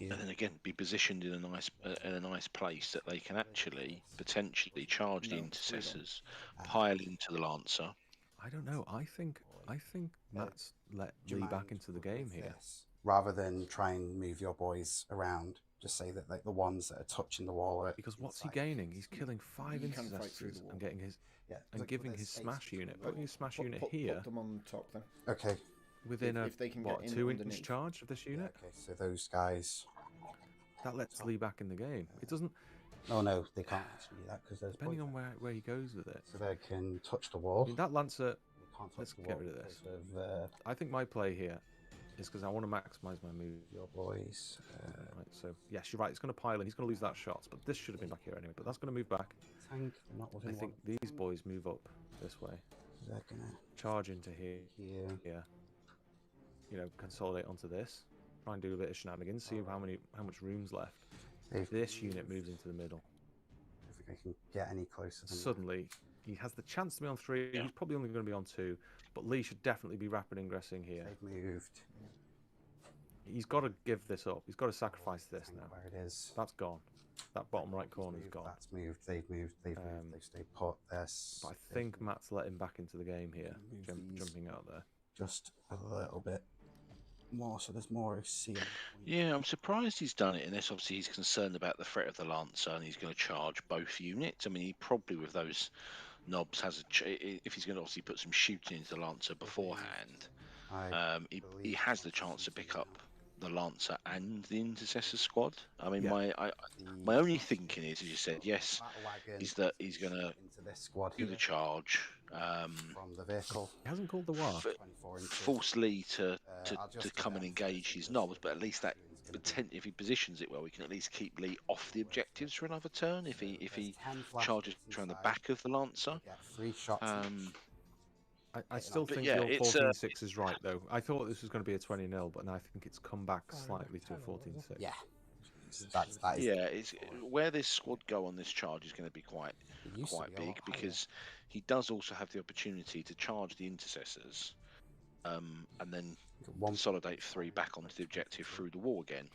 And then again, be positioned in a nice place that they can actually potentially charge the intercessors, pile into the Lancer. I don't know. I think Matt's let Lee back into the game here. Rather than try and move your boys around, just say that like the ones that are touching the wall are. Because what's he gaining? He's killing 5 intercessors and getting his giving his smash unit. Putting his smash unit here. Put them on top then. Okay. Within a 2-inch charge of this unit. Okay, so those guys. That lets Lee back in the game. It doesn't. Oh no, they can't actually do that because depending on where he goes with it. So they can touch the wall. I mean, that Lancer. Let's get rid of this. I think my play here is because I want to maximize my move. Your boys. Right, so yes, you're right. It's going to pile in. He's going to lose that shot, but this should have been back here anyway. But that's going to move back. Tank, I think these boys move up this way. They're going to charge into here. Here. You know, consolidate onto this. Try and do a bit of shenanigans. See how much room's left. This unit moves into the middle. If I can get any closer. Suddenly, he has the chance to be on 3. Yeah. He's probably only going to be on 2. But Lee should definitely be rapid ingressing here. They've moved. He's got to give this up. He's got to sacrifice this now. Where it is. That's gone. That bottom right corner is gone. That's moved. They've moved. They've stayed put. But I think Matt's let him back into the game here, jumping out there. Just a little bit more, so there's more to see. Yeah, I'm surprised he's done it, unless obviously he's concerned about the threat of the Lancer and he's going to charge both units. I mean, he probably, with those knobs, has if he's going to obviously put some shooting into the Lancer beforehand, he has the chance to pick up the Lancer and the Intercessor squad. I mean, my only thinking is, as you said, yes, is that he's going to do the charge from the vehicle. He hasn't called the war. Force Lee to come and engage his knobs, but at least that if he positions it well, we can at least keep Lee off the objectives for another turn. If he charges around the back of the Lancer. 3 shots. I still think your 14-6 is right, though. I thought this was going to be a 20-0, but now I think it's come back slightly to a 14-6. Yeah. That is it's, where this squad go on this charge is going to be quite big, because he does also have the opportunity to charge the intercessors and then consolidate 3 back onto the objective through the wall again.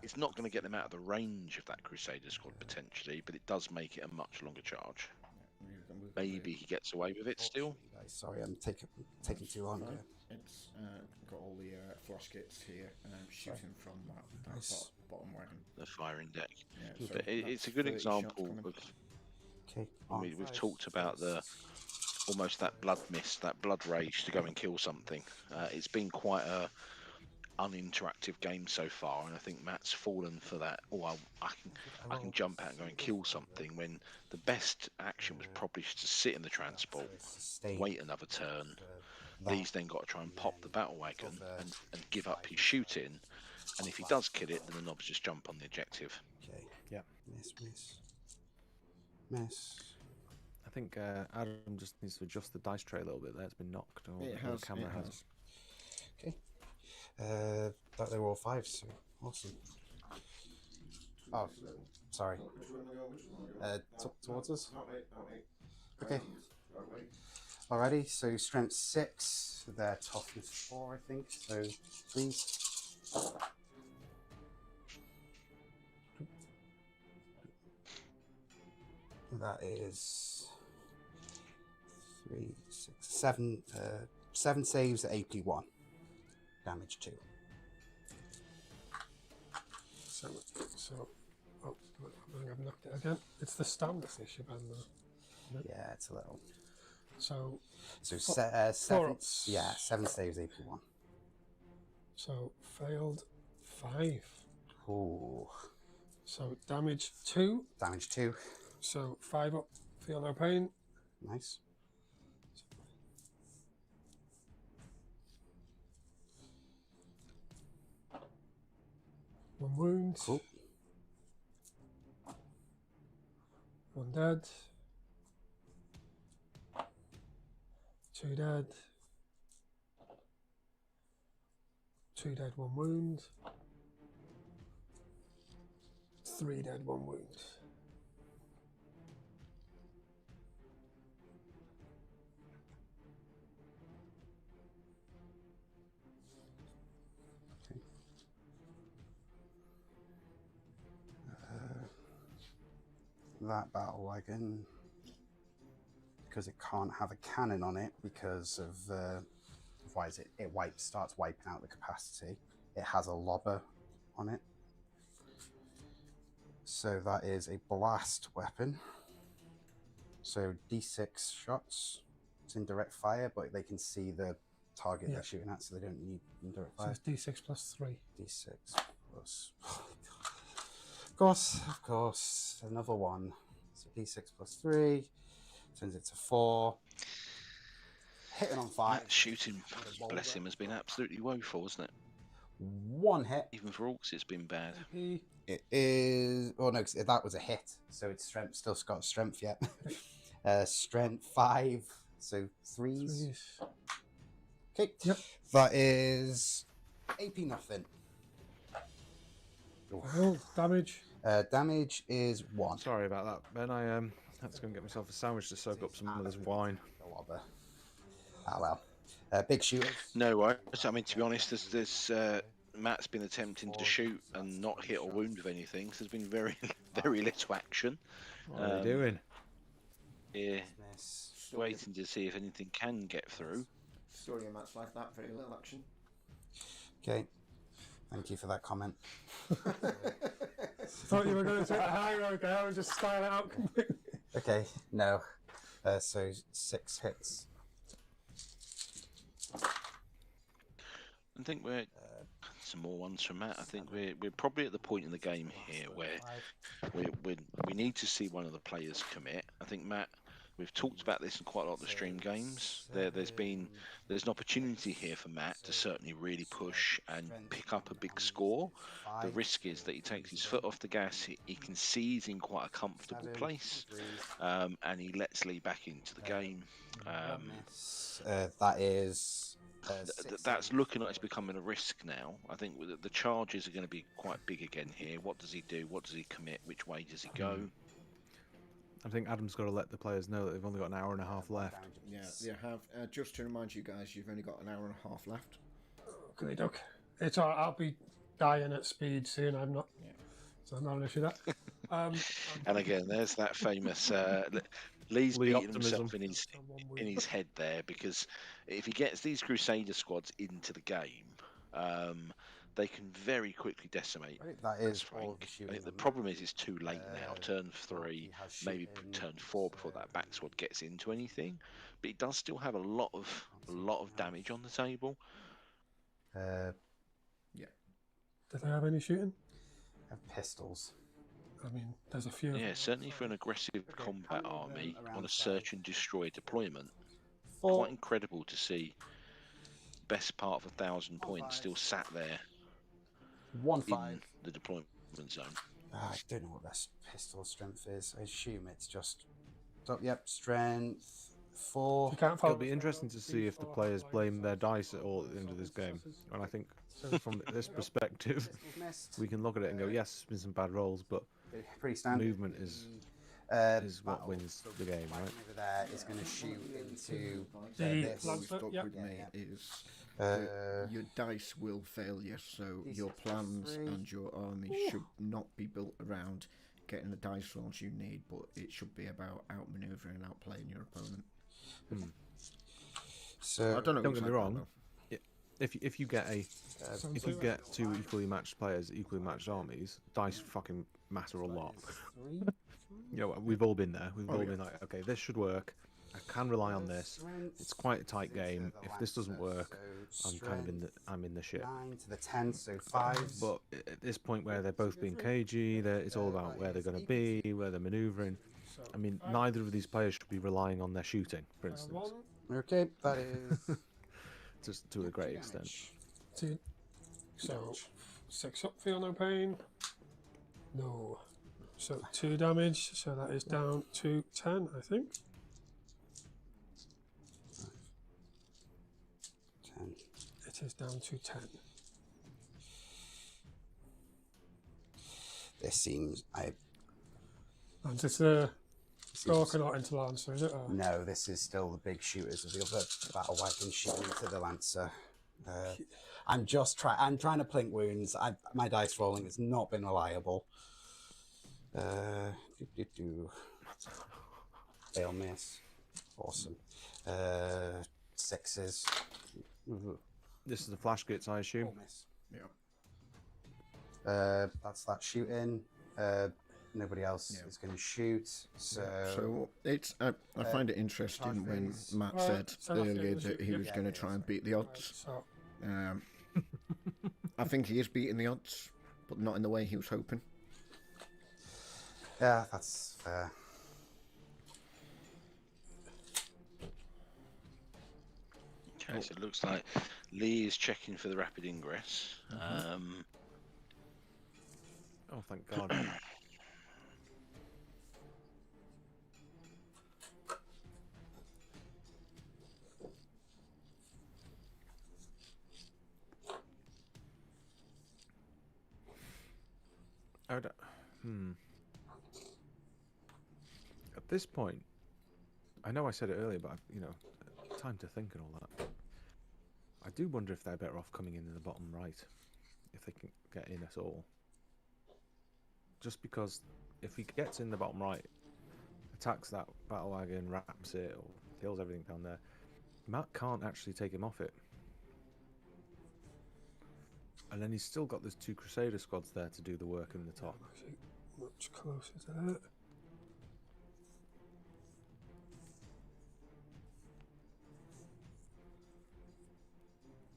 It's not going to get them out of the range of that Crusader squad potentially, but it does make it a much longer charge. Maybe he gets away with it still. Sorry, I'm taking too long. It's got all the froskets here, shooting from that bottom wagon. The firing deck. Yeah, so but it's a good 30 shots example coming. of. Okay. We've talked about almost that blood mist, that blood rage to go and kill something. It's been quite a uninteractive game so far, and I think Matt's fallen for that. I can jump out and go and kill something, when the best action was probably just to sit in the transport, wait another turn. These then got to try and pop the battle wagon and give up his shooting, and if he does kill it, then the knobs just jump on the objective. Okay. Yeah. Miss. I think Adam just needs to adjust the dice tray a little bit there. It's been knocked. Or It the has. camera It has. has. Okay. Thought they were all 5s, so awesome. Oh, sorry. Towards us? Okay. Alrighty, so strength 6, their toughness 4, I think, so please. That is 3, 6, 7, 7 saves at AP 1. Damage 2. So, oh, I've knocked it again. It's the stamina issue, man. Yeah, it's a little. So 7. ups. Yeah, 7 saves AP 1. So failed 5. Ooh. So damage 2. Damage 2. So 5 up. Feel no pain. Nice. One wound. Cool. 1 dead. 2 dead. 2 dead, 1 wound. 3 dead, 1 wound. That battle wagon, because it can't have a cannon on it because of why is it? It starts wiping out the capacity. It has a lobber on it, so that is a blast weapon. So D6 shots. It's indirect fire, but they can see the target they're shooting at, so they don't need indirect fire. So it's D6 plus 3. D6 plus. Of course, another one. So D6 plus 3 turns it to 4. Hitting on 5. That shooting, bless him, has been absolutely woeful, hasn't it? 1 hit. Even for Orks, it's been bad. It is. Oh no, 'cause that was a hit. So it's strength. Still got strength yet. Strength 5. So 3s. Okay. Yep. That is AP nothing. Well, damage. Damage is 1. Sorry about that, Ben. I had to go and get myself a sandwich to soak up some of this wine. Ah well. Big shooters. No worries. I mean, to be honest, there's Matt's been attempting to shoot and not hit or wound with anything. So there's been very, very little action. What are you doing? Yeah. Waiting to see if anything can get through. Story of Matt's life, that very little action. Okay. Thank you for that comment. Thought you were going to take the high road there and just style it out completely. Okay, no. So 6 hits. I think we're some more ones from Matt. I think we're probably at the point in the game here where we need to see one of the players commit. I think Matt, we've talked about this in quite a lot of the stream games. There's an opportunity here for Matt to certainly really push and pick up a big score. The risk is that he takes his foot off the gas. He can see he's in quite a comfortable place, and he lets Lee back into the game. That is. That's looking like it's becoming a risk now. I think the charges are going to be quite big again here. What does he do? What does he commit? Which way does he go? I think Adam's got to let the players know that they've only got an hour and a half left. Yeah, they have. Just to remind you guys, you've only got an hour and a half left. Okay, Doc. It's alright. I'll be dying at speed soon. I'm not. Yeah. So I'm not an issue that. And again, there's that famous Lee's Lee beating optimism. himself in his head there, because if he gets these Crusader squads into the game, they can very quickly decimate. I think that is Frank. all of the I shooting. think the problem is it's too late now. Turn But 3, he has maybe shooting, turn 4 before that back squad gets into anything. But he does still have a lot of damage on the table. Yeah. Do they have any shooting? Have pistols. I mean, there's a few. Yeah, certainly for an aggressive combat army on a search and destroy deployment. 4. Quite incredible to see best part of 1,000 points still sat there 1 in 5. the deployment zone. I don't know what this pistol strength is. I assume it's just. So, yep, strength 4. You can't It'll follow be interesting to see if the players blame their dice at all at the end of this game. And I think from this perspective, we can look at it and go, yes, there's been some bad rolls, but Pretty standard. movement is what wins the game, right? Over there is going to shoot into The this. Lancer, Stuck yep. with me is Uh, your dice will fail you, so your plans and your army should not be built around getting the dice rolls you need, but it should be about outmaneuvering and outplaying your opponent. So I don't know. Don't get me exactly wrong. though. If you get two equally matched players, equally matched armies, dice fucking matter a lot. You know, we've all been there. We've all been like, okay, this should work. I can rely on this. It's quite a tight game. If this doesn't work, I'm kind of in the shit. 9 to the 10, so 5. But at this point where they're both being cagey, it's all about where they're going to be, where they're manoeuvring. I mean, neither of these players should be relying on their shooting, for instance. Okay, that is. Just to a great extent. So 6 up, feel no pain. No. So 2 damage. So that is down to 10, I think. 10. It is down to 10. This seems. And it's a Gorka not into Lancer, is it? Or? No, this is still the big shooters of the other battle wagon shooting into the Lancer. I'm trying to plink wounds. My dice rolling has not been reliable. Fail miss. Awesome. 6s. This is the flash kits, I assume. 4 miss. Yeah. That's that shooting. Nobody else is going to shoot. So it's I find it interesting when Matt said earlier that he was going to try and beat the odds. I think he is beating the odds, but not in the way he was hoping. Yeah, that's fair. Okay, so it looks like Lee is checking for the rapid ingress. Oh, thank God. At this point, I know I said it earlier, but time to think and all that. I do wonder if they're better off coming in the bottom right, if they can get in at all. Just because if he gets in the bottom right, attacks that battle wagon, wraps it, or kills everything down there, Matt can't actually take him off it. And then he's still got those 2 Crusader squads there to do the work in the top. Much closer to that.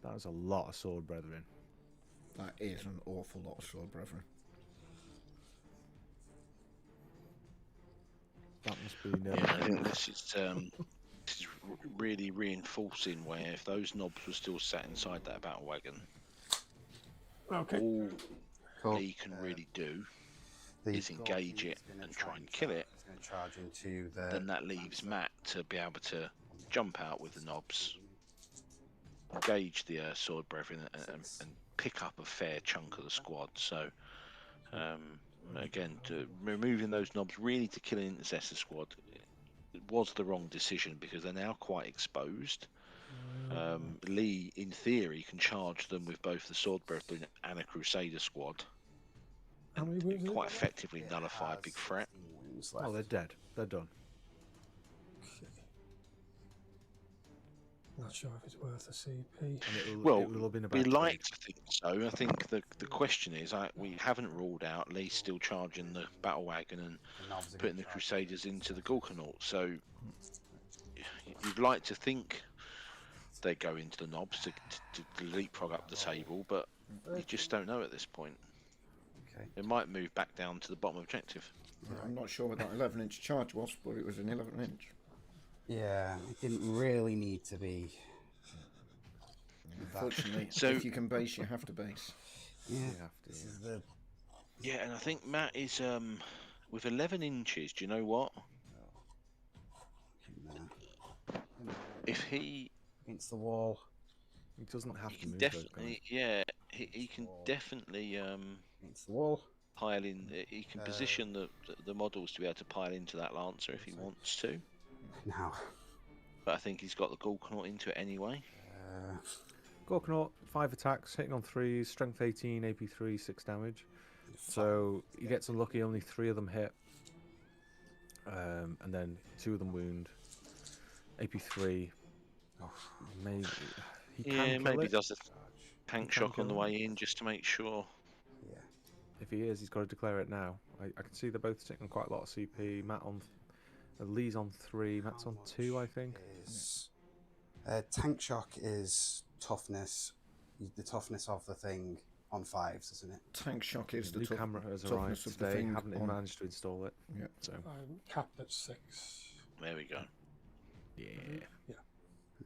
That is a lot of sword brethren. That is an awful lot of sword brethren. That must be Yeah, I think this is really reinforcing where if those knobs were still sat inside that battle wagon, all Lee can really do is engage it and try and kill it. Then that leaves Matt to be able to jump out with the knobs, engage the sword brethren, and pick up a fair chunk of the squad. So again, removing those knobs really to kill an intercessor squad, it was the wrong decision because they're now quite exposed. Lee, in theory, can charge them with both the sword brethren and a Crusader squad, and quite effectively nullify a big threat. Oh, they're dead. They're done. Not sure if it's worth a CP. And Well, it will have been we about like to think so. I think the question is, we haven't ruled out Lee still charging the battle wagon and The knobs are putting gonna the charge. Crusaders into the Gorkanaut. So you'd like to think they go into the knobs to leapfrog up the table, but you just don't know at this point. Okay. It might move back down to the bottom objective. I'm not sure what that 11-inch charge was, but it was an 11-inch. Yeah, it didn't really need to be. Unfortunately, So- if you can base, you have to base. Yeah, You have to, this yeah. is the. Yeah, and I think Matt is with 11 inches. Do you know what? If he Against the wall. He doesn't have he to can move those definitely guys. he can definitely Against the wall. pile in. He can position the models to be able to pile into that Lancer if he wants to. Now. But I think he's got the Gorkanaut into it anyway. Gorkanaut, 5 attacks, hitting on 3s, strength 18, AP 3, 6 damage. So he gets unlucky, only 3 of them hit. And then 2 of them wound. AP 3. Maybe he can Yeah, kill maybe it. does a tank He can shock on the kill it. way in just to make sure. Yeah. If he is, he's got to declare it now. I can see they're both taking quite a lot of CP. Matt on, Lee's on 3, Matt's on 2, I think. Tank shock is toughness. The toughness of the thing on 5s, isn't it? Tank shock is the New camera has toughness arrived of the today. thing Haven't on- managed to install it. Yeah. So I'm capped at 6. There we go. yeah. Yeah.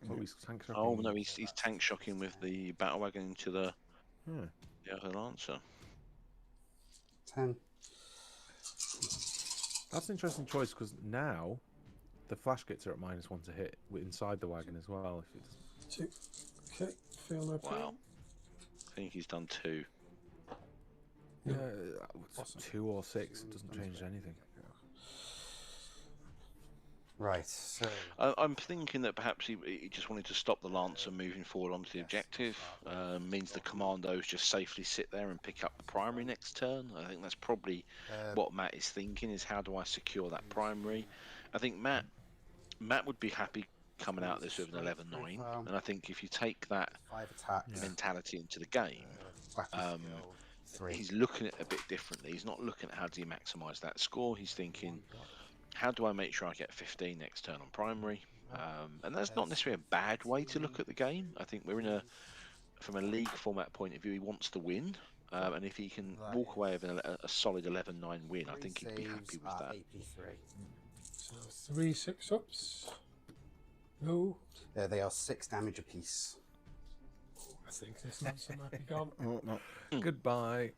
Oh, he's tank shocking. Oh no, he's tank shocking with the battle wagon into the other Lancer. 10. That's an interesting choice because now the flash kits are at -1 to hit inside the wagon as well. If it's 2. Okay, feel no pain. Wow. I think he's done 2. it's 2 or 6, it doesn't change anything. Right, so. I'm thinking that perhaps he just wanted to stop the Lancer moving forward onto the objective. Means the commandos just safely sit there and pick up the primary next turn. I think that's probably what Matt is thinking, is how do I secure that primary? I think Matt would be happy coming out of this with an 11-9. And I think if you take that 5 attacks. mentality into the game, Weapon skill, 3. he's looking at it a bit differently. He's not looking at how do you maximise that score. He's thinking, how do I make sure I get 15 next turn on primary? And that's not necessarily a bad way to look at the game. I think we're from a league format point of view, he wants to win. And if he can walk away with a solid 11-9 win, I think he'd be happy with that. AP3. So 3 6-ups. No. They are 6 damage apiece. I think this Lancer might be gone. Oh, no. Goodbye.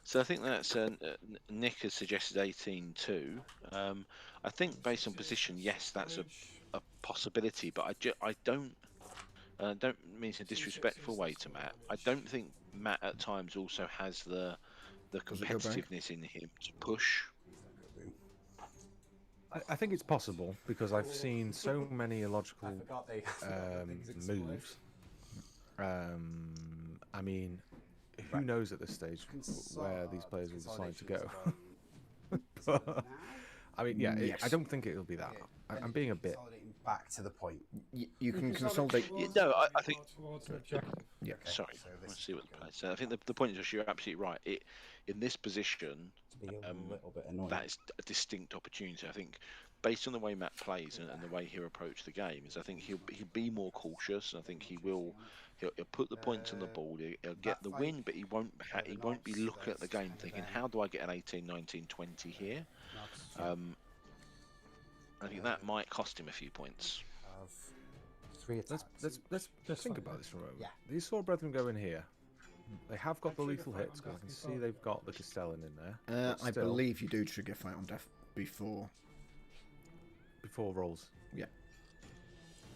So I think that's Nick has suggested 18 too. I think based on position, yes, that's a possibility, but I don't mean in a disrespectful way to Matt. I don't think Matt at times also has the competitiveness in him to push. I think it's possible because I've seen so many illogical moves. I mean, who knows at this stage where these players will decide to go? But, I mean, yeah, I don't think it'll be that. I'm being a bit. Consolidating back to the point. You can consolidate. No, I think. Towards the objective. Yeah. Sorry, so this let's see what is the player said. I think the point is you're absolutely right. In this position, Be a little bit annoying. that is a distinct opportunity. I think, based on the way Matt plays and the way he'll approach the game, is I think he'll be more cautious. I think he'll put the points on the board. He'll get the win, but he won't be looking at the game thinking, how do I get an 18, 19, 20 here? I think that might cost him a few points. Have 3 attacks. Let's think about this for a moment. Yeah. These Sword Brethren go in here. They have got the lethal hits because I can see they've got the Castellan in there. But I still, believe you do trigger fight on death before. before rolls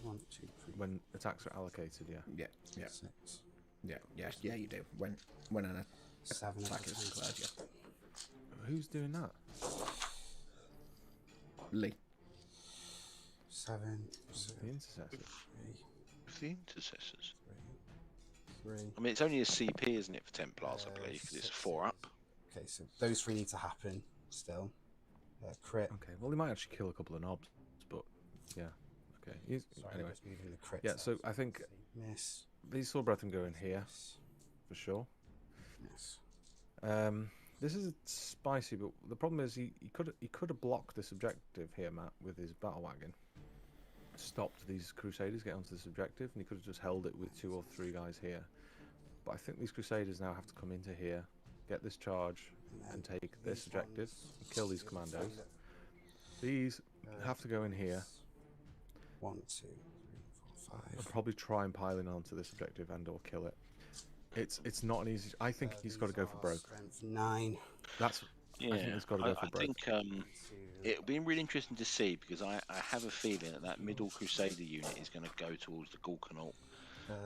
1, 2, 3, when attacks are allocated. Yeah. Yeah. 6, Yeah, you do. When an 7 attack is declared, yeah. Who's doing that? Lee. 7, The intercessor. The intercessors. 3. I mean, it's only a CP, isn't it, for Templars? I believe, because it's a 4-up. Okay, so those 3 need to happen still. Crit. Okay. Well, they might actually kill a couple of knobs, but yeah. Okay. Sorry, Anyway. just moving the crits. Yeah, out. so I think Miss. these sword brethren go in here for sure. Miss. This is spicy, but the problem is he could have blocked this objective here, Matt, with his battle wagon. Stopped these Crusaders get onto this objective, and he could have just held it with 2 or 3 guys here. But I think these Crusaders now have to come into here, get this charge, and take this objective, and kill these commandos. These have to go in here. 1, 2, 3, 4, 5. And probably try and pile in onto this objective and/or kill it. It's not an easy. I think he's got to go for broke. Strength 9. That's. Yeah, I think he's got to go for I broke. think it'll be really interesting to see, because I have a feeling that middle Crusader unit is going to go towards the Gorkanaut,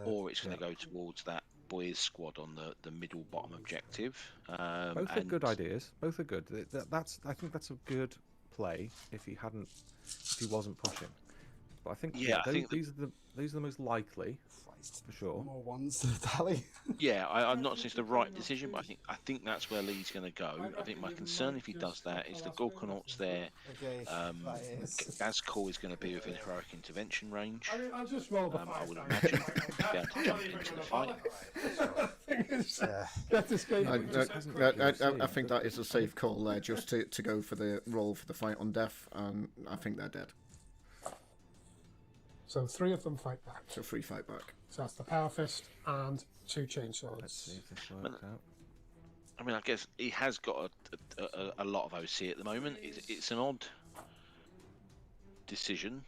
or it's going to go towards that boys squad on the middle bottom objective. Both are good ideas. Both are good. I think that's a good play if he wasn't pushing. But I think these are the most likely for sure. More ones to the tally. Yeah, I'm not saying it's the right decision, but I think that's where Lee's going to go. I think my concern if he does that is the Gorkanauts there. Gazkor is going to be within heroic intervention range. I'll just roll the I would imagine he'll be able to jump into the fight. I think that is a safe call there, just to go for the roll for the fight on death, and I think they're dead. So 3 of them fight back. So 3 fight back. So that's the Power Fist and 2 Chainswords. Let's see if this works out. I mean, I guess he has got a lot of OC at the moment. It's an odd decision.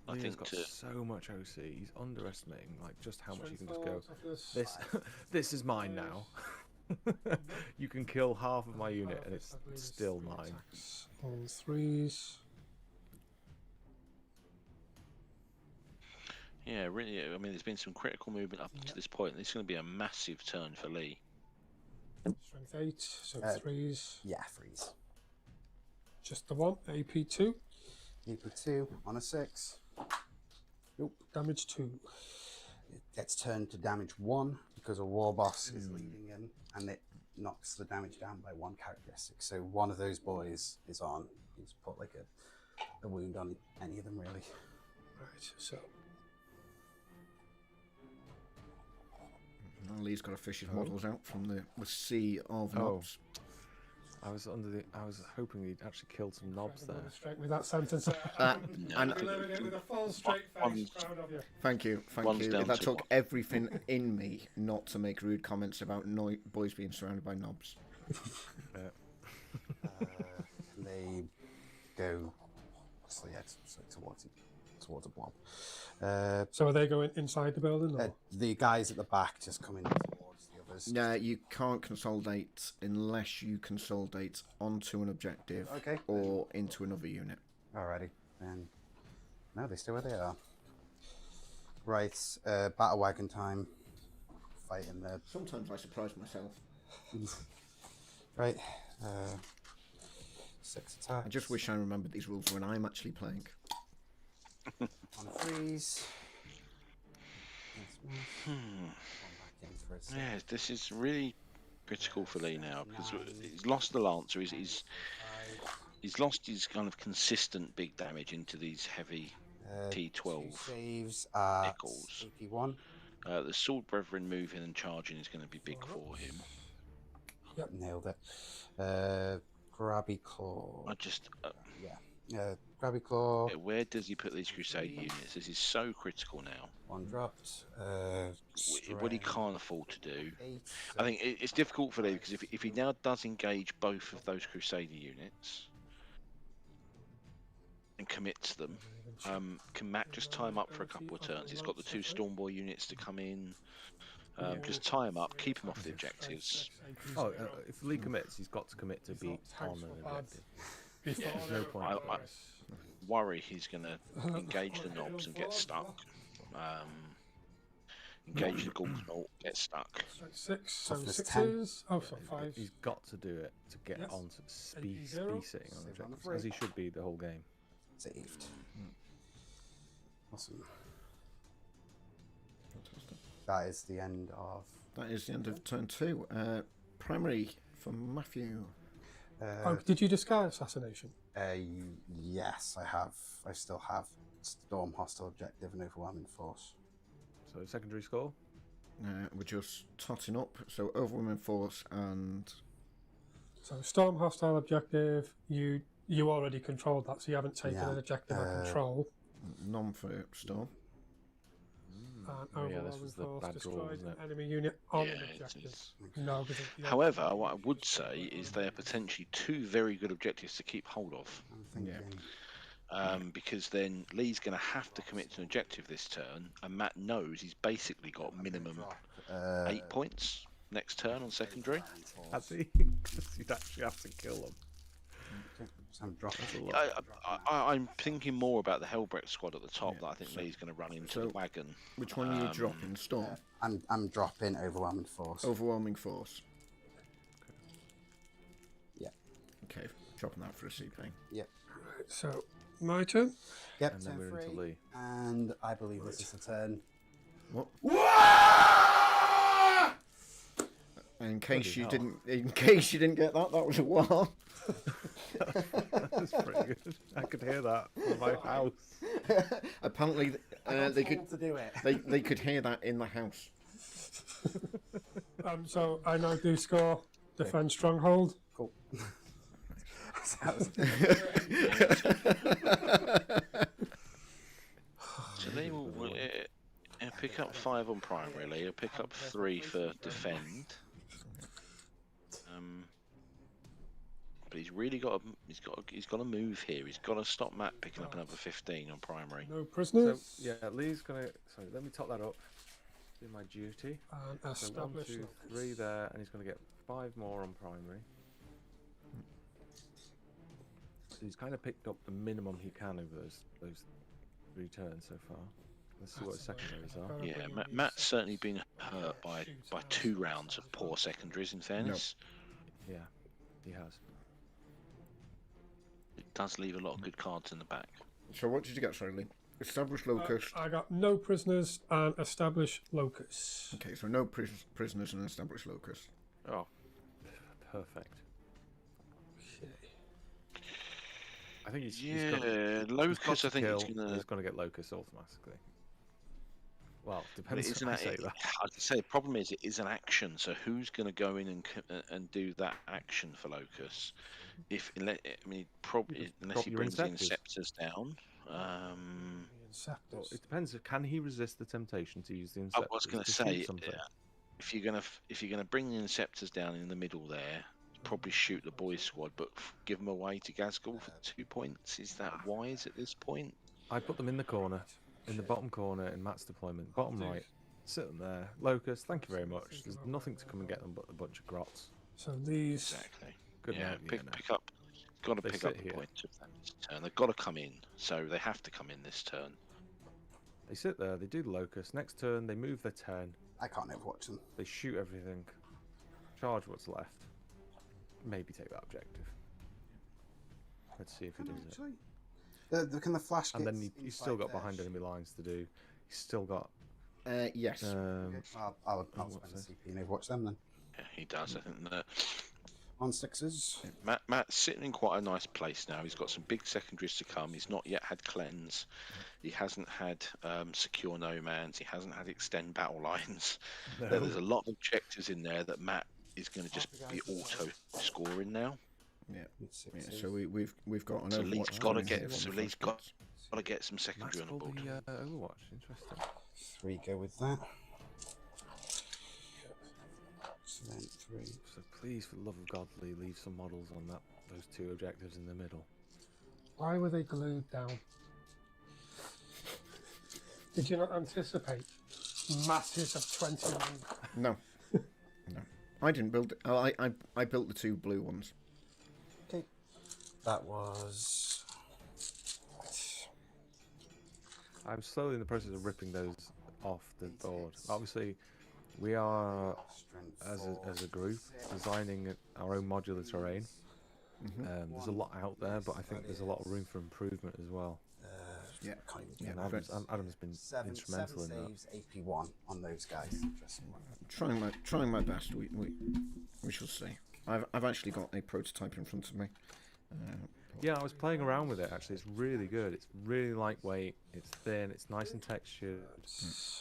I Leah's think got to so much OC. He's underestimating just how much you can just go. This is mine now. You can kill half of my unit and it's still mine. All 3s. Yeah, really. I mean, there's been some critical movement up to this point. This is going to be a massive turn for Lee. Strength 8, so 3s. Yeah, 3s. Just the one, AP2. AP2 on a 6. Nope, damage 2. It gets turned to damage 1 because a war boss is leading in, and it knocks the damage down by 1 characteristic. So one of those boys is on. You just put like a wound on any of them, really. Right, so. Lee's got to fish his models out from the sea of knobs. I was hoping he'd actually killed some knobs there. Straight with that sentence. And Delivering it with a full straight face. Proud of you. thank you. That took everything in me not to make rude comments about boys being surrounded by knobs. They go towards a blob. So are they going inside the building? Or? The guys at the back just come in towards the others. Yeah, you can't consolidate unless you consolidate onto an objective or into another unit. Alrighty, then. No, they stay where they are. Right, battle wagon time. Fighting there. Sometimes I surprise myself. Right, 6 attacks. I just wish I remembered these rules when I'm actually playing. On 3s. Yeah, this is really critical for Lee now, because he's lost the Lancer. He's lost his kind of consistent big damage into these heavy T12 saves at Eccles. AP1. The Sword Brethren moving and charging is going to be big for him. Yep, nailed it. Grabby Claw. I just Grabby Claw. where does he put these Crusade units? This is so critical now. 1 dropped. What he can't afford to do. I think it's difficult for Lee, because if he now does engage both of those Crusader units and commits them, can Matt just tie him up for a couple of turns? He's got the 2 Stormboy units to come in. Just tie him up, keep him off the objectives. If Lee commits, he's got to commit to be on an objective. There's no point. I worry he's going to engage the knobs and get stuck. Engage the Gorkanaut, get stuck. 6, so Toughness 6s. Oh, sorry, 5. He's got to do it to get onto be sitting on objectives, as he should be the whole game. Saved. Awesome. That is the end of. That is the end of turn 2. Primary from Matthew. Did you discard assassination? Yes, I have. I still have. Storm, hostile objective, and overwhelming force. So secondary score? We're just totting up. So overwhelming force and... So Storm hostile objective, you already controlled that, so you haven't taken an objective of control. None for Storm. And Oh, yeah, this overwhelming was the force bad draw, destroyed wasn't an it? enemy unit on Yeah, an it objective. is. No, because However, what I would say is they are potentially two very good objectives to keep hold of. I'm thinking. Because then Lee's going to have to commit to an objective this turn, and Matt knows he's basically got minimum 8 points next turn on secondary. Has he? Because you'd actually have to kill them. I'm dropping. I'm thinking more about the Hellbrecht squad at the top that I think Lee's going to run into the wagon. Which one are you dropping, Storm? I'm dropping overwhelming force. Overwhelming force. Yeah. Okay, dropping that for a CP. Yep. Right, so my turn. Yep. And then Turn we're into 3. Lee. And I believe this is the turn. What? In case you Bloody didn't get that, that was a 1. That's pretty good. I could hear that from my house. Apparently, they could to do it. they could hear that in the house. So I now do score defend stronghold. Cool. So Lee will pick up 5 on primary. Lee will pick up 3 for defend. But he's really got to move here. He's got to stop Matt picking up another 15 on primary. No So prisoners. yeah, Lee's gonna. Sorry, let me top that up. Do my duty. And So 1, establish 2, 3 there, and he's gonna get 5 more on primary. So he's kind of picked up the minimum he can over those 3 turns so far. Let's see what his secondaries are. Yeah, Matt's certainly been hurt by 2 rounds of poor secondaries. In fairness, Yeah, he has. it does leave a lot of good cards in the back. So what did you get, sorry, Lee? Establish locus. I got no prisoners and establish locus. Okay, so no prisoners and establish locus. Oh, perfect. I think he's Locus. I think it's he's gonna get locus automatically. Well, But depends it isn't on I a- say that. I'd say the problem is it is an action. So who's going to go in and do that action for Locus? Unless he drop your brings the Inceptors. Inceptors down. Well, it depends. Can he resist the temptation to use the I Inceptors? was going to shoot say something? if you're gonna bring the Inceptors down in the middle there, probably shoot the boys squad, but give them away to Gazgul for 2 points. Is that wise at this point? I put them in the corner, in the bottom corner in Matt's deployment, bottom right. Sit them there. Locust, thank you very much. There's nothing to come and get them but a bunch of grots. So these. Exactly. Good Yeah, night, pick Vienna. up. Got to They pick up sit the here. points of that this turn. They've got to come in, so they have to come in this turn. They sit there, they do the locust. Next turn, they move their 10. I can't overwatch them. They shoot everything. Charge what's left. Maybe take that objective. Let's see if he does it. Can the flash And get then he's still got behind enemy lines to do. He's still got. Yes. I'll what's spend this? CP and overwatch them then. Yeah, he does. I think that On 6s. Matt's sitting in quite a nice place now. He's got some big secondaries to come. He's not yet had cleanse. He hasn't had secure nomads. He hasn't had extend battle lines. No. There's a lot of objectives in there that Matt is going to just be auto scoring now. Yeah. So we've got an So Overwatch Lee's got to coming get. here So on the Lee's first got to get some secondary Matt's on the called board. the Overwatch. Interesting. 3 go with that. So then 3. So please, for the love of God, Lee, leave some models on those 2 objectives in the middle. Why were they glued down? Did you not anticipate masses of 21? No. No. I didn't build it. Oh, I built the 2 blue ones. Okay. That was. I'm slowly in the process of ripping those off the board. Obviously, we are, as a group, designing our own modular terrain. There's a lot out there, but I think there's a lot of room for improvement as well. Yeah. Can't even And get Adam's been instrumental in that. saves, AP1 on those guys. Trying my best. We shall see. I've actually got a prototype in front of me, Yeah, I was playing around with it actually. It's really good. It's really lightweight. It's thin. It's nice and textured.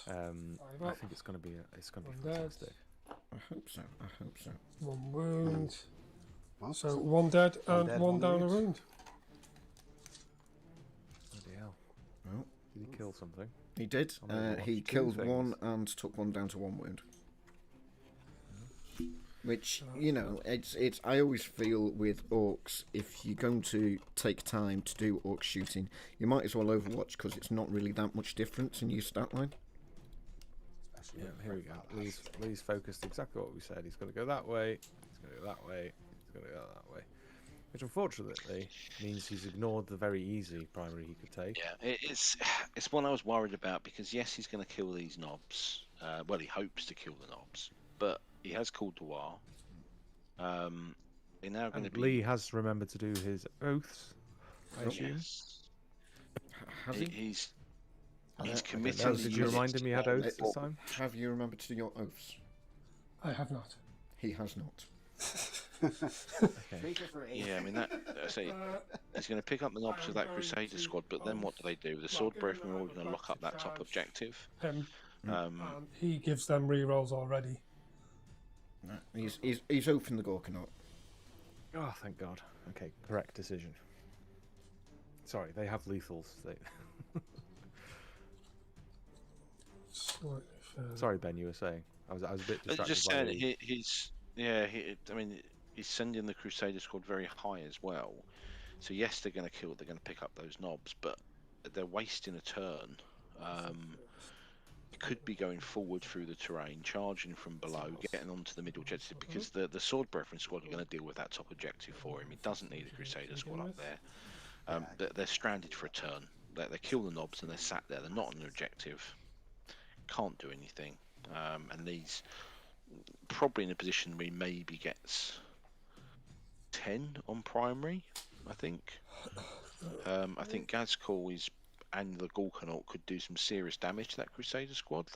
I think it's gonna be fantastic. I hope so. I hope so. 1 wound. Well, So 1 dead and dead, 1 1 down a wound. wound. Bloody hell. Well, Did he kill something? he did. I maybe watched He 2 killed things. 1 and took 1 down to 1 wound. Which, you know, it's. I always feel with orcs, if you're going to take time to do orc shooting, you might as well Overwatch because it's not really that much difference in your stat line. Yeah, here we go. Lee's focused exactly what we said. He's going to go that way. He's going to go that way. He's going to go that way. Which unfortunately means he's ignored the very easy primary he could take. Yeah, it's one I was worried about because yes, he's going to kill these knobs. Well, he hopes to kill the knobs, but he has called the war. They're now going to And be. Lee has remembered to do his oaths, I assume. Yes. Has he? He's I committing. don't know. Did you remind him he had oaths this time? Have you remembered to do your oaths? I have not. He has not. Okay. Yeah, I mean that. I say he's going to pick up the knobs of that Crusader squad, but then what do? The sword breathman are all going to lock up that top objective. Him. Um, He gives them rerolls already. No, he's opened the Gorkanaut. Oh, thank God. Okay, correct decision. Sorry, they have lethals. Sorry, Ben, you were saying. I was a bit distracted just by saying, he's sending the Crusader squad very high as well. So yes, they're going to pick up those knobs, but they're wasting a turn. Could be going forward through the terrain, charging from below, getting onto the middle objective because the sword breathman squad are going to deal with that top objective for him. He doesn't need a Crusader squad up there. They're stranded for a turn. They kill the knobs and they're sat there. They're not on an objective. Can't do anything. And he's probably in a position where he maybe gets 10 on primary. I think. I think Gazcall and the Gorkanaut could do some serious damage to that Crusader squad.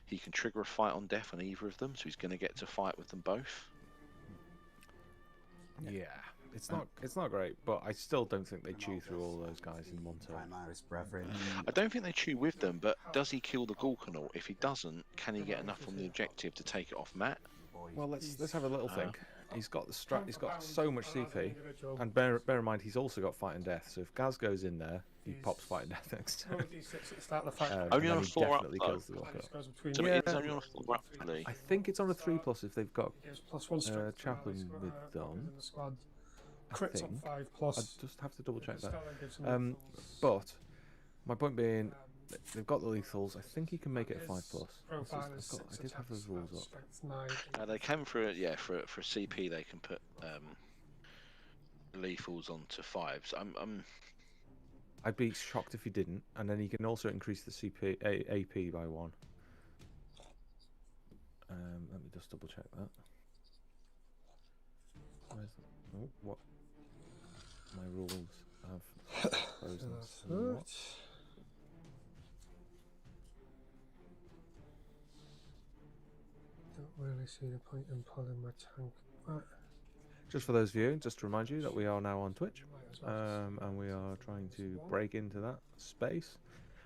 He can trigger a fight on death on either of them, so he's going to get to fight with them both. Yeah, it's not great, but I still don't think they chew through all those guys in one turn. Primaris brethren. I don't think they chew with them, but does he kill the Gorkanaut? If he doesn't, can he get enough on the objective to take it off Matt? Well, let's have a little think. He's got he's got so much CP, and bear in mind he's also got fight and death. So if Gaz goes in there, he pops fight and death next turn. Only on a he 4 up definitely though. kills the Gorkanaut. So Yeah. it is only on a 4 up, really. I think it's on a 3+ if they've got +1 strength chaplain with them. Crits on 5+. I just have to double check that. But my point being, they've got the lethals. I think he can make it a 5+. I did have those rules up. They can for CP. They can put lethals onto 5s. I'd be shocked if he didn't, and then he can also increase the AP by 1. Let me just double check that. Oh, what? My rules have frozen somewhat. Don't really see the point in pulling my tank back. Just for those viewing, just to remind you that we are now on Twitch, and we are trying to break into that space.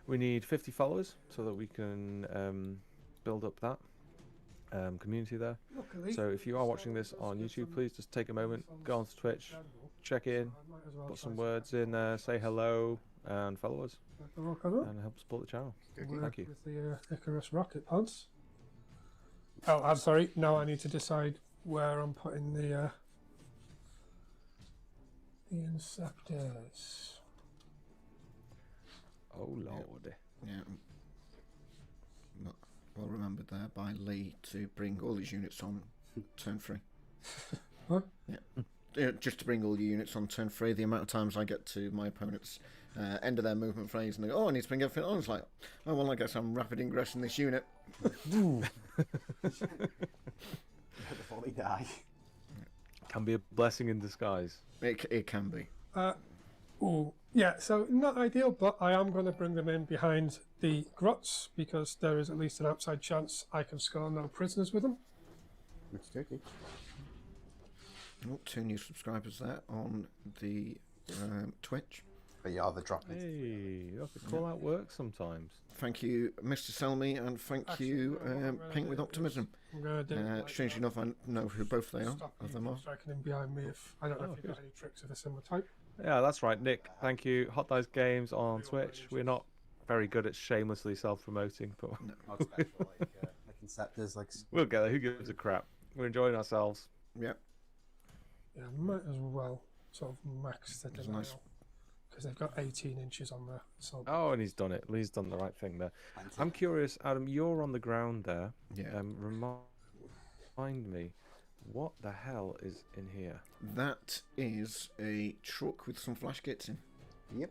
We need 50 followers so that we can build up that community there. So if you are watching this on YouTube, please just take a moment, go onto Twitch, check in, put some words in, say hello, and follow us, and help support the channel. Thank you. With the Icarus rocket pods. Oh, I'm sorry. Now I need to decide where I'm putting the Inceptors. Oh Lord. Yeah. Well remembered there by Lee to bring all his units on turn 3. What? Yeah. Just to bring all your units on turn 3. The amount of times I get to my opponent's end of their movement phase and they go, oh, I need to bring everything on. It's like, oh, well, I guess I'm rapid ingressing this unit. Before they die. Can be a blessing in disguise. It can be. Yeah, so not ideal, but I am going to bring them in behind the grots because there is at least an outside chance I can score no prisoners with them. Okay. Oh, 2 new subscribers there on the Twitch. But you are the drop. Hey, look, a call out works sometimes. Thank you, Mr. Selmy, and thank you, Paint with Optimism. Strangely enough, I know who both they are. Of them are. Striking in behind me. I don't know if you've got any tricks of a similar type. Yeah, that's right, Nick. Thank you. Hot Dice Games on Twitch. We're not very good at shamelessly self-promoting, but Not special, like Inceptors, like. we'll get there. Who gives a crap? We're enjoying ourselves. Yep. Yeah, might as well sort of max the denial. Nice. Because they've got 18 inches on there. So. Oh, and he's done it. He's done the right thing there. I'm curious, Adam, you're on the ground there. Yeah. Remind me, what the hell is in here? That is a truck with some flash kits in. Yep.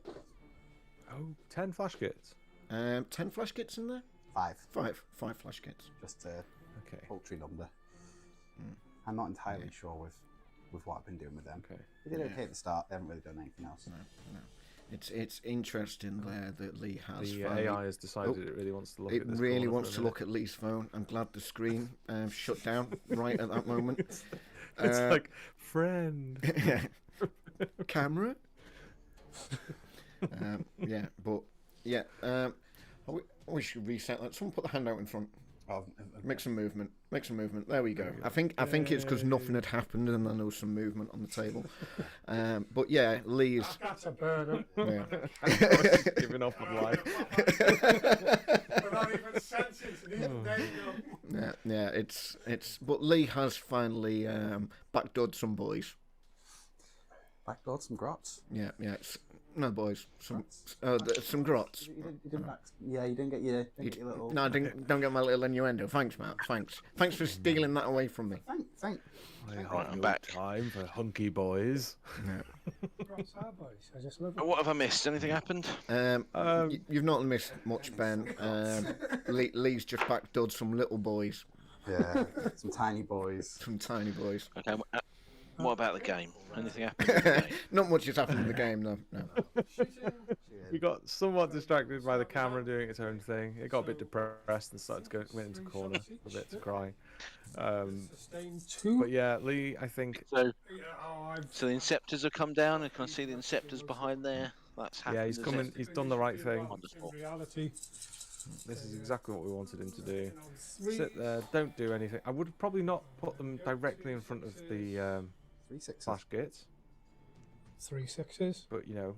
Oh, 10 flash kits. 10 flash kits in there? 5. 5 flash kits. Just a Okay. paltry number. I'm not entirely sure with what I've been doing with them. Okay. They did okay at the start. They haven't really done anything else. No. It's interesting there that Lee has. The finally, AI has decided it really wants to look at It this really corner wants for to a look at Lee's phone. I'm glad the screen shut down right at that moment. It's like, friend. Yeah. Camera. We should reset that. Someone put the hand out in front. Make some movement. There we go. I think it's because nothing had happened and then there was some movement on the table. But yeah, Lee's. That's a burner. Yeah. Giving up on life. Without even senses. There you go. Yeah. It's. But Lee has finally backdoored some boys. Backdoored some grots. Yeah. No boys. Some grots. You didn't you didn't get your little. No, don't get my little innuendo. Thanks, Matt. Thanks for stealing that away from me. Thank. Right, I'm back. Time for hunky boys. Grots are boys. I just love it. What have I missed? Anything happened? You've not missed much, Ben. Lee's just backdoored some little boys. Yeah, some tiny boys. Okay. What about the game? Anything happened in the game? Not much has happened in the game, no. We got somewhat distracted by the camera doing its own thing. It got a bit depressed and started to went into a corner a bit to cry. But yeah, Lee, I think. So the Inceptors have come down, and can I see the Inceptors behind there? That's happened. Yeah, he's coming. He's done the right thing. Wonderful. Reality. This is exactly what we wanted him to do. Sit there, don't do anything. I would probably not put them directly in front of the 3 6. flash gates, 3 6s. but you know,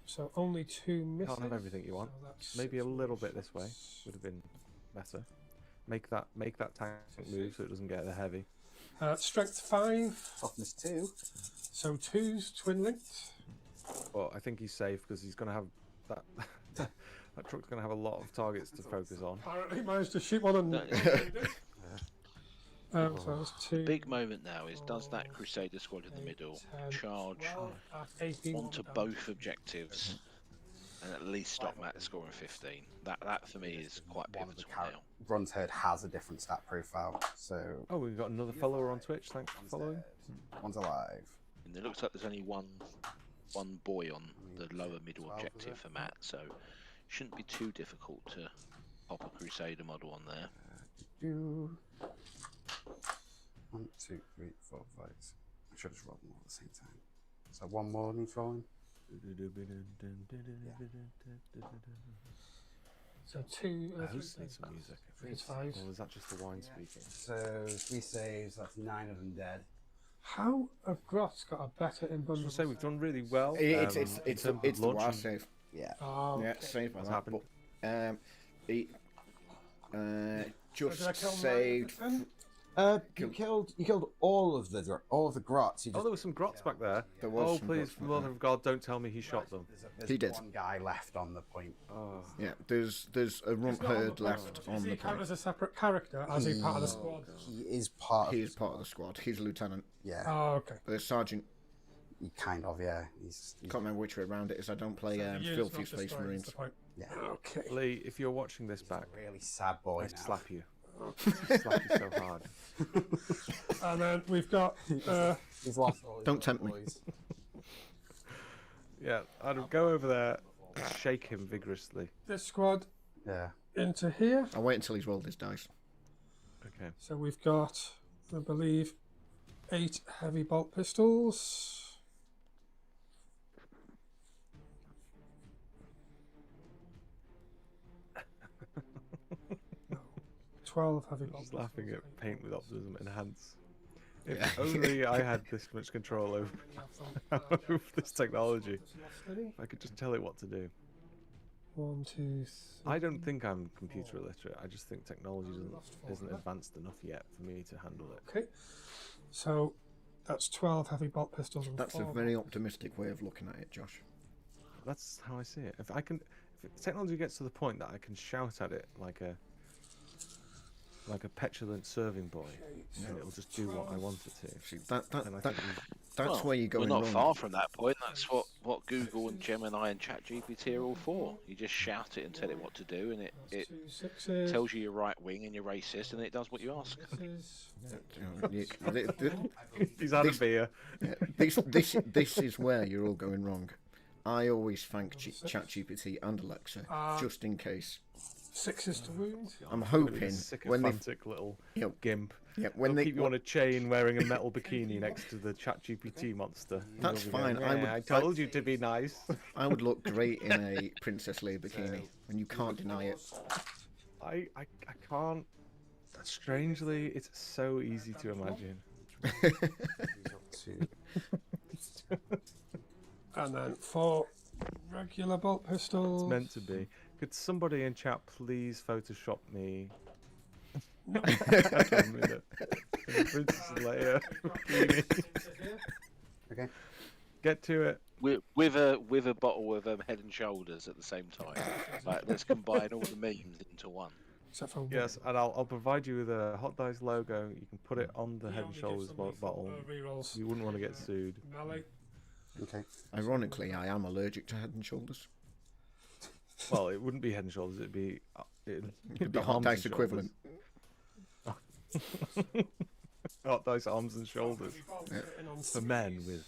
So only 2 misses. can't have everything you want. So Maybe a little bit this way would have been better. Make that tank move so it doesn't get the heavy. Strength 5. Toughness 2. So 2s twin linked. But I think he's safe because he's going to have that. That truck's going to have a lot of targets to focus on. Apparently managed to shoot one and. So that's 2. Big moment now is, does that Crusader squad in the middle charge onto both objectives and at least stop Matt scoring 15? That for me is quite pivotal now. Bronze Herd has a different stat profile, so. Oh, we've got another follower on Twitch. Thanks for following. One's alive. And it looks like there's only one boy on the lower middle objective for Matt, so shouldn't be too difficult to pop a Crusader model on there. 1, 2, 3, 4, 5. I should have rolled more at the same time. So one more needs rolling. So 2. Who's need some music? It's 5. Or is that just the wine speaking? So 3 saves, that's 9 of them dead. How have Grots got a better I was invulnerable? going to say we've done really well. It's in terms the of war launch. save. Yeah. Oh, Yeah, okay. saved by What's that. happened? But, he just Did I kill mine saved. then? You killed all of the Grots. You Oh, just, there were some grots back there. There was Oh, some please, grots back Mother there. of God, don't tell me he shot them. there's He did. one guy left on the point. Oh. Yeah, there's a rump Not on the herd point. left Does on he the count point. as a separate character? As he part of the squad? He is part. He of is part of the squad. He's a lieutenant. Yeah. Oh, okay. The sergeant. He kind of. Yeah. He's Can't remember which way around it is. I don't play So he is Filthy not Space destroyed, Marines. is the point. yeah. Okay. Lee, if you're watching this back, A really sad boy I now. slap you. Slap you so hard. And then we've got He's lost all his Don't little tempt me. boys. Yeah, I'd go over there, shake him vigorously. this squad Yeah. into here. I'll wait until he's rolled his dice. Okay. So we've got, I believe, 8 heavy bolt pistols. 12 heavy bolt Just laughing pistols, at paint with optimism enhance. If Yeah. only I had this much control over this technology. If I could just tell it what to do. 1, 2, 3. I don't think I'm computer illiterate. I just think technology isn't advanced enough yet for me to handle it. Okay. So that's 12 heavy bolt pistols and That's a 4 very bolt optimistic way of looking at it, Josh. That's how I see it. If technology gets to the point that I can shout at it like a petulant serving boy, and it'll just do what I want it to. See, then I think that's where you're going We're not wrong. far from that point. That's what Google and Gemini and ChatGPT are all for. You just shout it and tell it what to do, and it 2 6s. tells you you're right wing and you're racist, and it does what you ask. He's had a beer. This is where you're all going wrong. I always thank ChatGPT and Alexa just in case. 6s to wound. I'm hoping when they Sycophantic little Yep. gimp. when They'll they keep you on a chain wearing a metal bikini next to the ChatGPT monster. That's You'll be fine. going, I told you to be nice. I would look great in a Princess Leia bikini, and you can't deny it. I can't. Strangely, it's so easy to imagine. And then 4 regular bolt pistols. It's meant to be. Could somebody in chat please Photoshop me? Princess Leia bikini. Okay. Get to it. With a bottle of Head and Shoulders at the same time. Like, let's combine all the memes into one. Except for Yes, and I'll provide you with a Hot Dice logo. You can put it on the Head and Shoulders bottle. Rerolls. You wouldn't want to get sued. Melee. Okay. Ironically, I am allergic to Head and Shoulders. Well, it wouldn't be Head and Shoulders. It'd be The Hot arms Dice and equivalent. shoulders. Hot Dice arms and shoulders Yeah. for men with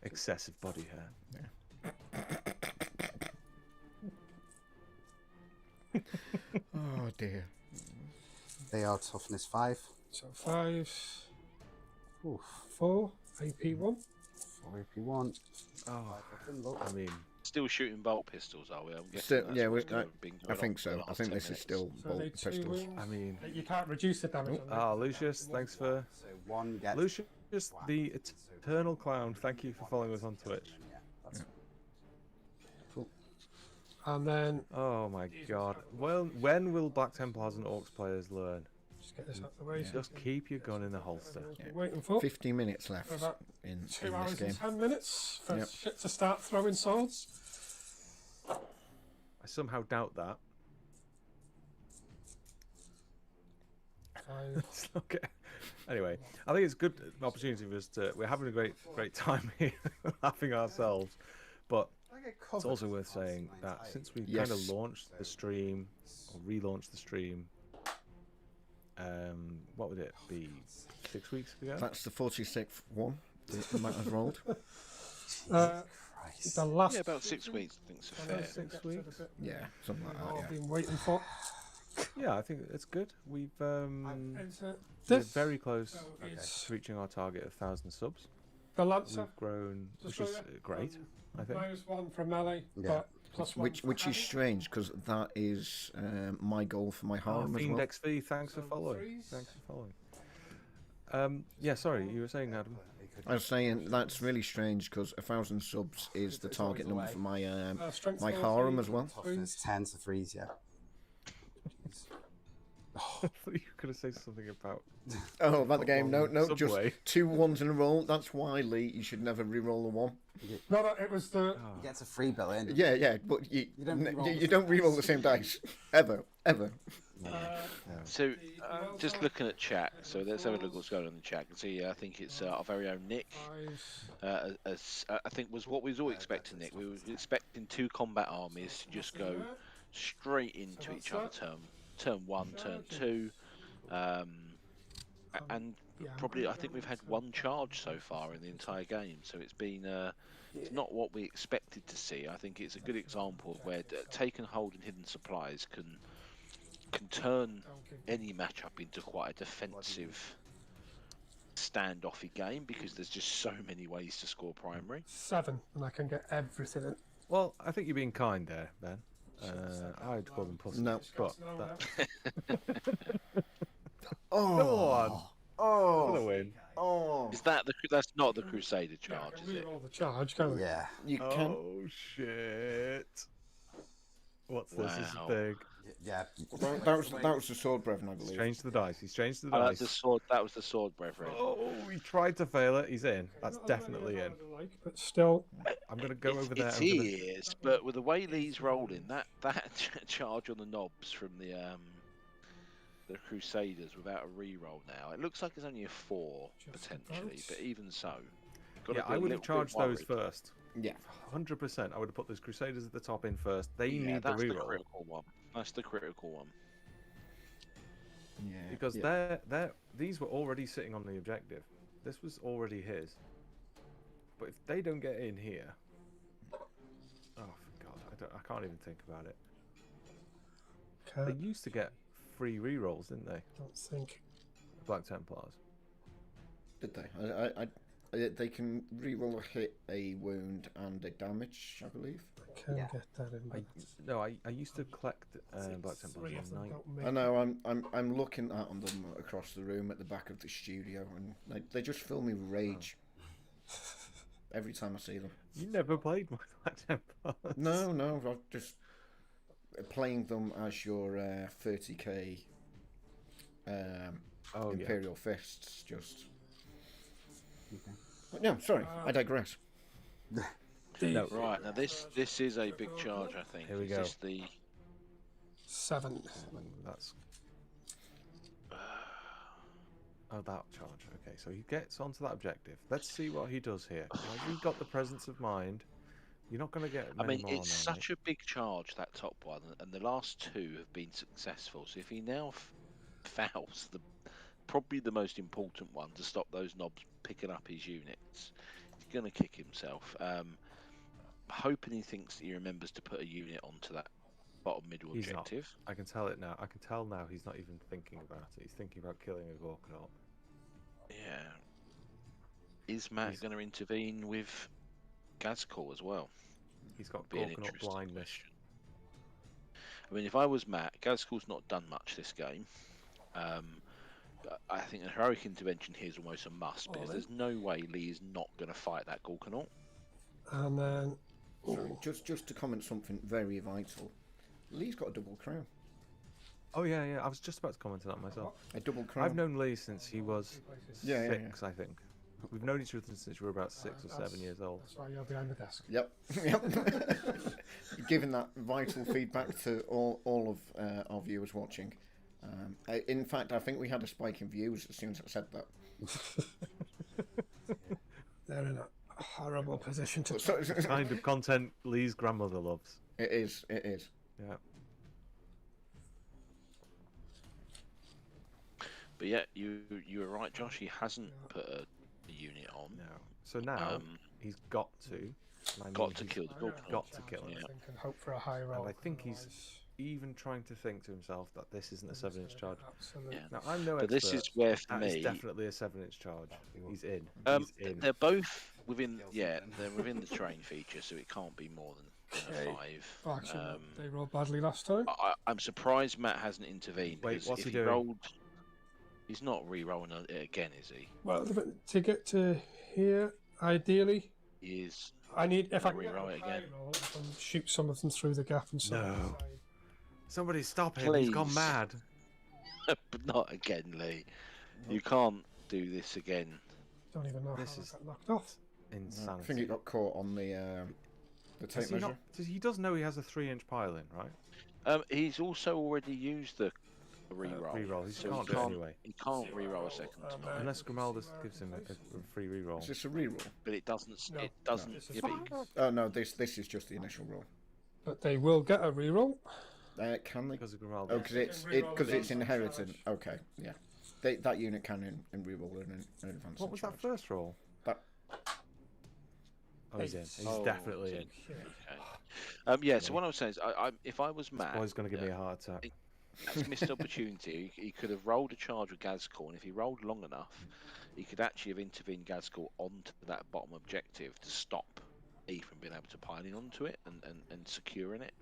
excessive body hair. Oh dear. They are toughness 5. So 5. Oof. 4. AP1. 4 AP1. Oh, I mean, Still shooting bolt pistols, are we? I'm guessing Still, that's yeah, what's I been I going think on for the so. last I think 10 this is minutes. still So bolt they 2 pistols. wounds. I mean, You can't reduce the damage on them. Lucius, thanks for So 1 gets. Lucius the Eternal Clown. Thank you for following us on Twitch. Yeah, that's cool. And then Oh my God! Well, when will Black Templars and Orks players learn? just get this out of the way. so Just keep your gun in the holster. we're waiting for 50 minutes left For about in 2 this hours game. and 10 minutes for Yep. shit to start throwing swords. I somehow doubt that. 5. It's okay. Anyway, I think it's a good opportunity for us to. We're having a great time here, laughing ourselves. But it's also worth saying that since we kind Yes. of launched the stream or relaunched the stream, what would it be? 6 weeks ago. That's the 46th one that might have rolled. The last Yeah, about 6 weeks, I think it's fair. 6 weeks. Yeah, something like I've that. been waiting for. Yeah, I think it's good. We're This very close is to reaching our target of 1,000 subs. the Lancer. We've grown, which Just is so you- great. I think. -1 from melee, Yeah. but +1 Which for is heavy. strange because that is my goal for my Oh, harem as Fiend well. XV, thanks for So following. threes. Thanks for following. Yeah, sorry, you were saying, Adam. I was saying that's really strange because 1,000 subs is the target number for my Strength my 14, harem as well. Toughness 10 to 3s, yeah. I thought you could have said something about. Oh, about the game? No, just Subway. 2 1s in a row. That's why, Lee. You should never re-roll a 1. No, it was the. Oh. You get a free bill in. Yeah, but you don't re-roll the you same don't re-roll dice. the same dice ever. So, just looking at chat, so let's have a look at what's going on in the chat. You can see, I think it's our very own Nick. I think was what we was all expecting, Nick. We were expecting 2 combat armies to just go straight into each other. Turn 1, turn 2, and probably I think we've had 1 charge so far in the entire game. So it's been it's not what we expected to see. I think it's a good example of where taken hold and hidden supplies can turn any matchup into quite a defensive, standoffy game because there's just so many ways to score primary. 7, and I can get everything in. Well, I think you're being kind there, Ben. I'd call them pussies. No. But that's not the Crusader charge, Yeah, is it? re-roll the charge, can't we? Yeah. You can. Oh shit! What's this? This is Wow. big. Yeah. That was the sword brethren, I He's believe. changed the dice. He's changed the Oh, that's dice. the sword. That was the sword, brethren. Oh, he tried to fail it. He's in. That's Not as many definitely as I in. would like, but still, I'm gonna go over there. It I'm gonna... is, but with the way Lee's rolling, that charge on the knobs from the Crusaders without a re-roll now, it looks like it's only a 4 Just potentially, about. but even so, gotta Yeah, be I a would have little bit charged those worried. first. Yeah. 100%. I would have put those Crusaders at the top in first. They Yeah, need the that's the reroll critical one. That's the critical one. Yeah. because yeah. these were already sitting on the objective. This was already his. But if they don't get in here, oh for God, I can't even think about it. They used to get free rerolls, didn't they? don't think. The Black Templars. Did they? They can reroll a hit, a wound, and a damage, I believe. I can get that in. I used to collect Black Templars Three of in them night. don't make I know. I'm looking at them across the room at the back of the studio, and they just fill me with rage every time I see them. You never played my Black Templars. No, I'm just playing them as your 30k Imperial Fists. Just. But no, sorry, I digress. No. Right, now this is a big charge, I think. Here we Is go. this the 7. That's. Oh, that charge. Okay, so he gets onto that objective. Let's see what he does here. Has he got the presence of mind? You're not going to get I many mean, more it's now, such a big charge, that top one, and the last 2 have been successful. So if he now fouls probably the most important one to stop those knobs picking up his units, he's going to kick himself. Hoping he thinks that he remembers to put a unit onto that bottom middle He's objective. I can tell it now. I can tell now he's not even thinking about it. He's thinking about killing a Gorkanaut. Yeah. Is Matt going to intervene with Gazcall as well? He's got Be an Gorkanaut interesting blindness. question. I mean, if I was Matt, Gazcall's not done much this game. I think a heroic intervention here is almost a must, because there's no way Lee is not going to fight that Gorkanaut. And then. Just to comment something very vital. Lee's got a double crown. Oh yeah. I was just about to comment on that myself. A double crown. I've known Lee since he was Yeah, 6, I think. We've known each other since we were about 6 or 7 years old. That's why you're behind the desk. Yep. Giving that vital feedback to all of our viewers watching. In fact, I think we had a spike in views as soon as I said that. They're in a horrible position to. The kind of content Lee's grandmother loves. It is. Yeah. But yeah, you were right, Josh. He hasn't put a unit on. No. So now he's got to. And I mean Got to he's kill the Gorkanaut. Got to kill him. Yeah. And hope for a high roll. And I think he's even trying to think to himself that this isn't a 7-inch charge. Absolutely. Yeah. Now I'm no But expert. this is where, for That is me, definitely a 7-inch charge. He's in. He's in. they're both within. Yeah, they're within the terrain feature, so it can't be more than a 5. Oh, actually, they rolled badly last time. I'm surprised Matt hasn't intervened. Wait, because what's if he doing? rolled, he's not re-rolling it again, is he? Well, to get to here, ideally, He is. I need if I can Re-roll get it a high again. roll, I can shoot some of them through the gap and so No. on. Somebody stop him. He's gone Please. mad. But not again, Lee. You can't do this again. Don't even know This how is- I got knocked off. Insanity. I think it got caught on the tape measure. He does know he has a 3-inch pile-in, right? He's also already used the re-roll. Re-roll. He so can't do it anyway. He can't re-roll a second time. Unless Grimaldus gives him a free re-roll. Is this a reroll? But it doesn't. No. It doesn't. This is yeah, but Oh no, this is just the initial roll. But they will get a reroll. Can they? Because of Grimaldus. Oh, because it's inherited. Okay, yeah. That unit can in reroll an advance. What was that charge. first roll? That- Oh, he's in. He's Oh, definitely he's in. okay. Yeah. So what I was saying is, if I was Matt, Boy's going to give me a heart attack. that's missed opportunity. He could have rolled a charge with Gazcall, and if he rolled long enough, he could actually have intervened Gazcall onto that bottom objective to stop E from being able to pile in onto it and securing it,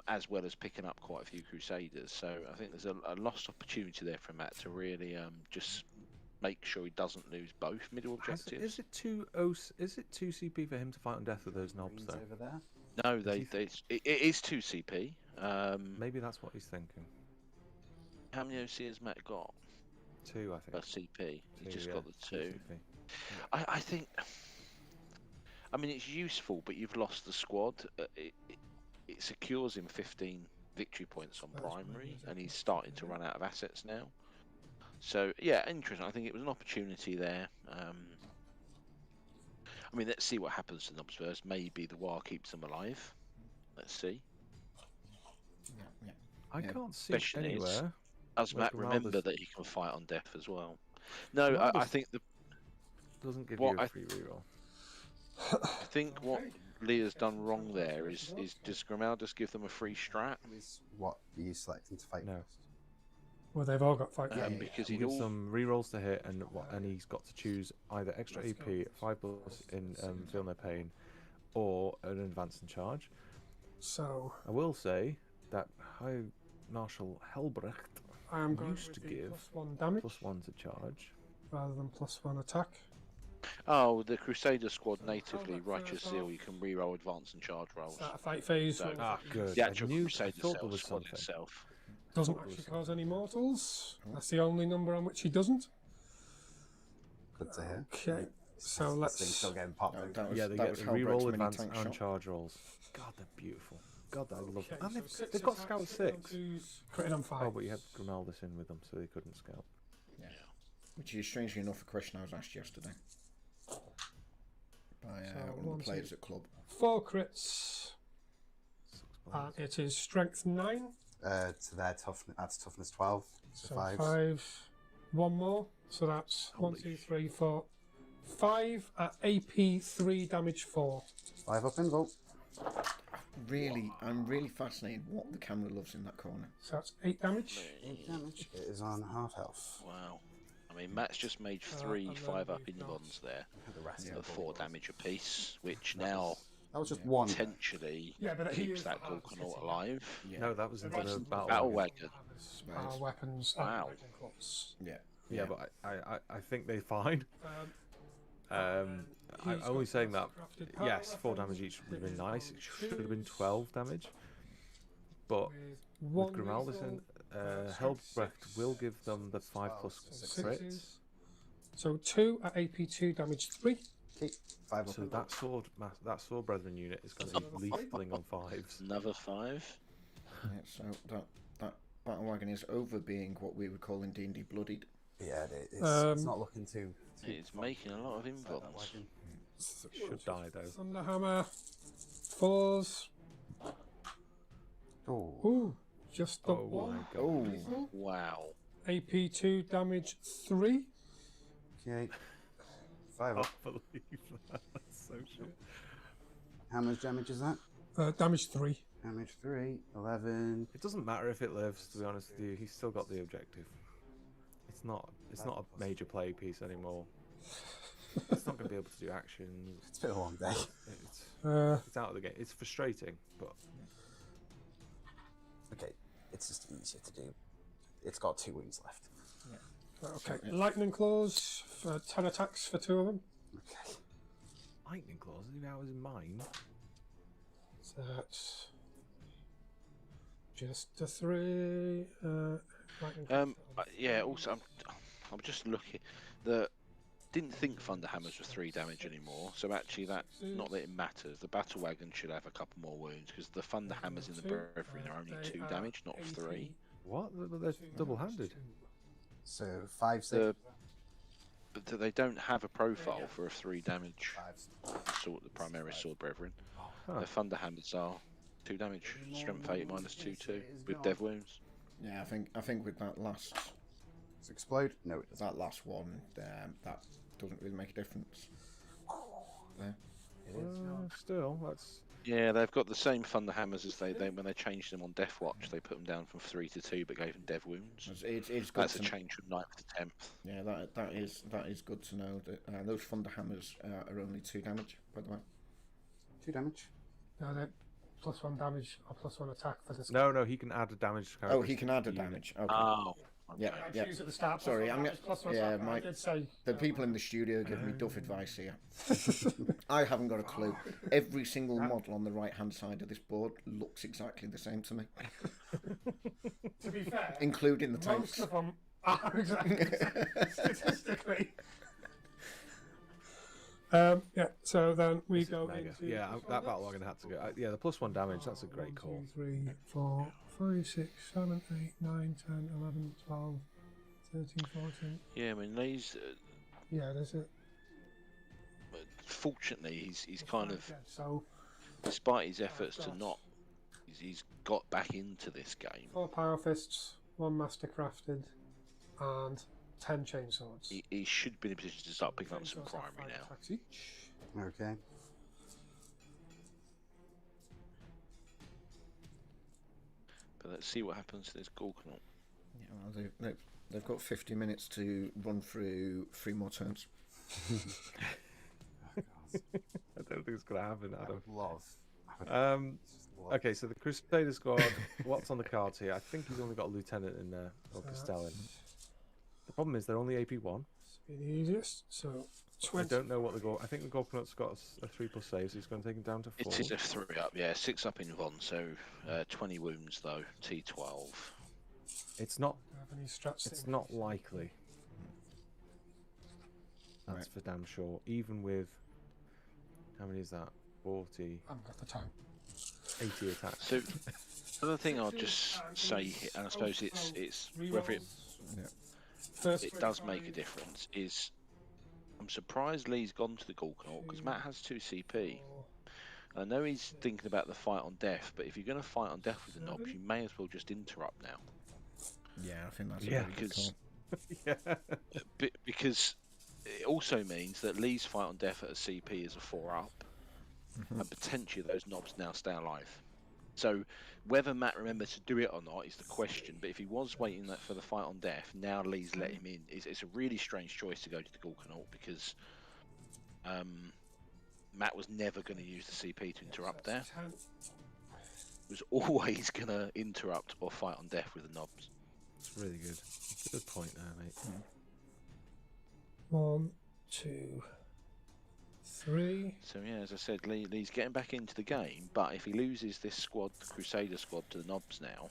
as well as picking up quite a few Crusaders. So I think there's a lost opportunity there for Matt to really just make sure he doesn't lose both middle objectives. Is it 2 CP for him to fight on death with those knobs though? Over there. No, it is 2 CP. Maybe that's what he's thinking. How many OC has Matt got? 2, I think. A CP. He just got the 2. CP. I think. I mean, it's useful, but you've lost the squad. It secures him 15 victory points on primary, and he's starting to run out of assets now. So yeah, interesting. I think it was an opportunity there. I mean, let's see what happens to Nobs first. Maybe the war keeps them alive. Let's see. I can't see Question anywhere. is, does Matt remember that he can fight on death as well? No, Grimalda's I think the doesn't give you a free reroll. I think what Leah's done wrong there is does Grimaldus give them a free strat? What are you selecting to fight? No. First? Well, they've all got fight. Because He he gives them rerolls to hit, and he's got to choose either extra AP, 5+ in Feel No Pain, or an advance and charge. So I will say that High Marshal Helbrecht I am going used with to the give +1 damage +1 to charge. rather than +1 attack. Oh, the Crusader squad natively, Righteous Zeal, you can reroll advance and charge rolls. Start a fight phase. So- Good. The actual I Crusader thought there was squad something. itself. Doesn't actually cause any mortals. That's the only number on which he doesn't. Good to hear. Okay, so This thing's let's. still getting popped. Yeah, they that get was reroll Helbrecht's mini advance tank and shot. charge rolls. God, they're beautiful. God, I love Okay, them. And so they've got Scout 6. Critting on 5. Oh, but you had Grimaldus in with them, so they couldn't scout. Yeah. Which is strangely enough a question I was asked yesterday by one of the players at club. 4 crits. And it is strength 9. To their toughness, that's toughness 12. So fives. 5. 1 more. So that's 1, 2, 3, 4, 5 at AP 3 damage 4. 5 up in vote. I'm really fascinated what the camera loves in that corner. So that's 8 damage. 8 damage. It is on half health. Wow. I mean, Matt's just made 3 and then 5-up we've got- invons there The rest of 4 damage apiece, which That now That was just one. potentially Yeah, but he keeps is that the hardest Gorkanaut hitting. alive. Yeah. No, that was into the Battle battle. wagon. Power weapons. and Wow. lightning claws. Yeah. Yeah, but I think they're fine. Um, I'm he's only got saying that, crafted power yes, 4 weapons damage each would have been with nice. It should have been shoes, 12 damage. But with with one Grimaldus reroll, and strength Helbrecht 6, will give them the 5+ so crits. sixes. So 2 at AP 2 damage 3. Okay. 5 up So in that sword brethren unit is going to be lethaling on 5s. Another 5. Yeah, so that battle wagon is over being what we would call in D&D bloodied. Yeah, it's not looking too. It's making a lot of that invons. wagon. Should die though. Thunderhammer. 4s. Oh. Ooh, just the Oh my 1. god. Oh, Wow. AP 2 damage 3. Okay. 5 I up. can't believe that. That's so shit. How much damage is that? Damage 3. Damage 3, 11. It doesn't matter if it lives, to be honest with you. He's still got the objective. It's not a major play piece anymore. It's not going to be able to do actions. It's been a long day. It's out of the game. It's frustrating, but Okay, it's just easier to do. It's got 2 wounds left. Okay, lightning claws for 10 attacks for 2 of them. Okay. lightning claws. Is ours in mine? So that's just a 3. Lightning claws. Yeah. Also, I'm just looking. Didn't think Thunderhammers were 3 damage anymore. So actually, that not that it matters. The battle wagon should have a couple more wounds because the Thunderhammers in the Brethren are only 2 damage, not 3. What? They're double-handed. So 5, 6. But they don't have a profile for a 3 damage 5. sword, the Primaris Sword Brethren. Huh. The Thunderhammers are 2 damage, strength 8 minus 2/2 with dev wounds. Yeah, I think with that last Does it explode? No, it doesn't. that last one, that doesn't really make a difference. There. Still, that's Yeah, they've got the same Thunderhammers as they when they changed them on Death Watch. They put them down from 3 to 2, but gave them dev wounds. It's good That's a to change from 9th to 10th. Yeah, that is good to know that those Thunderhammers are only 2 damage, by the way. 2 damage. No, they're +1 damage or +1 attack for this. no. He can add a damage. Oh, he can add a unit. damage. Okay. Oh, Yeah, I yeah. choose at the start. Sorry, I'm I did say the people in the studio give me duff advice here. I haven't got a clue. Every single model on the right-hand side of this board looks exactly the same to me, to be fair, including the most tanks. of them are exactly statistically. Yeah, so then we go into... Yeah, that battle wagon had to go. Yeah, the +1 damage, that's a great call. 1, 2, 3, 4, 5, 6, 7, 8, 9, 10, 11, 12, 13, 14. Yeah, I mean, these. Yeah, that's it. Fortunately, he's kind of, So, despite his efforts to not, he's got back into this game. 4 Power Fists, 1 Mastercrafted, and 10 Chainswords. He should be in a position to start picking up some primary now. Attacks each. Okay. But let's see what happens to this Gorkanaut. Yeah, well, they've got 50 minutes to run through 3 more turns. I don't think it's going to happen, Adam. Love. Okay, so the Crusader squad, what's on the cards here? I think he's only got a lieutenant in there, or Castellan. The problem is they're only AP1. Be the easiest. So, 20. I don't know what I think the Gorkanaut's got a 3+ save, so he's going to take him down to 4. It is a 3 up, yeah, 6 up in Von, so 20 wounds though, T12. It's not. Have any strats It's that not increase? likely. That's for damn sure. Even with how many is that? 40. I haven't got the time. 80 attacks. So, another thing I'll just say here, and I suppose it's whether it does make a difference, is I'm surprised Lee's gone to the Gorkanaut because Matt has 2 CP. I know he's thinking about the fight on death, but if you're going to fight on death with the knobs, you may as well just interrupt now. Yeah, I think that's a very good call. Yeah. Because it also means that Lee's fight on death at a CP is a 4 up, and potentially those knobs now stay alive. So whether Matt remembers to do it or not is the question. But if he was waiting for the fight on death, now Lee's let him in. It's a really strange choice to go to the Gorkanaut because Matt was never going to use the CP to interrupt there. He was always going to interrupt or fight on death with the knobs. It's really good. Good point there, mate. 1, 2, 3. So yeah, as I said, Lee's getting back into the game, but if he loses this squad, the Crusader squad, to the knobs now,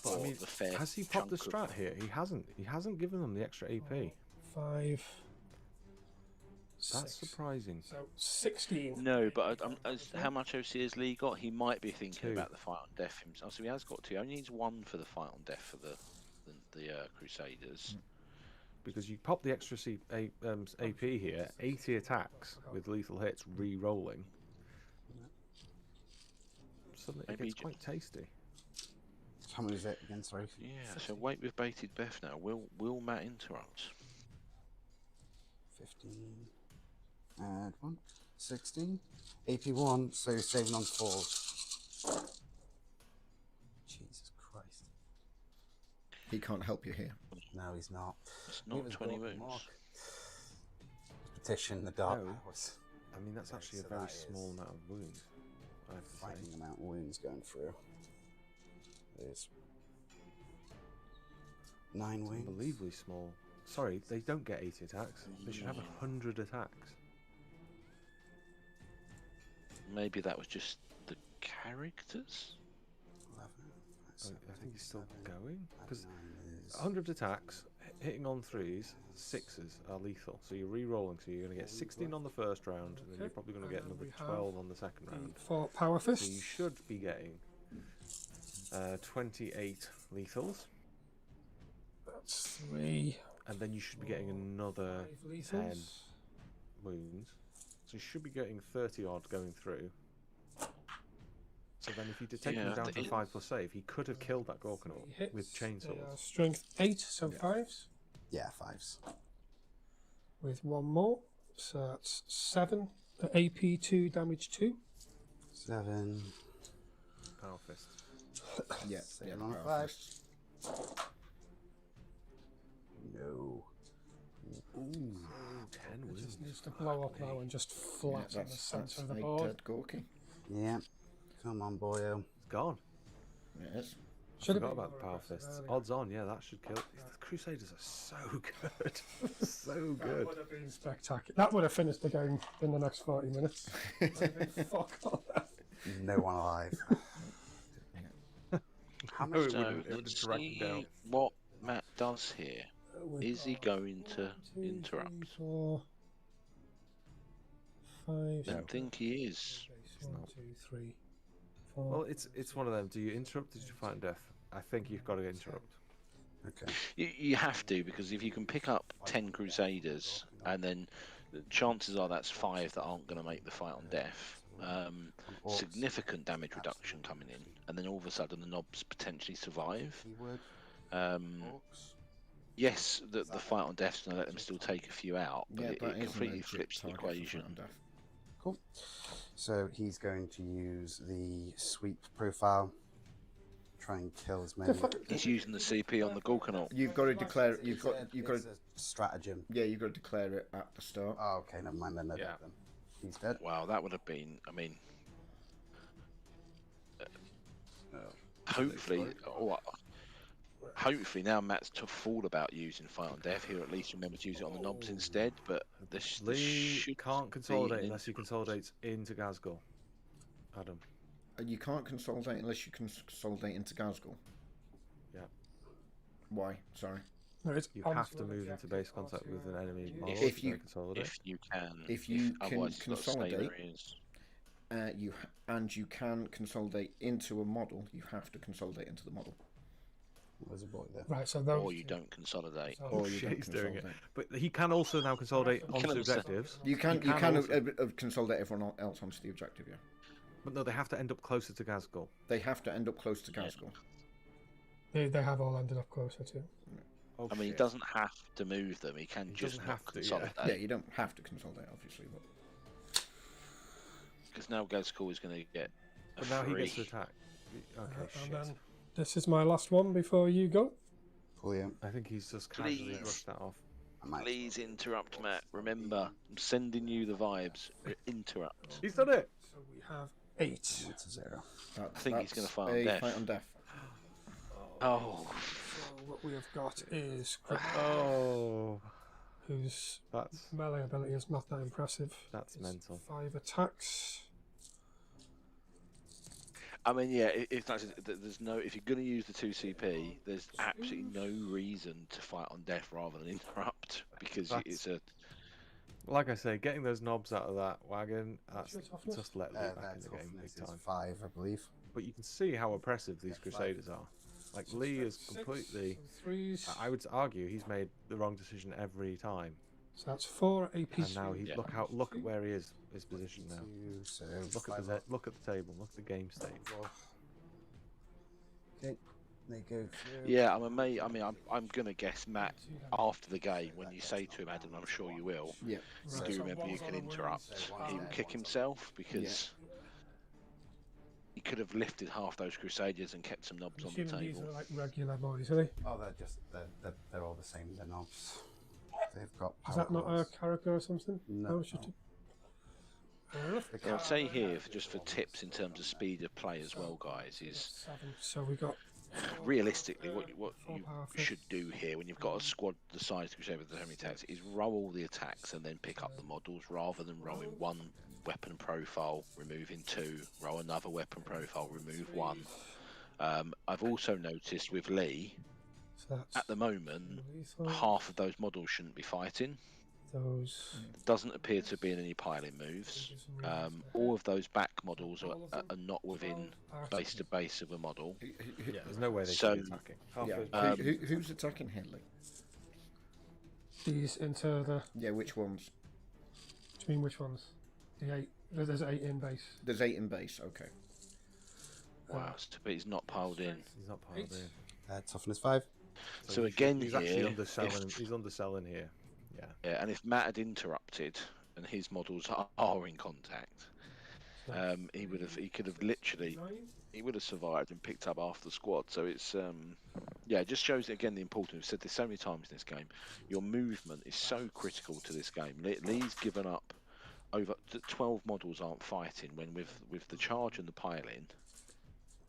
But I mean, the fair has he popped the chunk strat here? He hasn't. He hasn't given them the extra AP. 5. That's 6. surprising. So 16. No, but how much OC has Lee got? He might be thinking 2. about the fight on death himself. So he has got 2. He only needs 1 for the fight on death for the Crusaders. Because you pop the extra AP here, 80 attacks with lethal hits, re-rolling. Suddenly it Maybe gets quite tasty. How many is it again? Sorry. Yeah. So wait with bated breath now. Will Matt interrupt? 15. Add 1. 16. AP1. So saving on 4. Jesus Christ. He can't help you here. No, he's not. It's not 20 wounds. Petition the dark No. powers. I mean, that's actually So a very that is small amount of wounds. I have to say. Frightening amount of wounds going through. There's 9 wounds. Unbelievably small. Sorry, they don't get 80 attacks. They should have 100 attacks. Maybe that was just the characters. 11. I think he's still 7, going because 9 is 100 attacks, hitting on 3s, 6s are lethal. So you're re-rolling, so you're going to get 16 on the first round, and then you're probably going to get And then another we have 12 on the second round. 4 Power So you Fists. should be getting 28 lethals, That's 3. and then you should be getting another 5 10 lethals. wounds. So you should be getting 30 odd going through. So then if you did take him down to 5+ save, he could have killed that Gorkanaut Hits. with chainsaws. Strength 8, so Yeah. 5s. yeah, 5s. With 1 more. So that's 7. AP 2, damage 2. 7. Power fist. Yeah, Saving yeah, on a power 5. fists. No. Ooh, 10 It wounds. just needs to blow up now and just flat in the That's centre of the a board. dead Gorky. Yeah. Come on, boyo. It's gone. Yes. Should have Forgot been about the more power aggressive fists. earlier. Odds on, yeah, that should kill. The Crusaders are so good. So That good. would have been spectacular. That would have finished the game in the next 40 minutes. Would have been fuck all that. No one alive. How No, much? it So wouldn't. It would have let's dragged them down. see what Matt does here. We've Is he got going to 1, 2, interrupt? 3, 4, 5, I 6, don't think he is. 1, 2, 3, 4. Well, it's one of them. Do you interrupt? Or did you fight death? I think you've got to interrupt. Okay. You have to, because if you can pick up 10 Crusaders, and then the chances are that's 5 that aren't going to make the fight on death. Significant damage reduction coming in, and then all of a sudden the knobs potentially survive. Keyword. Um, yes, the fight on death's going to let them still take a few out, but Yeah, it that is a completely legit flips the target for equation. fight on death. Cool. So he's going to use the sweep profile. Try and kill as many. He's using the CP on the Gorkanaut. You've got to declare. You've got It's to. a stratagem. Yeah, you've got to declare it at the start. Oh, okay, never mind. Then they're dead then. He's dead. Wow, that would have been. I mean, Oh. hopefully now Matt's tough fool about using fight on death. He'll at least remember to use it on the knobs instead. But this Lee should can't be consolidate an unless he interrupt. consolidates into Gazgul. Adam. You can't consolidate unless you can consolidate into Gazgul. Yeah. Why? Sorry. No, it's You onto have to an move into objective base or contact to with an enemy a- model If to you- consolidate. If you can, If you can otherwise it's got to stay where consolidate, it is. You can consolidate into a model. You have to consolidate into the model, There's a boy there. Right, so those Or you two. don't consolidate. So- or you shit, don't he's doing it. consolidate. But he can also now consolidate can onto also- objectives. You can also- consolidate everyone else onto the objective. Yeah, But no, they have to end up closer to Gazgul. they have to end up close to Yeah. Gazgul. They have all ended up closer to. Oh, I mean, he shit. doesn't have to move them. He can He just doesn't not have to, yeah. consolidate. Yeah, you don't have to consolidate, obviously, but Because now Gazkul is going to get a But now he gets to free. attack. Okay, And shit. then this is my last one before you go. Brilliant. I think he's just casually Please. brushed that off. I might. Please interrupt, Matt. Remember, I'm sending you the vibes. Interrupt. He's done it! So we have 8. It's a 0. that, I think he's that's gonna fight on a death. Fight on death. Oh, So what we have got is Oh, whose that's melee ability is not that impressive. That's It's mental. 5 attacks. I mean, yeah. If that's there's no, if you're going to use the 2 CP, there's absolutely no reason to fight on death rather than interrupt, because That's- it's a. like I say, getting those knobs out of that wagon, that's your toughness? just let Lee back Their in the game toughness big is time. 5, I believe. But you can see how oppressive these Yeah, 5. Crusaders are. Like Lee is completely. So 3s. I would argue he's made the wrong decision every time, So that's 4 AP. and now he Yeah. look at where he is, his position now. 2, so Look at look at the table. Look at the game state. Okay, they go through. Yeah, I'm going to guess, Matt, after the game, when you say to him, Adam, I'm sure you will, Yeah. you do remember you can interrupt. He will kick himself, because he could have lifted half those Crusaders and kept some knobs on the Assuming these table. are like regular boys, are they? Oh, they're all the same. They're knobs. They've got. Is that not a powers. character or something? No. it should do. Fair enough. The Yeah, I'd say here, just for tips in terms of speed of play as well, guys, is 7. So we got. realistically what you power should do here when you've got a squad the size of Crusader with so many attacks is roll all the attacks and then pick up the models, rather than rolling one weapon profile, removing 2, roll another weapon profile, remove 1. I've also noticed with Lee, So that's at the moment, lethal. half of those models shouldn't be fighting. Those. Doesn't appear to be in any piling moves. All of those back models are not within base to base of a model. Yeah, there's no way they So- should be attacking. Half Yeah. those- Who's attacking Headley? These into the. Yeah, which ones? Do you mean which ones? The 8. There's 8 in base. There's 8 in base. Okay. Wow, but he's not piled in. He's not piled in. Toughness 5. So he's- again he's actually here, underselling. if- He's underselling here. Yeah. Yeah, and if Matt had interrupted and his models are in contact, he could have literally, he would have survived and picked up half the squad. So it's yeah, it just shows again the importance. We've said this so many times in this game. Your movement is so critical to this game. Lee's given up over 12 models aren't fighting, when with the charge and the piling,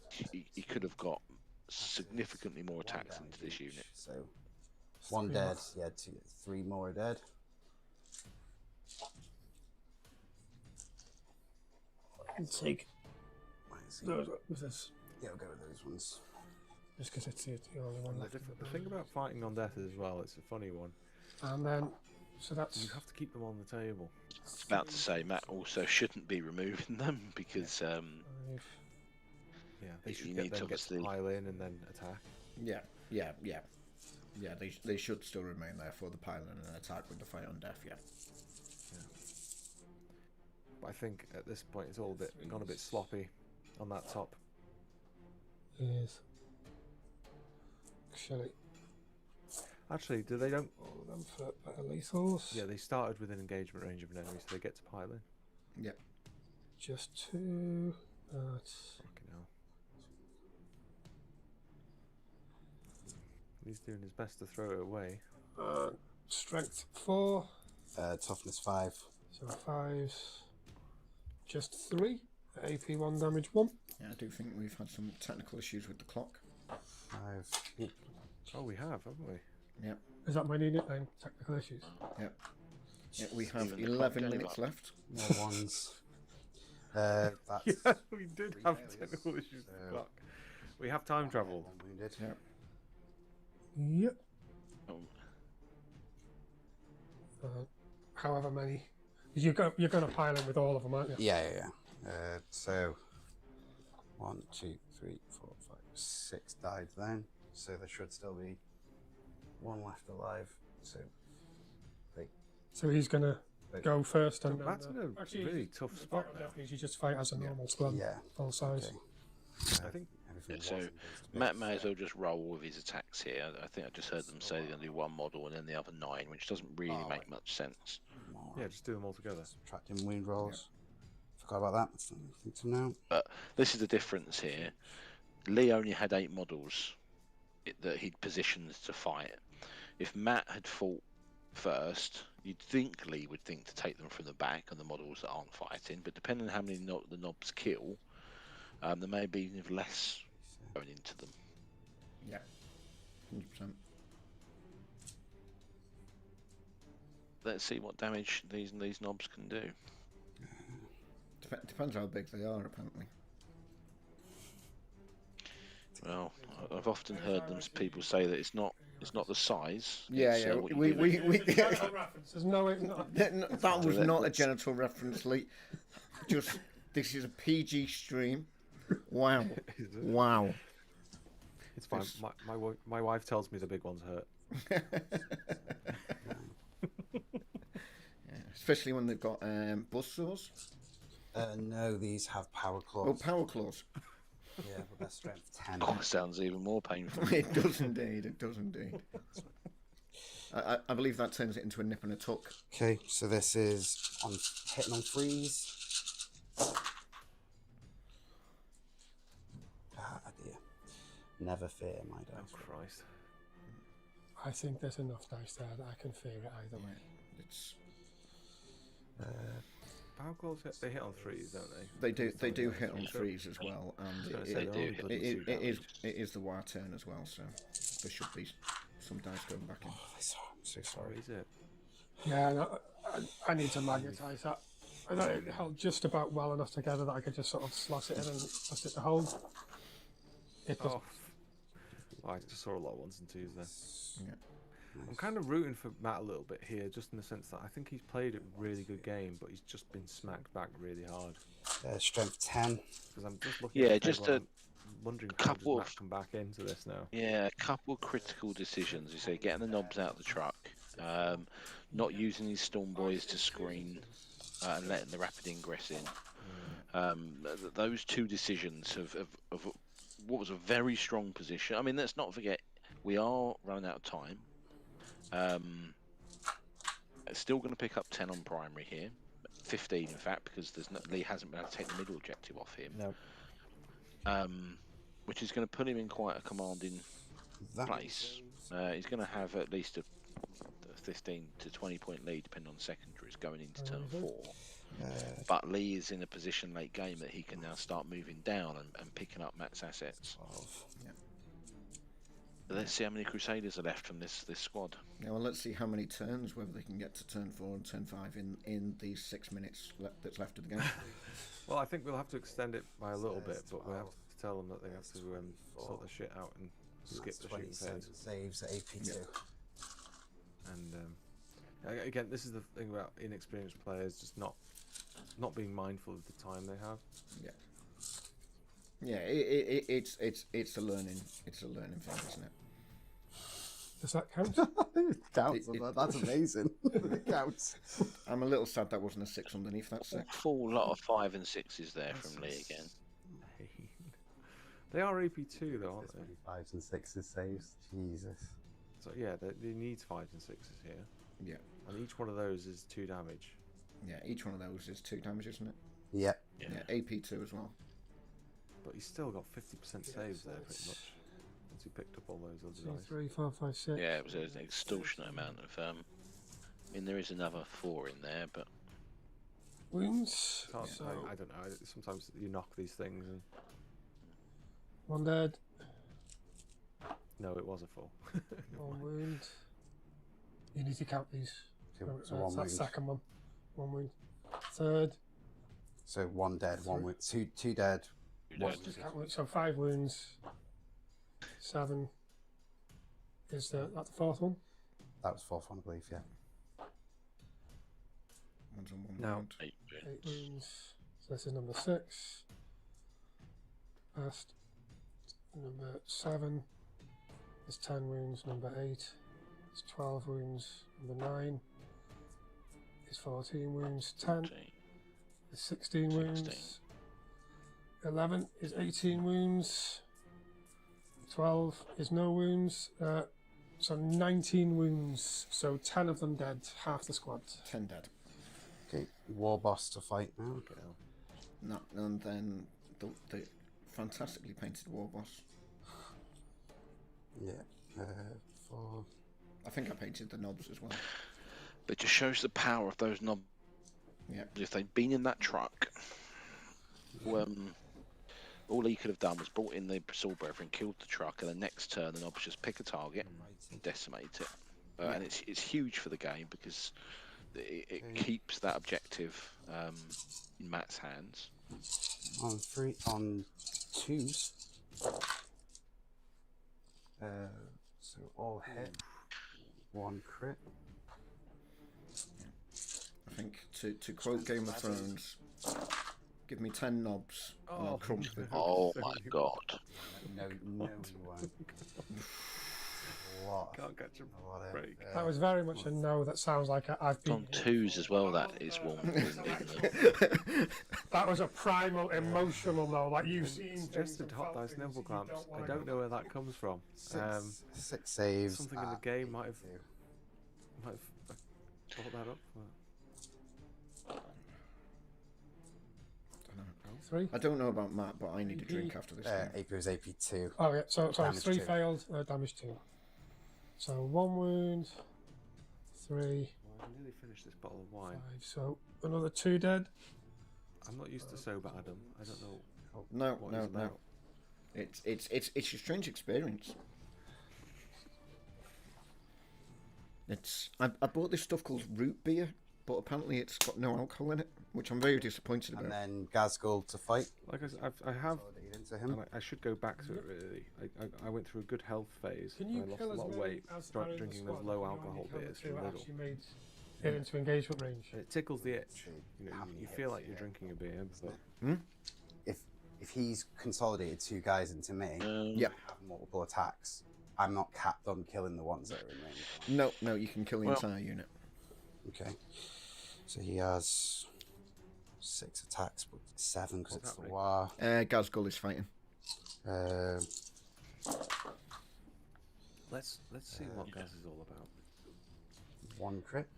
he could have got significantly more attacks into this unit. So 1 dead. Yeah, 3 more dead. Let's take those with this. Yeah, we'll go with those ones. Just because it's the only one left. The thing about fighting on death as well, it's a funny one. And then, so that's... You have to keep them on the table. I was about to say, Matt also shouldn't be removing them because yeah, they should you get need them to get to obviously pile in and then attack. Yeah. They should still remain there for the pile and an attack with the fight on death. Yeah. But I think at this point it's all gone a bit sloppy on that top. Yes. Actually, they don't? All of them for better lethals. Yeah, they started within engagement range of an enemy, so they get to pile in. Yeah. Just 2. That's... Fucking hell. He's doing his best to throw it away. Strength 4. Toughness 5. So 5s. Just 3. AP 1, damage 1. Yeah, I do think we've had some technical issues with the clock. 5. Oh, we have, haven't we? Yep. Is that my new nickname? Technical issues? Yep. Yeah, we have Even the 11 clock minutes left. More ones. That's Yeah, we did have failures. technical issues. So- Fuck. We have time travel. 1 wounded. Yeah. Yep. Oh, However many. You're going to pile in with all of them, aren't you? Yeah. So 1, 2, 3, 4, 5, 6 died then. So there should still be 1 left alive. So So he's going to go first and That's in a really tough spot now. You just fight as a normal squad, yeah. full size. Okay. I think Everything so was in base to Matt base. may as well just roll with his attacks here. I think I just heard them say they're going to do 1 model and then the other 9, which doesn't really Oh, make right. much sense. More. Yeah, just do them all together. Subtracting wound rolls. Forgot about that. That's nothing to know. But this is the difference here. Lee only had 8 models that he'd positioned to fight. If Matt had fought first, you'd think Lee would think to take them from the back on the models that aren't fighting, but depending on how many the knobs kill, there may be less going into them. Yeah. 100%. Let's see what damage these knobs can do. Depends how big they are, apparently. Well, I've often heard people say that it's not the size. Yeah, it's, yeah. what you We do. There's no... that was not a genital reference, Lee. Just, this is a PG stream. Wow. Wow. It's fine. My wife tells me the big ones hurt. Yeah, especially when they've got buzzsaws. No, these have power Oh, claws. power claws. Yeah, but they're strength 10. Oh, sounds even more painful. It does indeed. It does indeed. I believe that turns it into a nip and a tuck. Okay, so this is on hitting on freeze. Ah, dear. Never fear, my Oh, dice. Christ. I think there's enough dice there that I can fear it either way. It's Power claws, they hit on 3s, don't they? they do hit on threes as well, and I was it, gonna say, it, they're only it, bloody it, 2 it is damage. it is the wire turn as well, so there should be some dice going back in. Oh, I'm so Or sorry. is it? Yeah, no, I need to magnetise that. I thought it held just about well enough together that I could just sort of slot it in and trust it to hold. It doesn't. Oh, I just saw a lot of 1s and 2s there. Yeah. I'm kind of rooting for Matt a little bit here, just in the sense that I think he's played a really good game, but he's just been smacked back really hard. Strength 10. Because I'm just looking. Yeah, at the just table, a I'm wondering couple how of- does Matt come back into this now. Yeah, a couple of critical decisions. You say getting the knobs out of the truck, not using these storm boys to screen, and letting the rapid ingress in. Those 2 decisions of what was a very strong position. I mean, let's not forget we are running out of time. Still going to pick up 10 on primary here, 15 in fact, because Lee hasn't been able to take the middle objective off him. No. Which is going to put him in quite a commanding place. He's going to have at least a 15 to 20 point lead, depending on secondaries, going into turn 4. But Lee is in a position late game that he can now start moving down and picking up Matt's assets. 12. Yeah. Let's see how many Crusaders are left from this squad. Yeah, well, let's see how many turns, whether they can get to turn 4 and turn 5 in these 6 minutes that's left of the game. Well, I think we'll have to extend it by a little bit, but we'll have to tell them that they have to sort the shit out and skip the shooting phase. Saves at AP2. Yeah. And again, this is the thing about inexperienced players just not being mindful of the time they have. Yeah. Yeah, it's a learning thing, isn't it? Does that count? It counts. That's amazing. It counts. I'm a little sad that wasn't a 6 underneath that 6. Full lot of 5 and 6s there from Lee again. They are AP2 though, aren't they? 5s and 6s saves. Jesus. So yeah, they need 5s and 6s here. Yeah. And each one of those is 2 damage. Yeah, each one of those is 2 damage, isn't it? Yep. Yeah, AP2 as well. But he's still got 50% saves there, pretty much. Once he picked up all those other 2, dice. 3, 4, 5, 6. Yeah, it was an extortionate amount of. I mean, there is another 4 in there, but Wounds. So, I don't know. Sometimes you knock these things and. 1 dead. No, it was a 4. 1 wound. You need to count these. So That's one that wound. second one. 1 wound. Third. So 1 dead, 1 wound. 2 dead. Just count wounds. So 5 wounds. 7. Is that the 4th one? That was 4th one, I believe. Yeah. One's on 1 No. round. 8 8 wounds. wounds. So this is number 6. Passed. Number 7 is 10 wounds. Number 8 is 12 wounds. Number 9 is 14 wounds. 10 is 16 wounds. 11 is 18 wounds. 12 is no wounds. So 19 wounds. So 10 of them dead. Half the squad. 10 dead. Okay. War boss to fight now. No, and then the fantastically painted war boss. Yeah. 4. I think I painted the knobs as well. But it just shows the power of those knobs. Yeah. If they'd been in that truck, all he could have done was brought in the sword brethren, killed the truck, and the next turn the knobs just pick a target and decimate it. And it's huge for the game because it keeps that objective in Matt's hands. On 2s. So all hit. 1 crit. I think to quote Game of Thrones, give me 10 knobs and I'll crump them. Oh my god. No, you won't. Can't catch him. A lot of break. That was very much a no. That sounds like I've been. On 2s as well, that is one. That was a primal emotional no. Like you've seen. Suggested hot dice nipple clamps. I don't know where that comes from. 6 saves. Something in the game might have brought that up. 3. I don't know about Matt, but I need a drink after this game. AP was AP2. Oh yeah. So sorry. Damage 3 2. failed. Damage 2. So 1 wound. 3. Well, I nearly finished this bottle of wine. 5. So another 2 dead. I'm not used to sober Adam. I don't know. No, what no, he's no. about. It's a strange experience. I bought this stuff called root beer, but apparently it's got no alcohol in it, which I'm very disappointed about. And then Gazgul to fight. Like I have. Consolidate into him. And I should go back to it really. I went through a good health phase. Can you I lost kill a as lot of many weight as are in the drinking squad, those but low you only alcohol kill the beers 2 from that Lidl. actually made it into engagement range. And it tickles the itch. You How know, many you hits feel like you you're get? drinking a beer, but If he's consolidated 2 guys into me, Yeah. I have multiple attacks. I'm not capped on killing the ones that are in range. No, you can kill the entire unit. Okay. So he has 6 attacks, but 7 because it's the happening? war. Gazgul is fighting. let's see what Gaz is all about. 1 crit.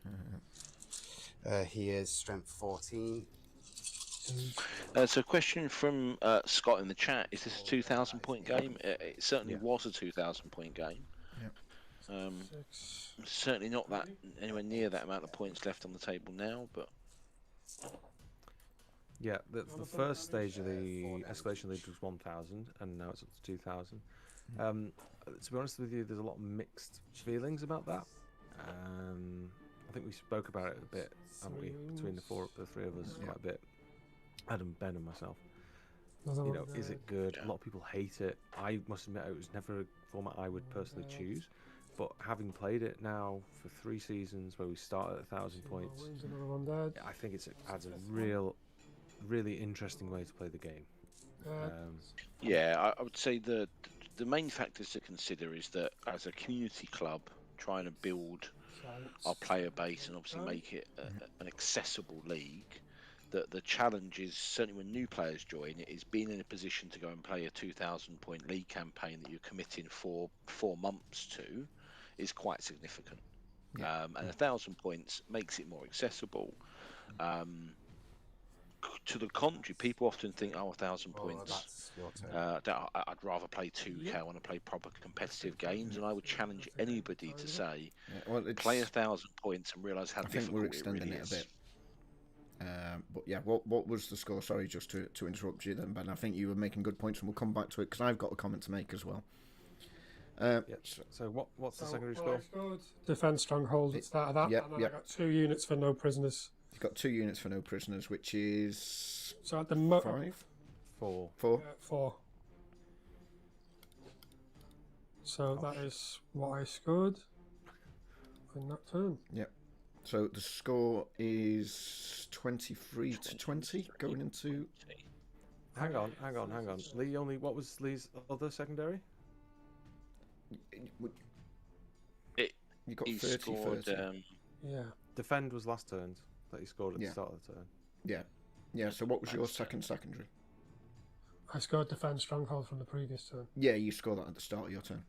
He is strength 14. So a question from Scott in the chat: is this a 2,000 point game? It certainly was a 2,000 point game. Yeah. 6. Certainly not that anywhere near that amount of points left on the table now, but Yeah, the first stage of the Escalation League was 1,000, and now it's up to 2,000. To be honest with you, there's a lot of mixed feelings about that. I think we spoke about it a bit, haven't we, between the three of us, quite a bit. Adam, Ben, and myself. You know, is it good? A lot of people hate it. I must admit, it was never a format I would personally choose. But having played it now for 3 seasons, where we start at 1,000 points, I think it adds a really interesting way to play the game. Yeah, I would say the main factors to consider is that as a community club, trying to build our player base and obviously make it an accessible league. That the challenge is, certainly when new players join, it is being in a position to go and play a 2,000 point league campaign that you're committing for 4 months to is quite significant. And 1,000 points makes it more accessible. To the contrary, people often think, 1,000 points. That's your turn. I'd rather play 2K. I want to play proper competitive games, and I would challenge anybody to say, play 1,000 points and realise how difficult we're it extending really it is. a bit. But yeah, what was the score? Sorry, just to interrupt you then, Ben. I think you were making good points, and we'll come back to it because I've got a comment to make as well. So what's the secondary score? Defend stronghold at the start of that, and then I got 2 units for no prisoners. You've got 2 units for no prisoners, which is so at the 5, 4. 4. So that is what I scored in that turn. Yep. So the score is 23 to 20 going into. Hang on. Lee what was Lee's other secondary? You got He 30, scored, 30. Yeah. Defend was last turn that he scored at the start of the turn. Yeah. So what was your secondary? I scored defend stronghold from the previous turn. Yeah, you scored that at the start of your turn.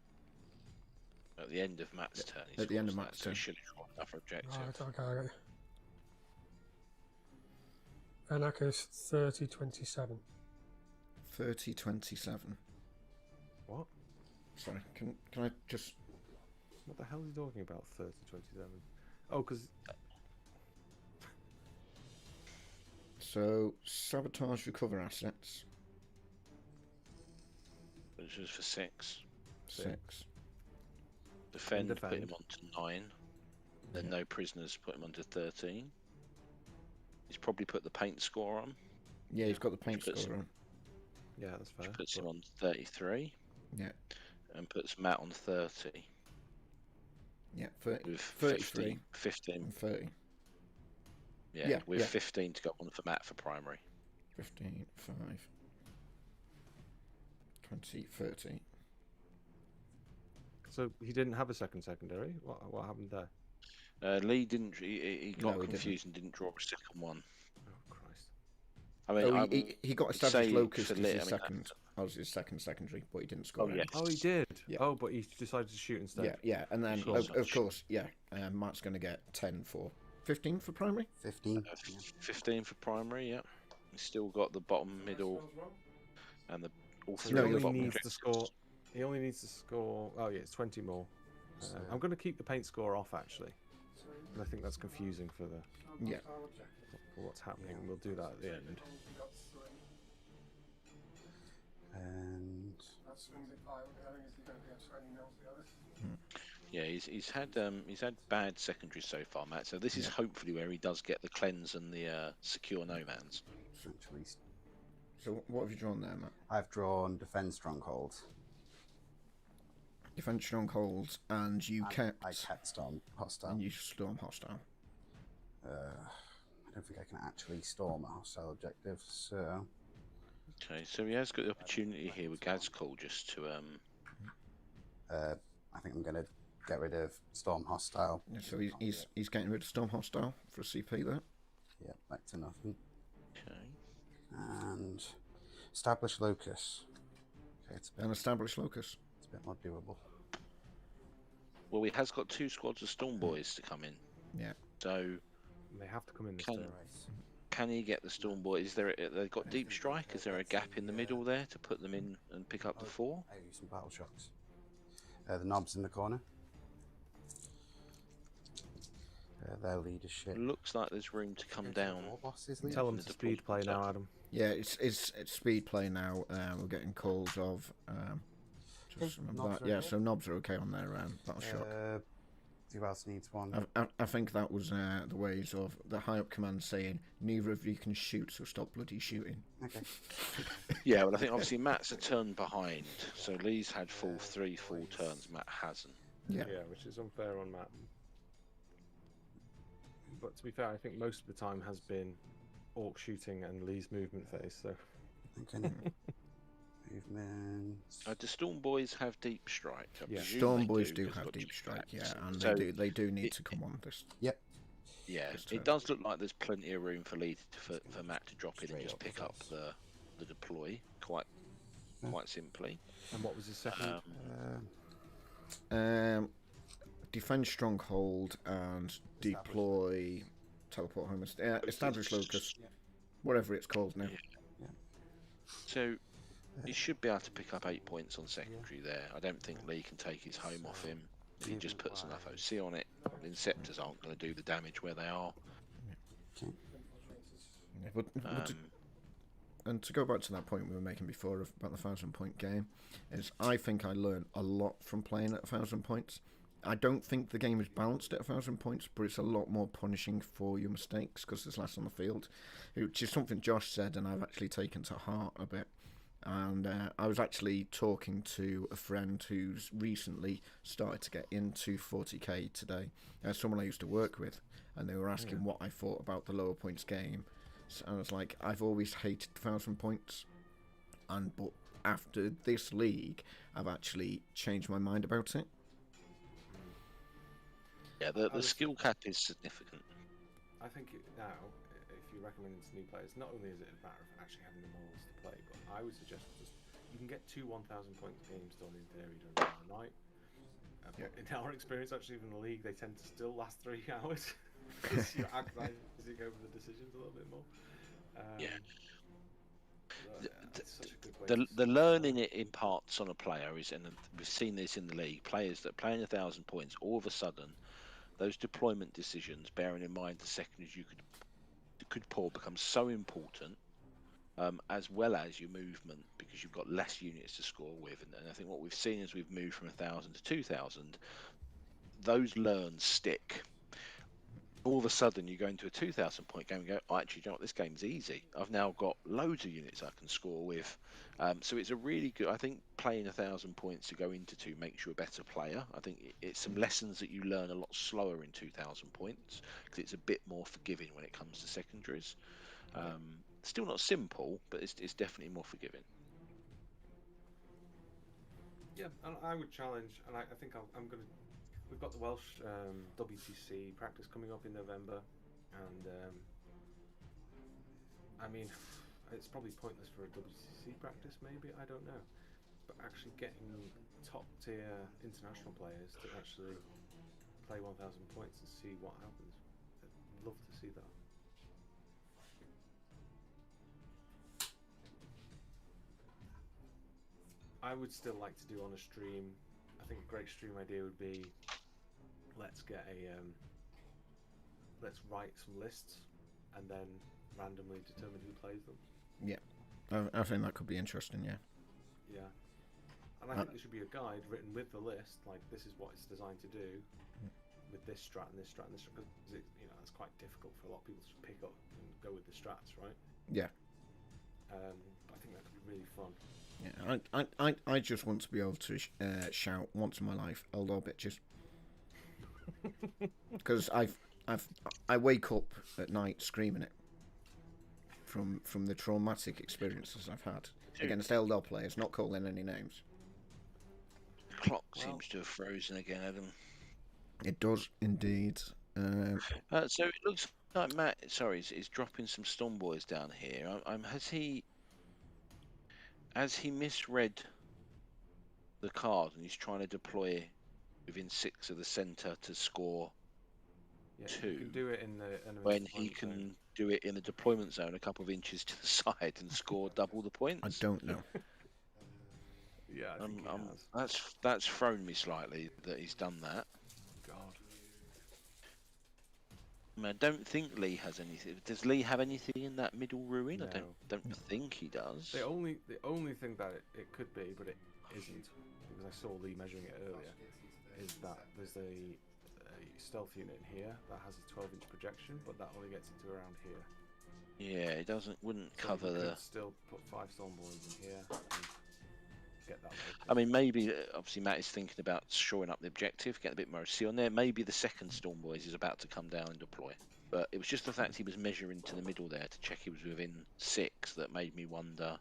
At the end of Matt's turn. At the end of Matt's turn. So he should have drawn another objective. Right, okay. And that goes 30-27. 30-27. What? Sorry, can I just... What the hell is he talking about, 30-27? Oh, because... So, sabotage, recover assets. Which was for 6. 6. Defend, put him on to 9. Then no prisoners, put him on to 13. He's probably put the paint score on. Yeah, he's got the paint score on. Yeah, that's fair. Which puts him on 33. Yeah. And puts Matt on 30. Yeah, 30, with 33. 15. And 30. Yeah, with 15 to go on for Matt for primary. 15, 5, 20, 30. So he didn't have a secondary. What happened there? Lee didn't. He got confused and didn't draw a second one. Oh Christ! I mean, he got established locust as his second secondary, but he didn't score. Oh, yes. Oh, he did. Yeah. Oh, but he decided to shoot instead. Yeah, and then of course, Matt's going to get 10 for 15 for primary. 15. 15 for primary. Yeah, he's still got the bottom, middle, and the all So three. he only needs to score. He only needs to score. Oh yeah, it's 20 more. I'm going to keep the paint score off actually. And I think that's confusing for what's happening. We'll do that at the end. And yeah, he's had bad secondaries so far, Matt. So this is hopefully where he does get the cleanse and the secure nomads. So what have you drawn there, Matt? I've drawn defend stronghold. Defend stronghold, and I kept storm hostile. And you storm hostile. I don't think I can actually storm a hostile objective, so... Okay, so he has got the opportunity here with Gad's call just to... I think I'm going to get rid of storm hostile. Yeah, so he's getting rid of storm hostile for a CP there. Yeah, back to nothing. Okay. And establish locus. Okay, and establish locus. It's a bit more doable. Well, he has got 2 squads of Storm Boys to come in. Yeah. So they have to come in this turn. Can he get the Storm Boys? They've got deep strike. Is there a gap in the middle there to put them in and pick up the 4? I use some battle shocks. The knobs in the corner. Their leadership. Looks like there's room to come down. Tell them to speed play now, Adam. Yeah, it's speed play now. We're getting calls of Just remember that. Yeah, so knobs are okay on their that'll shock. Who else needs one? I think that was the ways of the high up command saying neither of you can shoot, so stop bloody shooting. Okay. Yeah, well, I think obviously Matt's a turn behind, so Lee's had three full turns. Matt hasn't. Yeah, which is unfair on Matt. But to be fair, I think most of the time has been Orc shooting and Lee's movement phase. So. Okay. Movement. Do Storm Boys have deep strike? Storm Boys do have deep strike. Yeah, and so they do need to come on this. Yep. Yeah, it does look like there's plenty of room for Lee for Matt to drop in and just pick up the deploy quite simply. And what was his second? Defend stronghold and deploy teleport home. Establish locus, whatever it's called now. Yeah. So he should be able to pick up 8 points on secondary there. I don't think Lee can take his home off him. If he just puts enough OC on it, the Inceptors aren't going to do the damage where they are. Yeah, and to go back to that point we were making before about the 1,000-point game, is I think I learned a lot from playing at 1,000 points. I don't think the game is balanced at 1,000 points, but it's a lot more punishing for your mistakes because there's less on the field, which is something Josh said and I've actually taken to heart a bit. And I was actually talking to a friend who's recently started to get into 40k today, someone I used to work with, and they were asking what I thought about the lower points game. So I was like, I've always hated 1,000 points, but after this league, I've actually changed my mind about it. Yeah, the skill cap is significant. I think now, if you recommend it to new players, not only is it a matter of actually having the morals to play, but I would suggest just you can get 2 1,000-point games done in theory during the night. But in our experience, actually, in the league, they tend to still last 3 hours because you're agonizing over the decisions a little bit more. The learning it imparts on a player is, and we've seen this in the league, players that playing 1,000 points, all of a sudden, those deployment decisions, bearing in mind the secondaries you could pull, become so important, as well as your movement, because you've got less units to score with. And I think what we've seen as we've moved from 1,000 to 2,000, those learns stick. All of a sudden, you go into a 2,000-point game and go, oh, actually, you know what, this game's easy. I've now got loads of units I can score with. So it's a really good, I think playing 1,000 points to go into 2 makes you a better player. I think it's some lessons that you learn a lot slower in 2,000 points, because it's a bit more forgiving when it comes to secondaries. Still not simple, but it's definitely more forgiving. Yeah, and I would challenge, and I think I'm going to... We've got the Welsh WTC practice coming up in November, and I mean, it's probably pointless for a WTC practice, maybe, I don't know. But actually getting top tier international players to actually play 1,000 points and see what happens. I'd love to see that. I would still like to do on a stream. I think a great stream idea would be, let's get let's write some lists and then randomly determine who plays them. Yeah, I think that could be interesting. Yeah. And I think there should be a guide written with the list, like this is what it's designed to do with this strat and this strat and this strat, because it's quite difficult for a lot of people to pick up and go with the strats, right? Yeah. But I think that could be really fun. Yeah, I just want to be able to shout once in my life, "Eldar bitches," because I wake up at night screaming it from the traumatic experiences I've had against Eldar players, not calling any names. The clock seems to have frozen again, Adam. It does indeed. So it looks like Matt, is dropping some Storm Boys down here. Has he misread the card and he's trying to deploy within 6 of the centre to score 2? You can do it in the when he can do it in the deployment zone a couple of inches to the side and score double the points. I don't know. Yeah, I think he has. That's thrown me slightly that he's done that. God. I mean, I don't think Lee has anything. Does Lee have anything in that middle ruin? No. I don't think he does. The only thing that it could be, but it isn't, because I saw Lee measuring it earlier, is that there's a stealth unit in here that has a 12-inch projection, but that only gets it to around here. Yeah, it wouldn't So cover you the. could still put 5 Stormboys in here and get that. I mean, maybe obviously Matt is thinking about shoring up the objective, getting a bit more C on there. Maybe the second Stormboys is about to come down and deploy. But it was just the fact he was measuring to the middle there to check he was within 6 that made me wonder.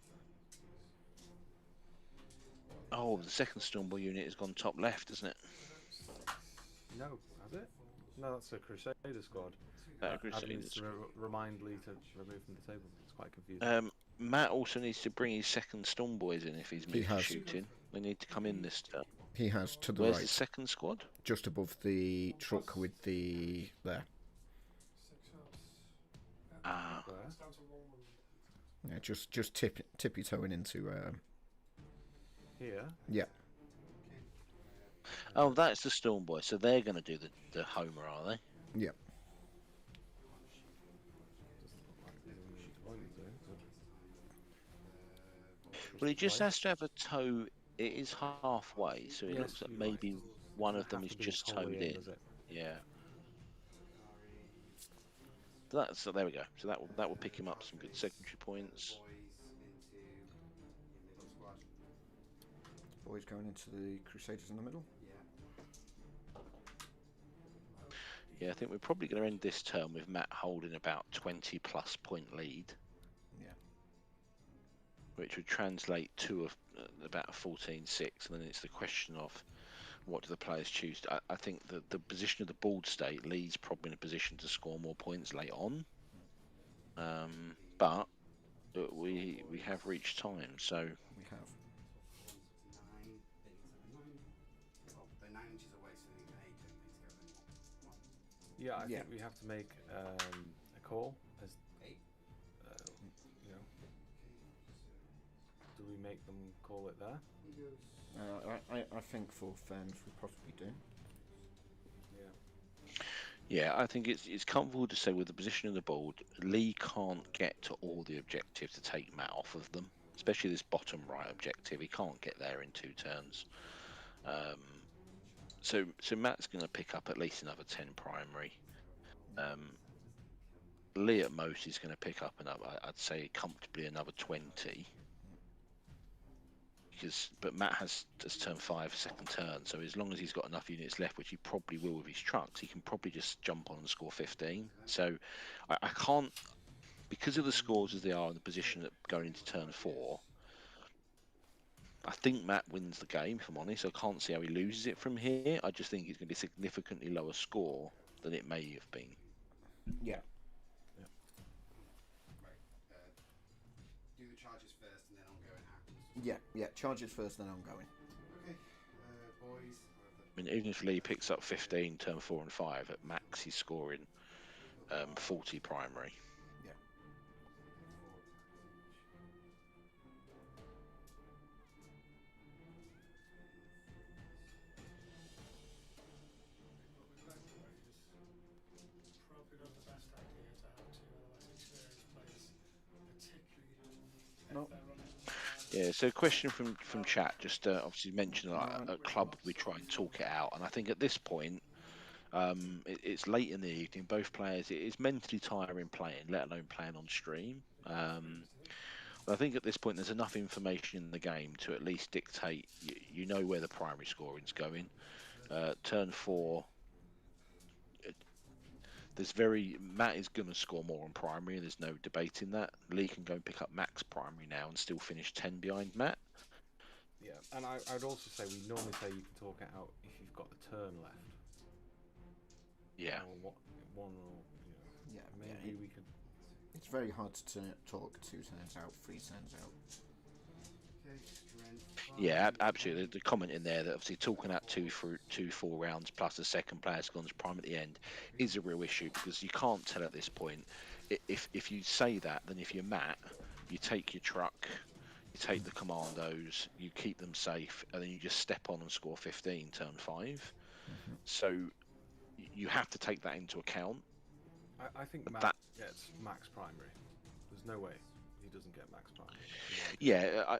Oh, the second Stormboy unit has gone top left, hasn't it? No, has it? No, that's a Crusader squad. Crusader Needs to remind Lee to remove from the table. It's quite confusing. Matt also needs to bring his second Stormboys in if he's moved shooting. They need to come in this turn. He has to the Where's right. the second squad? Just above the truck with the... there. Ah. Yeah, just tippy-toeing into... Here? Yeah. Oh, that's the Stormboy. So they're going to do the Homer, are they? Yeah. Well, he just has to have a toe. It is halfway, so it looks like maybe one of them is just towed in. Yeah. So there we go. So that will pick him up some good secondary points. Boys going into the Crusaders in the middle. Yeah, I think we're probably going to end this turn with Matt holding about 20+ point lead. Yeah. Which would translate to about a 14-6, and then it's the question of what do the players choose. I think the position of the board state, Lee's probably in a position to score more points late on. But we have reached time, so we have. Yeah, I think we have to make a call. As you know, do we make them call it there? I think for fairness we possibly do. Yeah, I think it's comfortable to say with the position of the board, Lee can't get to all the objectives to take Matt off of them, especially this bottom right objective. He can't get there in 2 turns. So Matt's going to pick up at least another 10 primary. Lee at most is going to pick up another, I'd say comfortably another 20. But Matt has turn 5 second turn, so as long as he's got enough units left, which he probably will with his trucks, he can probably just jump on and score 15. So I can't, because of the scores as they are in the position that going into turn 4. I think Matt wins the game, if I'm honest. I can't see how he loses it from here. I just think it's going to be a significantly lower score than it may have been. Yeah. Do the charges first and then ongoing afterwards. Yeah, charges first, then ongoing. Okay, boys. I mean, even if Lee picks up 15, turn 4 and 5, at max he's scoring 40 primary. Yeah. No. Yeah, so question from chat, just obviously mentioned at club we try and talk it out, and I think at this point, it's late in the evening, both players, it is mentally tiring playing, let alone playing on stream. But I think at this point there's enough information in the game to at least dictate, you know where the primary scoring's going. Turn 4, Matt is going to score more on primary, there's no debating that. Lee can go and pick up max primary now and still finish 10 behind Matt. Yeah, and I'd also say we normally say you can talk it out if you've got the turn left. Yeah. Or one or, you know, maybe we could... It's very hard to talk 2 turns out, 3 turns out. Yeah, absolutely. The comment in there that obviously talking out 2 4 rounds plus the second player's gone to prime at the end is a real issue, because you can't tell at this point. If you say that, then if you're Matt, you take your truck, you take the commandos, you keep them safe, and then you just step on and score 15 turn 5. Mm-hmm. So you have to take that into account. I think Matt gets max primary. There's no way. he doesn't get max prime. Yeah,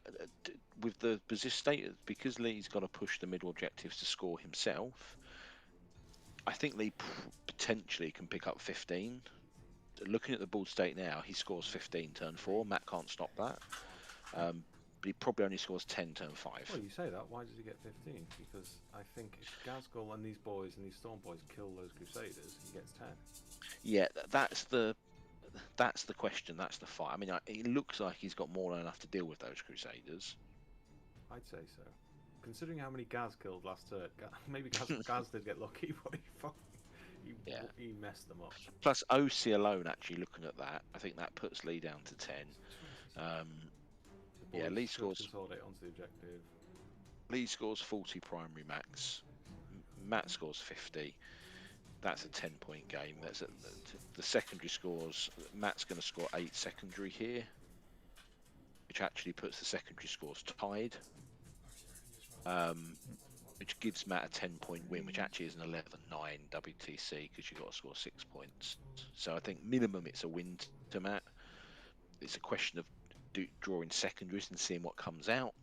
with the state, because Lee's got to push the middle objectives to score himself. I think Lee potentially can pick up 15. Looking at the board state now, he scores 15 turn 4. Matt can't stop that. But he probably only scores 10 turn 5. Well, you say that. Why does he get 15? Because I think if Gazgul and these boys and these Storm boys kill those Crusaders, he gets 10. Yeah, that's the question. That's the fight. I mean, it looks like he's got more than enough to deal with those Crusaders. I'd say so. Considering how many Gaz killed last turn, maybe Gaz did get lucky, but he messed them up. Plus, OC alone, actually looking at that, I think that puts Lee down to 10. Yeah, Lee scores. Consolidate onto the objective. Lee scores 40 primary max. Matt scores 50. That's a 10-point game. That's the secondary scores. Matt's going to score 8 secondary here, which actually puts the secondary scores tied. Which gives Matt a 10-point win, which actually is an 11-9 WTC because you've got to score 6 points. So I think minimum it's a win to Matt. It's a question of drawing secondaries and seeing what comes out.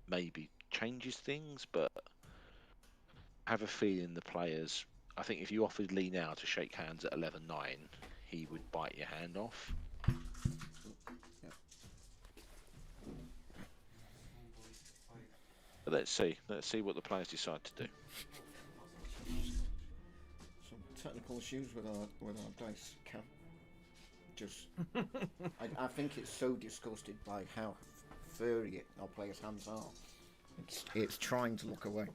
Maybe changes things, but I have a feeling the players. I think if you offered Lee now to shake hands at 11-9, he would bite your hand off. But let's see what the players decide to do. Some technical issues with our dice cam. Just, I think it's so disgusted by how furry our players' hands are. It's trying to look away.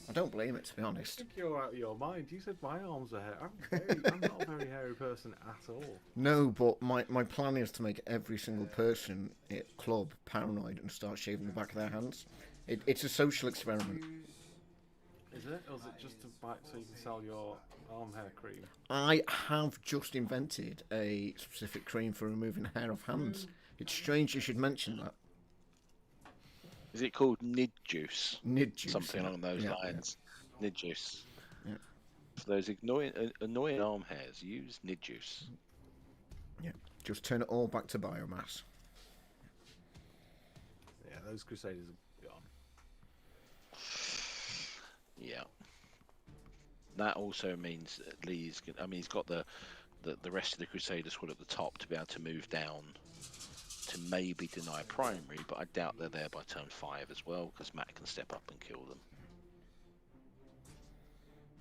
I don't blame it, to be honest. I think you're out of your mind. You said my arms are hairy. I'm not a very hairy person at all. No, but my plan is to make every single person at club paranoid and start shaving the back of their hands. It's a social experiment. Is it? Or is it just to bite so you can sell your arm hair cream? I have just invented a specific cream for removing hair off hands. It's strange you should mention that. Is it called Nid Juice? Nid Juice. Something along those lines. Yeah. Nid Juice. Yeah. For those annoying arm hairs, use Nid Juice. Yeah. Just turn it all back to biomass. Yeah, those Crusaders are gone. Yeah. That also means that Lee's. I mean, he's got the rest of the Crusader squad at the top to be able to move down to maybe deny primary, but I doubt they're there by turn 5 as well because Matt can step up and kill them.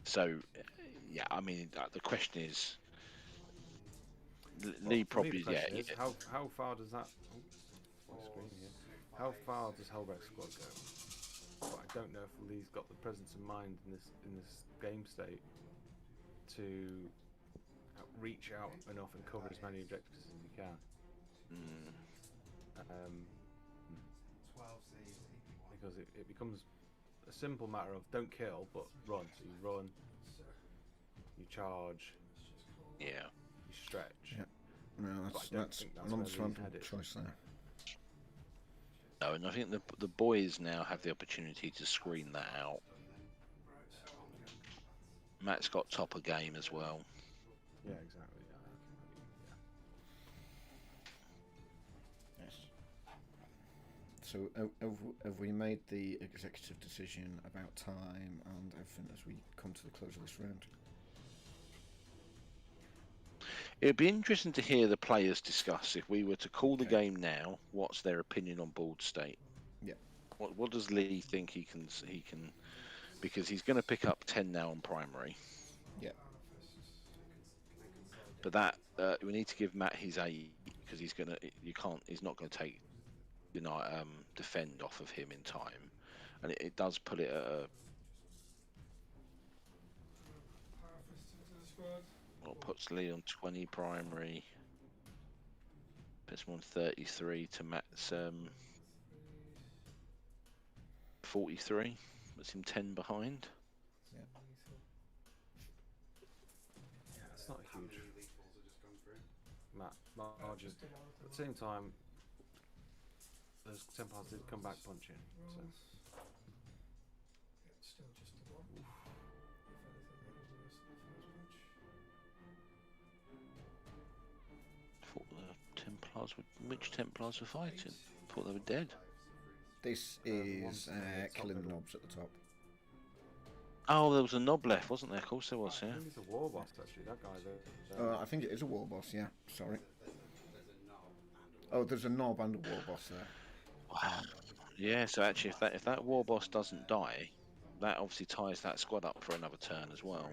So, yeah, I mean, the question is, Lee probably, is, how far does that? How far does Helbrecht's squad go? But I don't know if Lee's got the presence of mind in this game state to reach out enough and cover as many objectives as he can. Because it becomes a simple matter of don't kill but run. So you run, you charge, you stretch. Yeah. No, that's an understandable choice there. No, and I think the boys now have the opportunity to screen that out. Matt's got top of game as well. Yeah, exactly. So have we made the executive decision about time and everything as we come to the close of this round? It'd be interesting to hear the players discuss if we were to call the game now. What's their opinion on board state? Yeah. What does Lee think he can because he's going to pick up 10 now on primary. Yeah. But that we need to give Matt his 8 because he's not going to take defend off of him in time, and it does put it at a. Well, puts Lee on 20 primary. Puts him on 33 to Matt's 43. Puts him 10 behind. Yeah. Yeah, it's not a huge margin. At the same time, those Templars did come back punching. So. Thought the Which Templars were fighting? Thought they were dead. This is killing the knobs at the top. Oh, there was a knob left, wasn't there? Of course there was, yeah. I think it's a war boss, actually. That guy's I think it is a war boss, yeah. Sorry. Oh, there's a knob and a war boss there. Wow. Yeah, so actually, if that war boss doesn't die, that obviously ties that squad up for another turn as well.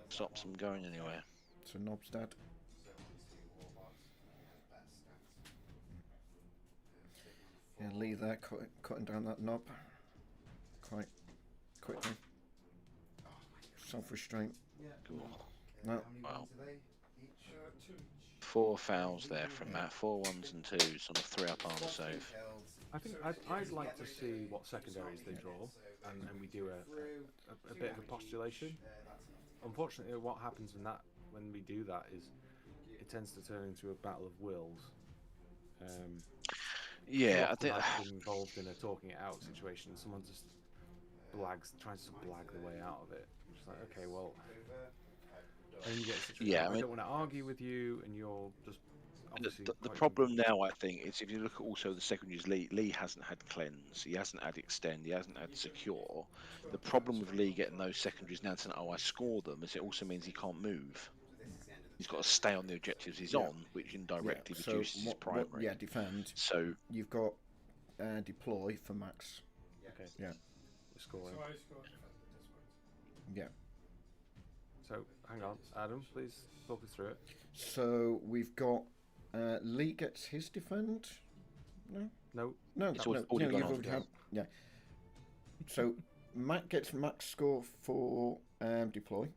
Stops them going anywhere. So knob's dead. Yeah, Lee there cutting down that knob quite quickly. Self-restraint. No. Wow. 4 fouls there from Matt. 4 1s and 2s on a 3-up armor save. I think I'd like to see what secondaries they draw, and we do a bit of a postulation. Unfortunately, what happens when we do that is it tends to turn into a battle of wills. Yeah, I think I've been involved in a talking it out situation. Someone just tries to blag the way out of it. I'm just like, okay, well, and then you get a situation. Yeah, I don't want to argue with you, and you're just. The problem now, I think, is if you look at also the secondaries, Lee hasn't had cleanse, he hasn't had extend, he hasn't had secure. The problem with Lee getting those secondaries now saying, oh, I score them, is it also means he can't move. He's got to stay on the objectives he's on, which indirectly reduces his primary. Defend. So you've got deploy for max. Okay. Yeah. Scoring. So I score defend at this point. Yeah. So hang on, Adam, please talk us through it. So we've got Lee gets his defend. No. It's already gone on. Yeah. So Matt gets max score for deploy.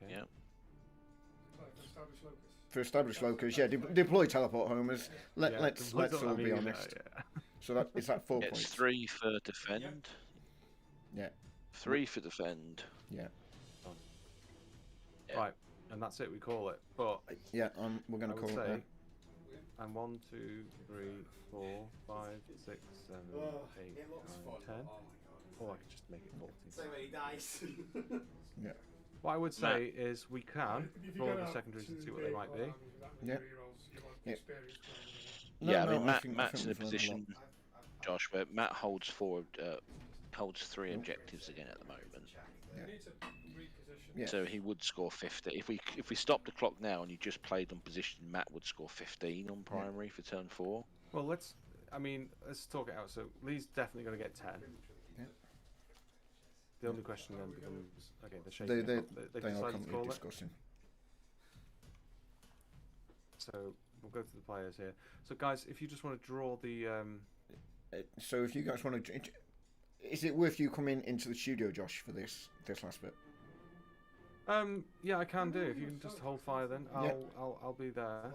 Okay. Yeah. For established locus, yeah. Deploy teleport homers. Let's all be honest. So is that 4 points? It's 3 for defend. Yeah. 3 for defend. Yeah. Right, and that's it. We call it. But yeah, we're going to call it that. And 1, 2, 3, 4, 5, 6, 7, 8, 9, 10. Or I could just make it 14. So many dice. Yeah. What I would say is we can roll the secondaries and see what they might be. Yeah. Yeah, I mean, Matt's in a position, Josh, where Matt holds 3 objectives again at the moment. Yeah. So he would score 50. If we stopped the clock now and you just played on position, Matt would score 15 on primary for turn 4. Well, let's talk it out. So Lee's definitely going to get 10. Yeah. The only question then becomes, okay, the shape. They are currently discussing. So we'll go to the players here. So guys, if you just want to draw the. So if you guys want to, is it worth you coming into the studio, Josh, for this last bit? Yeah, I can do. If you can just hold fire, then I'll be there.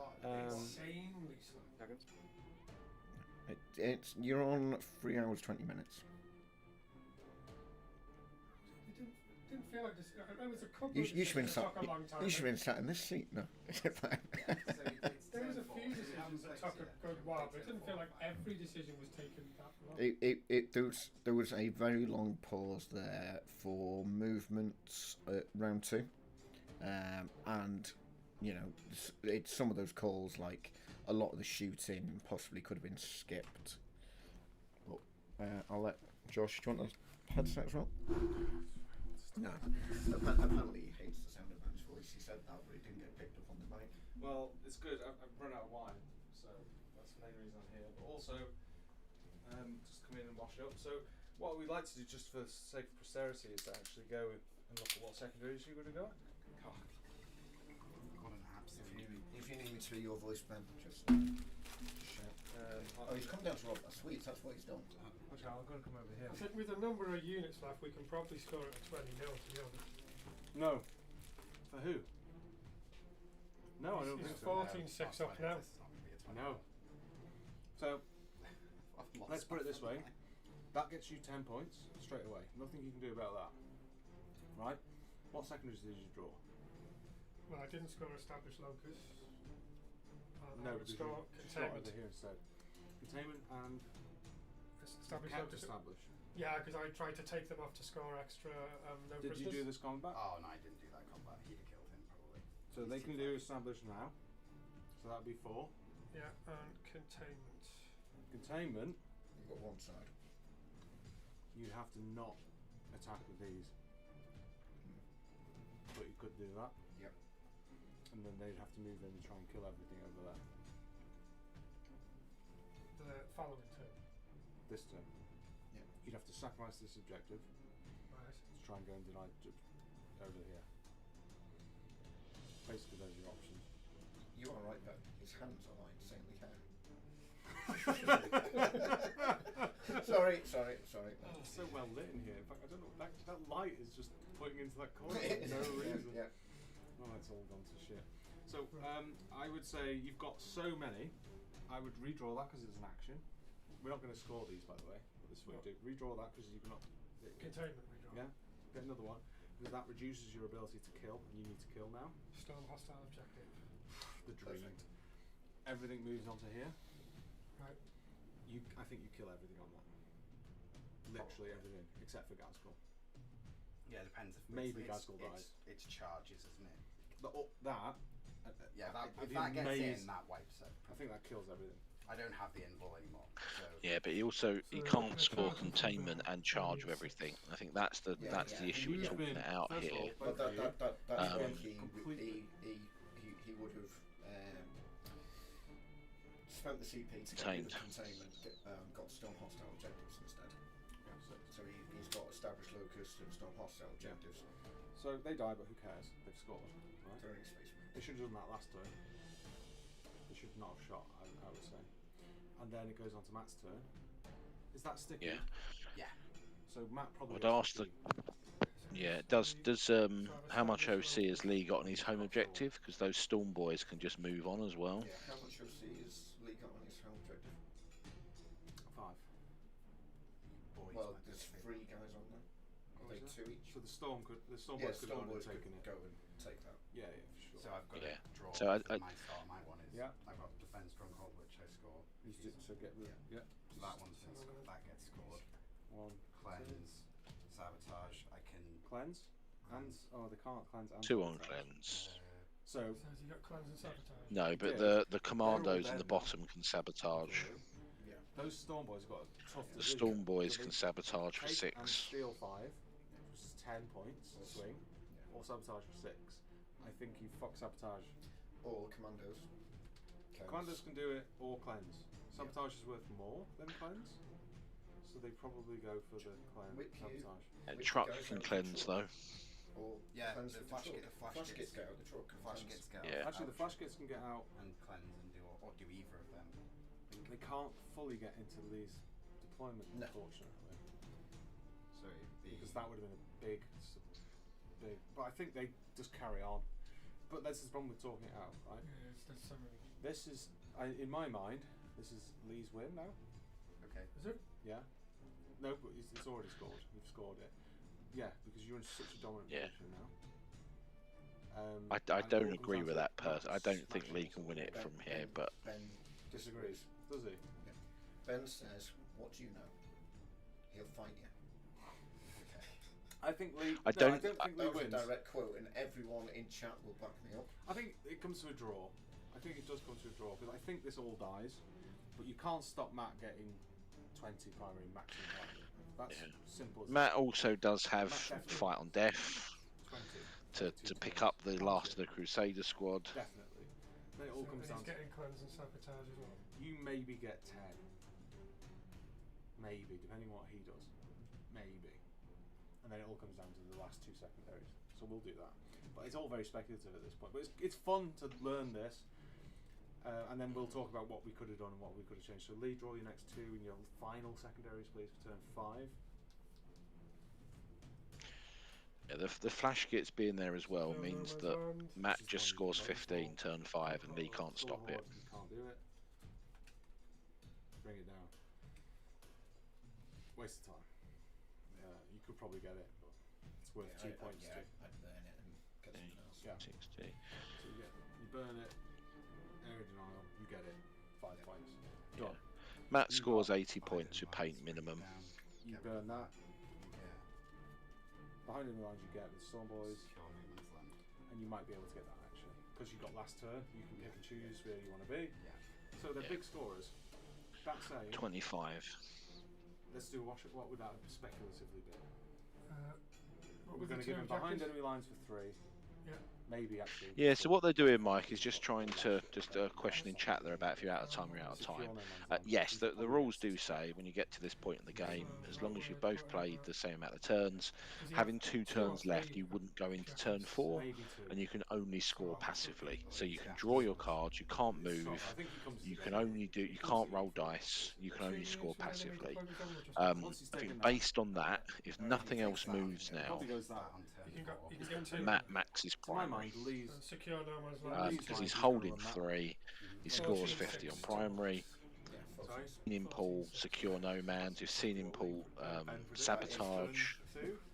You're on 3 hours 20 minutes. Didn't feel like this. There was a couple. You should have been sat in this seat. No. There was a few decisions that took a good while, but it didn't feel like every decision was taken that long. There was a very long pause there for movements at round 2, and it's some of those calls, like a lot of the shooting possibly could have been skipped. But I'll let Josh. Do you want the headset as well? No. Apparently he hates the sound of Matt's voice. He said that, but it didn't get picked up on the mic. Well, it's good. I've run out of wine, so that's the main reason I'm here. But also, just come in and wash up. So, what we'd like to do, just for the sake of posterity, is to actually go and look at what secondaries you would have got. If you need me to do your voice, Ben, just shout. He's come down to rob sweets. That's what he's done. Okay, I'm going to come over here. I think with the number of units left, we can probably score it at 20 0, to be honest. No. For who? No, I don't think He's so. 14-6 up now. No. So, let's put it this way. That gets you 10 points straight away. Nothing you can do about that. Right? What secondaries did you draw? Well, I didn't score established locus. No, I would score containment. containment. Here instead. Containment and Established locus. established. Yeah, because I tried to take them off to score extra no Did prisoners. you do this combat? Oh no, I didn't do that combat. He'd have killed him probably. So So they can do establish now. So that'd be 4. Yeah, and containment. Containment. You've got one side. You'd have to not attack with these. But you could do that. Yep. And then they'd have to move in and try and kill everything over there. The following turn. This turn. Yep. You'd have to sacrifice this objective Right. to try and go and deny over here. Basically, those are your options. You are right, though. His hands are like saintly hair. sorry. Oh, it's so well lit in here. In fact, I don't know. That light is just pointing into that corner for no reason. Yeah. Oh, it's all gone to shit. So, I would say you've got so many. I would redraw that because it's an action. We're not going to score these, by the way. But this is what we do. Redraw that because you cannot. Containment redraw. Yeah. Get another one because that reduces your ability to kill, and you need to kill now. Storm hostile objective. The dream. Perfect. Everything moves onto here. Right. I think you kill everything on that. Literally everything except for Gazgul. Yeah, it depends. If Maybe Gazgul dies. It's charges, isn't it? That. Yeah, if if that gets amazed, in, that wipes it. I think that kills everything. I don't have the invul anymore. So Yeah, but he can't score containment and charge with everything. I think that's the issue we're talking out First of here. all, But that's when he would have spent the CP to get rid of containment, got storm hostile objectives instead. Yeah, So he's got established locus and storm hostile objectives. so they die, but who cares? They've scored. Right? They're in his face. They should have done that last turn. They should not have shot, I would say. And then it goes on to Matt's turn. Is that sticky? Yeah. yeah. So Matt probably. I'd ask the. Yeah, does how much OC has Lee got on his home objective? Because those Storm Boys can just move on as well. Yeah, how much OC is Lee got on his home objective? 5. Well, there's 3 guys on there. Oh, Are they is 2 each? So the Storm boys could Storm have gone boys and taken could it. go and take that. Yeah, for sure. So I've got Yeah. to draw. So my start. My one is. Yeah. I've got defense stronghold, which I score. So get rid. Yeah. So that one's been scored. That gets scored. 1. Cleanse, sabotage. I can. Cleanse. And they can't cleanse. And 2 on sabotage. cleanse. So So has he got cleanse and sabotage? No, but Yeah. the commandos They're in all the dead now. bottom can sabotage. Yeah. those Storm boys have got a tough. The division. Storm Boys So can they sabotage for take and 6. steal 5, which is 10 points swing, or sabotage for 6. I think you fuck sabotage. All commandos. Commanders can do it or cleanse. Sabotage is worth more than cleanse, so they probably go for the Whip you. sabotage. And Which truck goes can out the cleanse truck. though. Or Yeah, cleanse the with flash truck. kit- the flash Flash kits- kits go out the truck. and Flash cleanse. gets go. Yeah. Actually, the flash kits can get out. And cleanse and do or do either of them. They can't fully get into Lee's deployment, No. unfortunately, So it'd be. because that would have been a big. But I think they just carry on. But this is the problem with talking it out, right? Yeah, there's so many. This is, in my mind, this is Lee's win now. Okay. Is it? Yeah. No, but it's already scored. You've scored it. Yeah, because you're in such a dominant Yeah. position now. I and it all don't comes agree down with to that person. I Matt's don't think smashing Lee it. can win it Ben- from Ben- here, but Ben Disagrees. Does he? Ben says, "What do you know? He'll fight you." I think Lee. I no, don't- I don't think Lee That was a wins. direct quote, and everyone in chat will back me up. I think it comes to a draw. I think it does come to a draw because I think this all dies, but you can't stop Matt getting 20 primary maximum value. That's Yeah. simple as Matt also does have Matt definitely- fight on death 20 to 22 pick turns. up the last of the Crusader squad. Definitely. Then it all So comes he's down to getting cleanse and sabotage as well. you maybe get 10. Maybe, depending on what he does. Maybe. And then it all comes down to the last 2 secondaries. So we'll do that. But it's all very speculative at this point. But it's fun to learn this. And then we'll talk about what we could have done and what we could have changed. So Lee, draw your next 2 and your final secondaries, please, for turn 5. Yeah, the flash kits being there as well So means no that advance. Matt This is just one scores you can vote 15 for. turn 5 and Lee can't stop it. You can't do it. Bring it down. Waste of time. You could probably get it, but it's worth 2 points to. I'd burn it and get something else. Yeah. 60. So you burn it, area denial, you get it. 5 points. Yeah. Done. Matt You scores got 80 points with paint minimum. You burn that. Yeah. Behind the lines you get with Storm Boys, Secure movements land. and you might be able to get that actually. because you've got last turn, you can pick and choose where you want to be. Yeah. So they're big scorers. That saying, 25. let's do what would that speculatively be? What We're going to give them behind enemy lines for 3. Yeah. Maybe actually. Yeah, so what they're doing, Mike, is just trying to just a question in chat there about if you're out of time, you're out of time. Yes, the rules do say when you get to this point in the game, as long as you've both played the same amount of turns, having 2 turns left, you wouldn't go into turn 4, and you can only score passively. So you can draw your cards, you can't move, you can't roll dice, you can only score passively. I think based on that, if nothing else moves now, Max is primary. Because he's holding 3, he scores 50 on primary. Seen him pull secure no man's. You've seen him pull sabotage.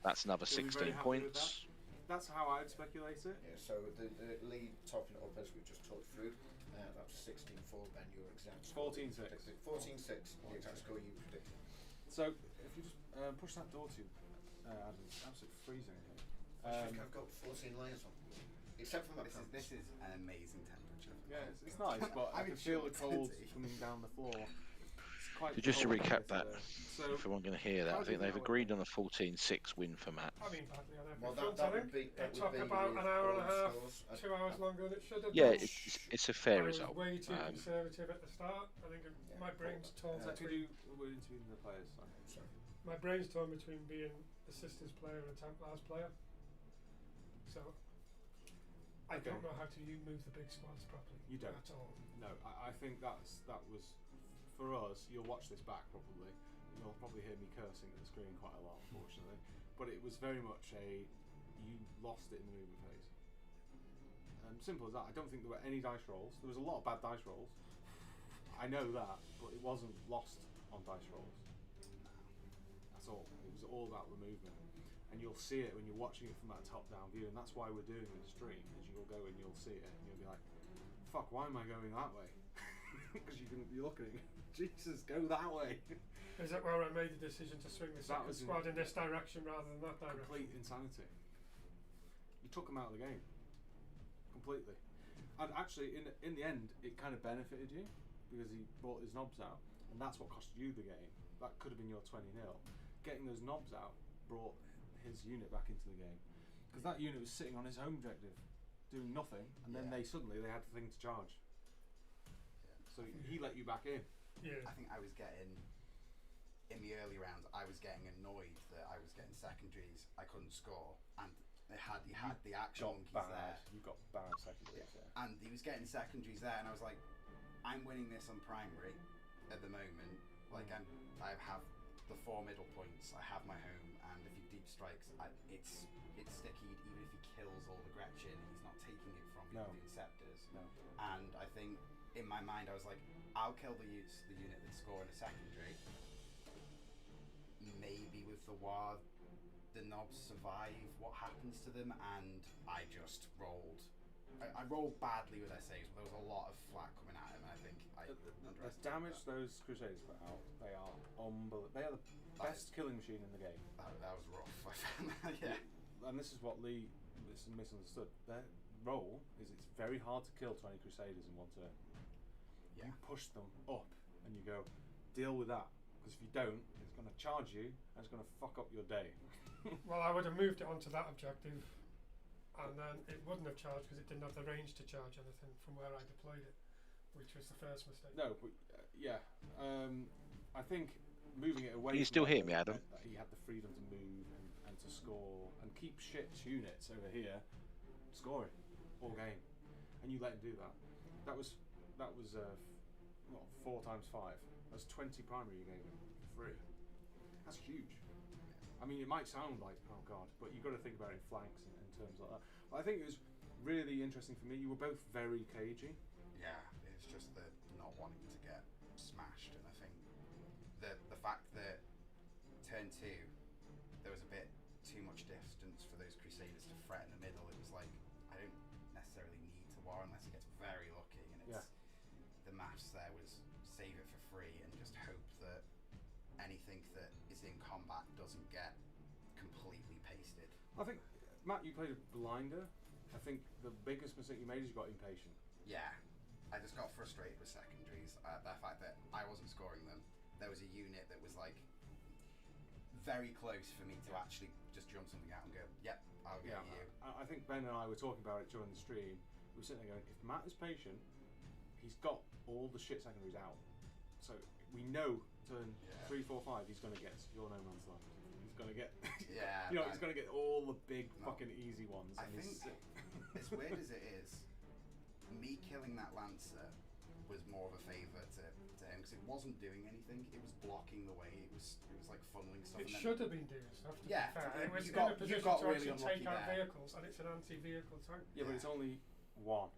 That's another 16 points. That's how I'd speculate it. Yeah, so the lead topping it up as we just talked through, that was 16-4, Ben, your exact score. 14-6. 14-6, the exact score you predicted. So if you just push that door to Adam, it's absolutely freezing here. I think I've got 14 layers on. Except for my this is an amazing temperature. Yeah, it's nice, but I can feel the cold coming down the floor. It's quite So just to cold recap that, so if everyone going to hear that, I think they've agreed on a 14-6 win for Matt. I mean, badly on every Well, front, that I would think. be. It took about an hour and a half, 2 hours longer than it should have Yeah, done. it's a fair I was result. way too conservative at the start. I think my brain's torn between. We're interviewing the players. Sorry. My brain's torn between being a Sisters player and a Templars player. So I don't know how to move the big squads properly. You don't at all. No, I think that was for us. You'll watch this back probably. You'll probably hear me cursing at the screen quite a lot, unfortunately. But it was very much you lost it in the movement phase. Simple as that. I don't think there were any dice rolls. There was a lot of bad dice rolls. I know that, but it wasn't lost on dice rolls. That's all. It was all about the movement. And you'll see it when you're watching it from that top-down view, and that's why we're doing the stream. Is you'll go and you'll see it, and you'll be like, "Fuck, why am I going that way?" Because you're looking, Jesus, go that way. Is that where I made the decision to swing the second squad in this direction rather than that direction? Complete insanity. You took him out of the game completely, and actually, in the end, it kind of benefited you because he brought his knobs out, and that's what cost you the game. That could have been your 20-0. Getting those knobs out brought his unit back into the game, because that unit was sitting on his home objective doing nothing, and then they had the thing to charge. So he let you back in. I think I was getting, in the early rounds, I was getting annoyed that I was getting secondaries, I couldn't score, and you had the action monkeys there. You got bad secondaries there. And he was getting secondaries there, and I was like, I'm winning this on primary at the moment. Like I have the 4 middle points, I have my home, and if he deep strikes, it's sticky. Even if he kills all the Gretchen, he's not taking it from you with the Inceptors. No. And I think in my mind I was like, I'll kill the unit that's scoring a secondary. Maybe with the War, the knobs survive what happens to them, and I just rolled. I rolled badly with essays, but there was a lot of flack coming at him, and I think the damage those Crusaders put out, they are unbelievable. They are the best killing machine in the game. That was rough. I found that, yeah. And this is what Lee misunderstood. Their role is it's very hard to kill 20 Crusaders in one turn. Yeah. You push them up, and you go, deal with that. Because if you don't, it's going to charge you, and it's going to fuck up your day. Well, I would have moved it onto that objective, and then it wouldn't have charged because it didn't have the range to charge anything from where I deployed it, which was the first mistake. No, but I think moving it away. Can you still hear me, Adam? He had the freedom to move and to score and keep shit units over here, scoring all game, and you let him do that. That was 4 times 5. That's 20 primary you gave him for free. That's huge. I mean, it might sound like, oh god, but you've got to think about it in flanks and in terms like that. But I think it was really interesting for me. You were both very cagey. Yeah, it's just the not wanting to get smashed, and I think the fact that turn 2 there was a bit too much distance for those Crusaders to threaten the middle. It was like, I don't necessarily need to war unless he gets very lucky, and it's the maths there was save it for free and just hope that anything that is in combat doesn't get completely pasted. I think, Matt, you played a blinder I think the biggest mistake you made is you got impatient. Yeah, I just got frustrated with secondaries. The fact that I wasn't scoring them. There was a unit that was like very close for me to actually just jump something out and go, yep, I'll get you. I think Ben and I were talking about it during the stream. We were sitting there going, if Matt is patient, he's got all the shit secondaries out. So we know turn 3, 4, 5, he's going to get your No Man's Land. He's going to get, he's going to get all the big fucking easy ones. I think, as weird as it is, me killing that Lancer was more of a favour to him because it wasn't doing anything. It was blocking the way. It was like funneling stuff. It should have been doing stuff. To be fair. It was in a position to really actually take out vehicles, and it's an anti-vehicle tank. Yeah, but it's only one.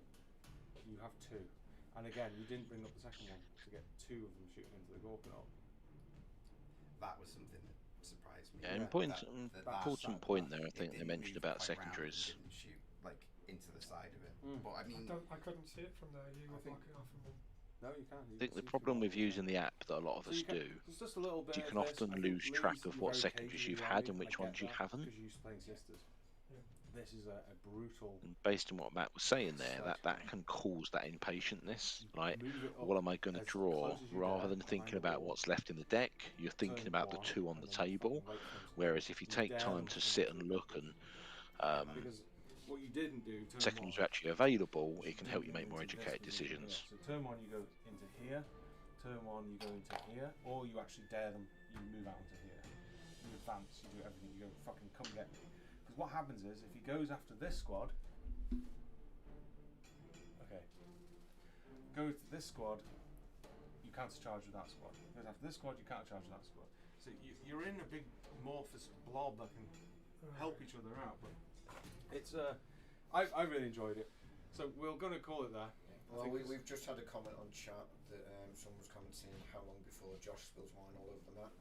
You have two, and again, you didn't bring up the second one to get two of them shooting into the Gorkanaut. That was something that surprised me. Yeah, important point there. I think they mentioned about secondaries. Didn't shoot like into the side of it, but I mean, I couldn't see it from there. You were blocking off from them. No, you can. I think the problem with using the app that a lot of us do, just a little bit you can often lose track of what secondaries you've had and which ones you haven't. Because you used to playing Sisters. This is a brutal. And based on what Matt was saying there, that can cause that impatientness. Like, what am I going to draw? Rather than thinking about what's left in the deck, you're thinking about the two on the table. Whereas if you take time to sit and look and what you didn't do, secondaries are actually available, it can help you make more educated decisions. So turn 1 you go into here, turn 1 you go into here, or you actually dare them, you move out into here. You advance, you do everything, you go fucking come get me. Because what happens is, if he goes after this squad, go to this squad, you counter-charge with that squad. Goes after this squad, you counter-charge with that squad. So you're in a big amorphous blob that can help each other out, but it's I really enjoyed it. So we're going to call it there. Well, we've just had a comment on chat that someone was commenting how long before Josh spills wine all over the map.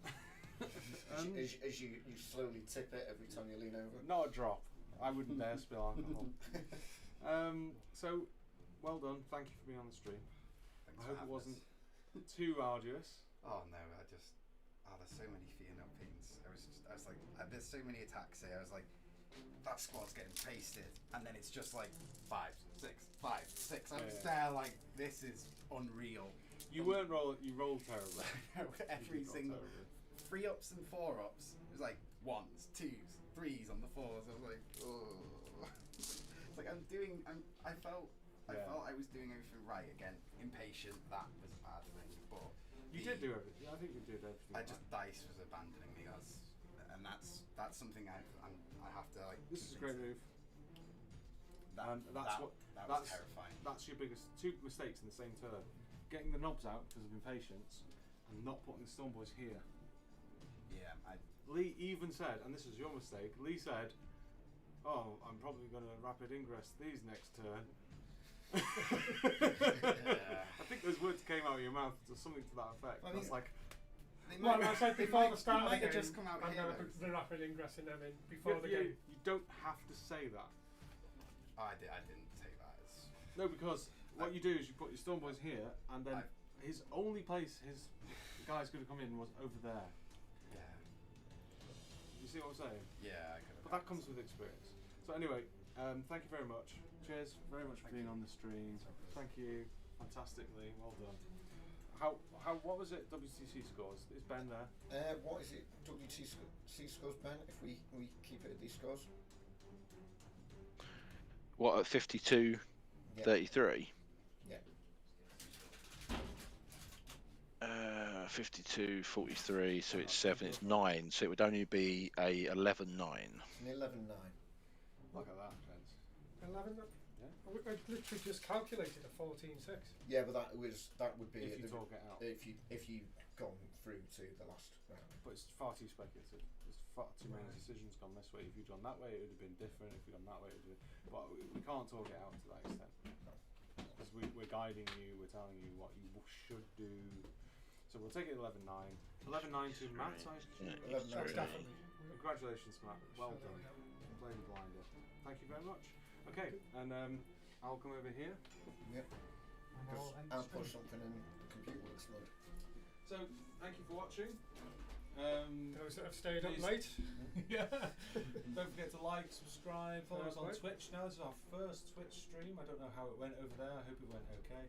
as you slowly tip it every time you lean over. Not a drop. I wouldn't dare spill alcohol. So, well done. Thank you for being on the stream. Thanks I hope it wasn't too arduous. Oh no, there's so many fear no pings. I was like, there's so many attacks here. I was like, that squad's getting pasted, and then it's just like 5, 6, 5, 6. I'm just there like, this is unreal. You weren't rolling. You rolled terribly. Every single 3 ups and 4 ups. It was like 1s, 2s, 3s on the 4s. I was like, oh. It's like I felt I was doing everything right. Again, impatient. That was a bad thing, but you did do everything. I think you did everything. Dice was abandoning me. That's something I have to like. This is a great move. That was terrifying. That's your biggest 2 mistakes in the same turn: getting the knobs out because of impatience, and not putting the Stormboys here. Yeah, Lee even said, and this was your mistake. Lee said, "Oh, I'm probably going to rapid ingress these next turn." I think those words came out of your mouth or something to that effect. I was like. Well, I said before the start of the game, just come out I'm going to put the rapid ingressing them in before the game. You don't have to say that. I didn't take that as... No, because what you do is you put your Stormboys here, and then his only place his guys could have come in was over there. Yeah. You see what I'm saying? Yeah, I could have. But that comes with experience. So anyway, thank you very much. Cheers very much for being on the stream. Thank you. Fantastically. Well done. What was it? WTC scores. Is Ben there? What is it? WTC scores, Ben? If we keep it at these scores. What, at 52, 33? Yeah. 52, 43. So it's 7. It's 9. So it would only be a 11-9. An 11-9. Look at that, gents. 11. Yeah. I literally just calculated a 14-6. Yeah, but that would be if you talk it out. If you gone through to the last round. But it's far too speculative. There's far too many decisions gone this way. If you'd gone that way, it would have been different. If you'd gone that way, it would have been. But we can't talk it out to that extent. Because we're guiding you. We're telling you what you should do. So we'll take it 11-9. 11-9 to Matt. Yeah, 11-9. Definitely. Congratulations, Matt. Well done. Playing blinder. Thank you very much. Okay, and I'll come over here. Yep. I'll put something in computer works mode. So, thank you for watching. Those that have stayed up late. Yeah. Don't forget to like. like, subscribe, follow us on Play. Twitch now. This is our first Twitch stream. I don't know how it went over there. I hope it went okay.